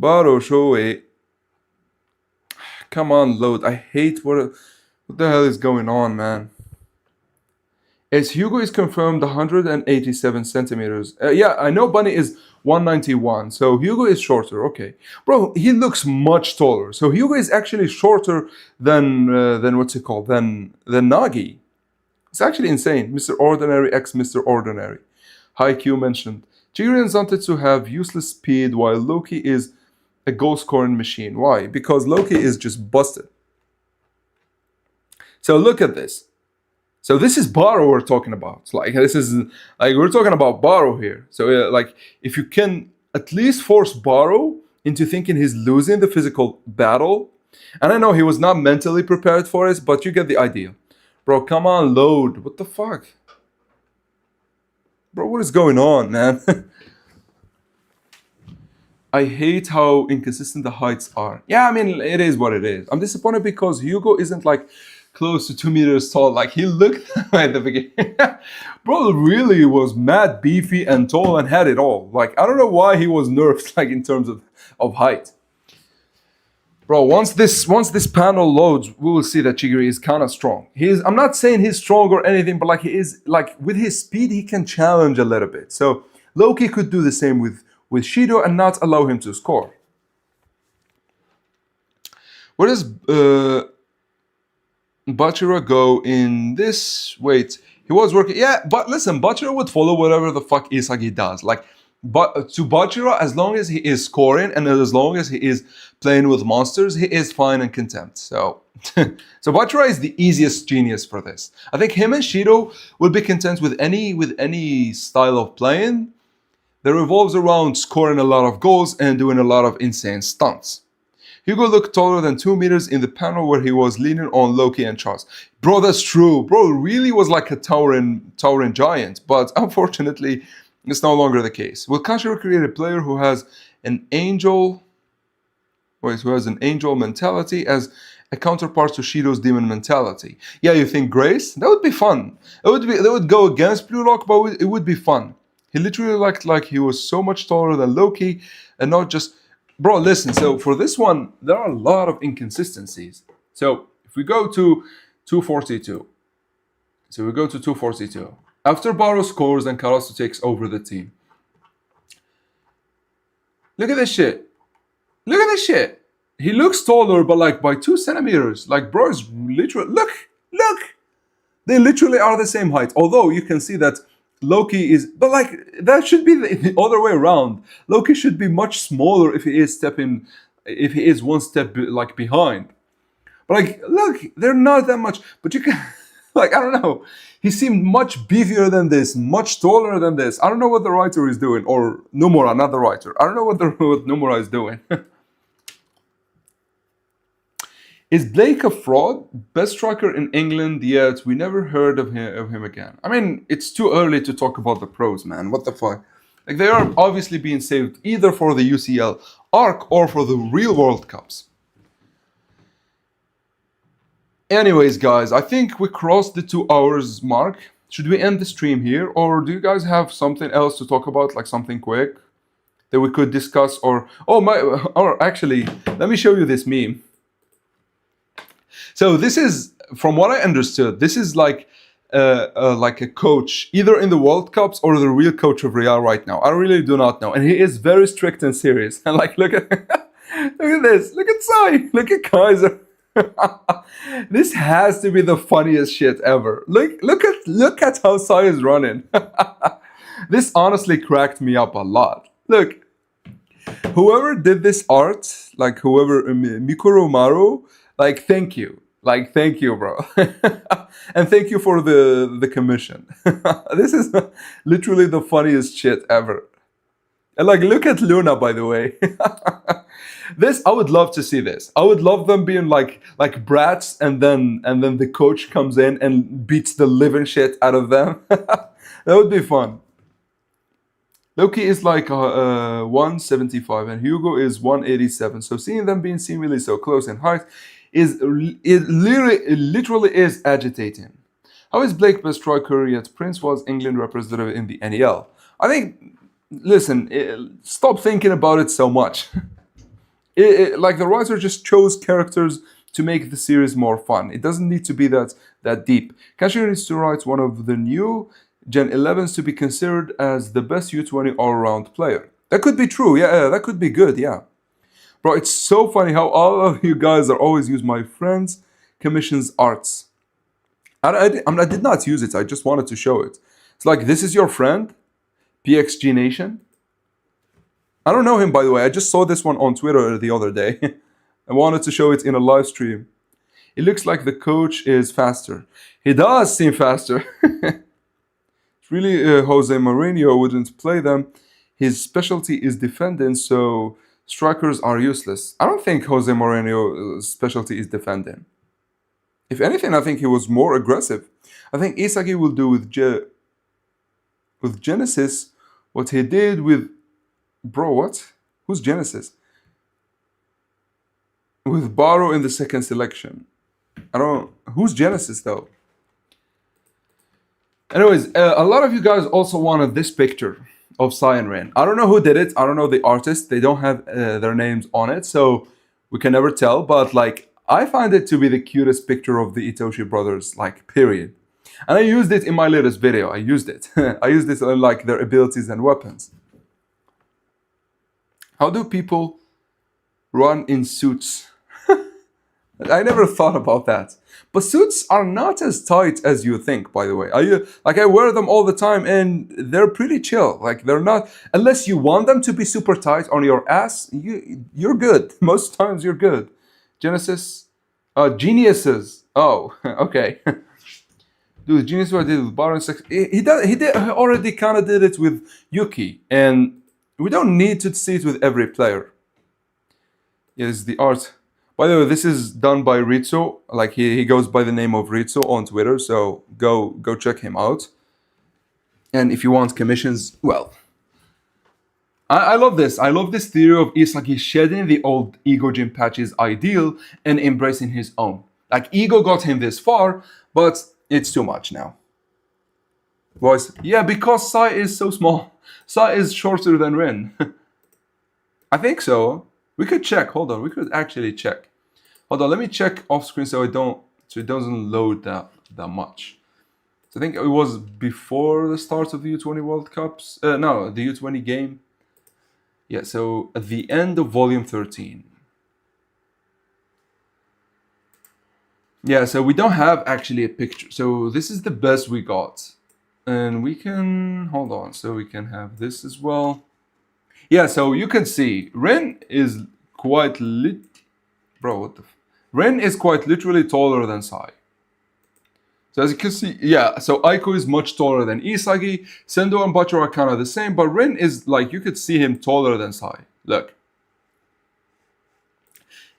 Baro Shoei. Come on, load. I hate what What the hell is going on, man? As Hugo is confirmed 187 centimeters. Yeah, I know Bunny is 191, so Hugo is shorter. Okay, bro, he looks much taller. So Hugo is actually shorter than what's it called? Than Nagi. It's actually insane. Mr. Ordinary x Mr. Ordinary. Haikyuu mentioned. Jiren wanted to have useless speed while Loki is a goal scoring machine. Why? Because Loki is just busted. So look at this. So this is Baro we're talking about. Like this is like we're talking about Baro here. So like if you can at least force Baro into thinking he's losing the physical battle, and I know he was not mentally prepared for it, but you get the idea. Bro, come on, load. What the fuck? Bro, what is going on, man? I hate how inconsistent the heights are. Yeah, I mean, it is what it is. I'm disappointed because Hugo isn't like close to 2 meters tall. Like he looked at the beginning. Bro really was mad beefy and tall and had it all. Like I don't know why he was nerfed like in terms of height. Bro, once this panel loads, we will see that Chigiri is kind of strong. I'm not saying he's strong or anything, but like he is like with his speed, he can challenge a little bit. So Loki could do the same with Shido and not allow him to score. Where does Bachira go in this? Wait, he was working. Yeah, but listen, Bachira would follow whatever the fuck Isagi does. Like, but to Bachira, as long as he is scoring and as long as he is playing with monsters, he is fine and content. So, so Bachira is the easiest genius for this. I think him and Shido will be content with any style of playing that revolves around scoring a lot of goals and doing a lot of insane stunts. Hugo looked taller than 2 meters in the panel where he was leaning on Loki and Charles. Bro, that's true. Bro really was like a towering giant, but unfortunately, it's no longer the case. Will Kanshiro create a player who has an angel mentality as a counterpart to Shido's demon mentality? Yeah, you think Grace? That would be fun. That would go against Blue Lock, but it would be fun. He literally looked like he was so much taller than Loki and not just... Bro, listen, so for this one, there are a lot of inconsistencies. So if we go to 242. After Baro scores and Karasu takes over the team. Look at this shit. He looks taller, but like by 2 centimeters. Like, bro is literally... Look! They literally are the same height. Although you can see that Loki is, but like that should be the other way around. Loki should be much smaller if he is one step like behind. But like, look, they're not that much. But you can, like, I don't know. He seemed much beefier than this, much taller than this. I don't know what the writer is doing, or Nomura, not the writer. I don't know what Nomura is doing. Is Blake a fraud? Best striker in England, yet we never heard of him again. I mean, it's too early to talk about the pros, man. What the fuck? Like, they are obviously being saved either for the UCL arc or for the real World Cups. Anyways, guys, I think we crossed the 2 hours mark. Should we end the stream here? Or do you guys have something else to talk about, like something quick that we could discuss? Or actually, let me show you this meme. So this is, from what I understood, this is like a coach, either in the World Cups or the real coach of Real right now. I really do not know. And he is very strict and serious. And like, look at this. Look at Sai. Look at Kaiser. This has to be the funniest shit ever. Look at how Sai is running. This honestly cracked me up a lot. Look, whoever did this art, like whoever, Mikuro Maru, like, thank you. Like, thank you, bro. And thank you for the commission. This is literally the funniest shit ever. And like, look at Luna, by the way. This, I would love to see this. I would love them being like brats, and then the coach comes in and beats the living shit out of them. That would be fun. Loki is like 175 and Hugo is 187. So seeing them being seemingly so close in height literally is agitating. How is Blake best striker yet Prince was England representative in the NEL? I think, listen, stop thinking about it so much. Like the writer just chose characters to make the series more fun. It doesn't need to be that deep. Cashier needs to write one of the new Gen 11s to be considered as the best U20 all-around player. That could be true. Yeah, that could be good. Yeah. Bro, it's so funny how all of you guys are always use my friend's commissions arts. I did not use it. I just wanted to show it. It's like, this is your friend, PXG Nation. I don't know him, by the way. I just saw this one on Twitter the other day. I wanted to show it in a live stream. It looks like the coach is faster. He does seem faster. It's really Jose Mourinho wouldn't play them. His specialty is defending, so strikers are useless. I don't think Jose Mourinho's specialty is defending. If anything, I think he was more aggressive. I think Isagi will do with Genesis what he did with... Bro, what? Who's Genesis? With Barrow in the second selection. I don't... Who's Genesis, though? Anyways, a lot of you guys also wanted this picture of Sai and Rin. I don't know who did it. I don't know the artist. They don't have their names on it, so we can never tell. But, like, I find it to be the cutest picture of the Itoshi brothers, like, period. And I used it in my latest video. I used it. I used it on, like, their abilities and weapons. How do people run in suits? I never thought about that. But suits are not as tight as you think, by the way. I wear them all the time and they're pretty chill. Like, they're not, unless you want them to be super tight on your ass, you're good. Most times you're good. Genesis, geniuses. Oh, okay. Dude, Genius what I did with Baron 6. He already kind of did it with Yuki, and we don't need to see it with every player. Yes, the art. By the way, this is done by Ritsu. Like, he goes by the name of Ritsu on Twitter, so go check him out. And if you want commissions, well, I love this. I love this theory of Isagi shedding the old Ego Gym Patch's ideal and embracing his own. Like, Ego got him this far, but it's too much now. Voice, yeah, because Sai is so small. Sai is shorter than Rin. I think so. We could check. Hold on. We could actually check. Hold on. Let me check off screen so it doesn't load that much. So I think it was before the start of the U20 World Cups. No, the U20 game. Yeah. So at the end of Volume 13. Yeah. So we don't have actually a picture. So this is the best we got, and we can hold on. So we can have this as well. Yeah, so you can see Rin is quite Rin is quite literally taller than Sai. So as you can see, yeah, so Aiko is much taller than Isagi. Sendo and Butcher are kind of the same, but Rin is like, you could see him taller than Sai. Look.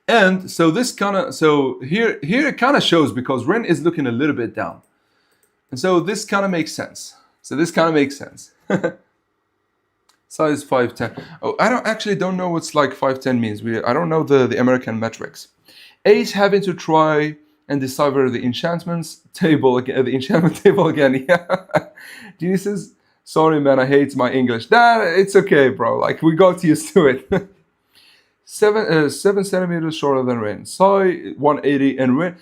And so this kind of, so here it kind of shows because Rin is looking a little bit down. And so this kind of makes sense. Size 5'10". Oh, I don't know what's like 5'10" means. I don't know the American metrics. Ace having to try and decipher the enchantment table again. Yeah. Geniuses, sorry man, I hate my English. It's okay, bro. Like, we got used to it. 7 centimeters shorter than Rin. Sai 180 and Rin.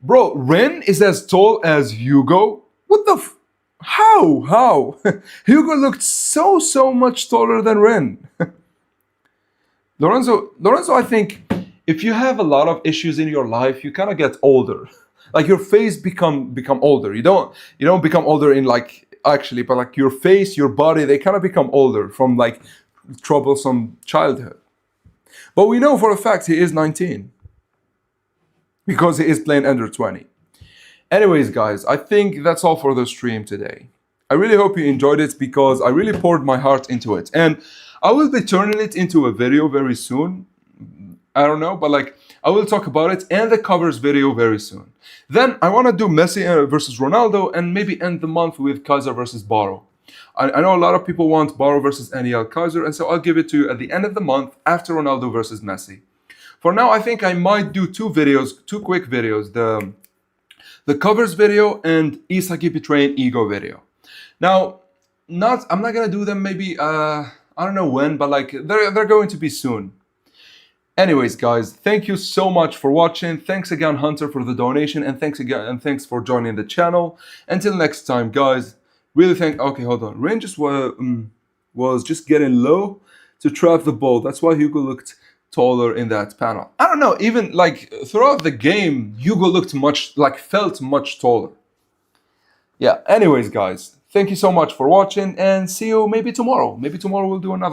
Bro, Rin is as tall as Hugo. What the How? Hugo looked so much taller than Rin. Lorenzo, I think if you have a lot of issues in your life, you kind of get older. Like, your face become older. You don't become older in, like, actually, but like your face, your body, they kind of become older from, like, troublesome childhood. But we know for a fact he is 19 because he is playing under 20. Anyways, guys, I think that's all for the stream today. I really hope you enjoyed it because I really poured my heart into it. And I will be turning it into a video very soon. I don't know, but like, I will talk about it and the covers video very soon. Then I want to do Messi versus Ronaldo and maybe end the month with Kaiser versus Barrow. I know a lot of people want Barrow versus NEL Kaiser, and so I'll give it to you at the end of the month after Ronaldo versus Messi. For now, I think I might do two quick videos. The covers video and Isagi betraying Ego video. Now, I'm not gonna do them maybe I don't know when, but like they're going to be soon. Anyways, guys, thank you so much for watching. Thanks again, Hunter, for the donation, and thanks for joining the channel. Until next time, guys. Really thank. Okay, hold on. Ranges was just getting low to trap the ball. That's why Hugo looked taller in that panel. I don't know. Even like throughout the game, Hugo looked felt much taller. Yeah. Anyways, guys, thank you so much for watching, and see you maybe tomorrow. Maybe tomorrow we'll do another.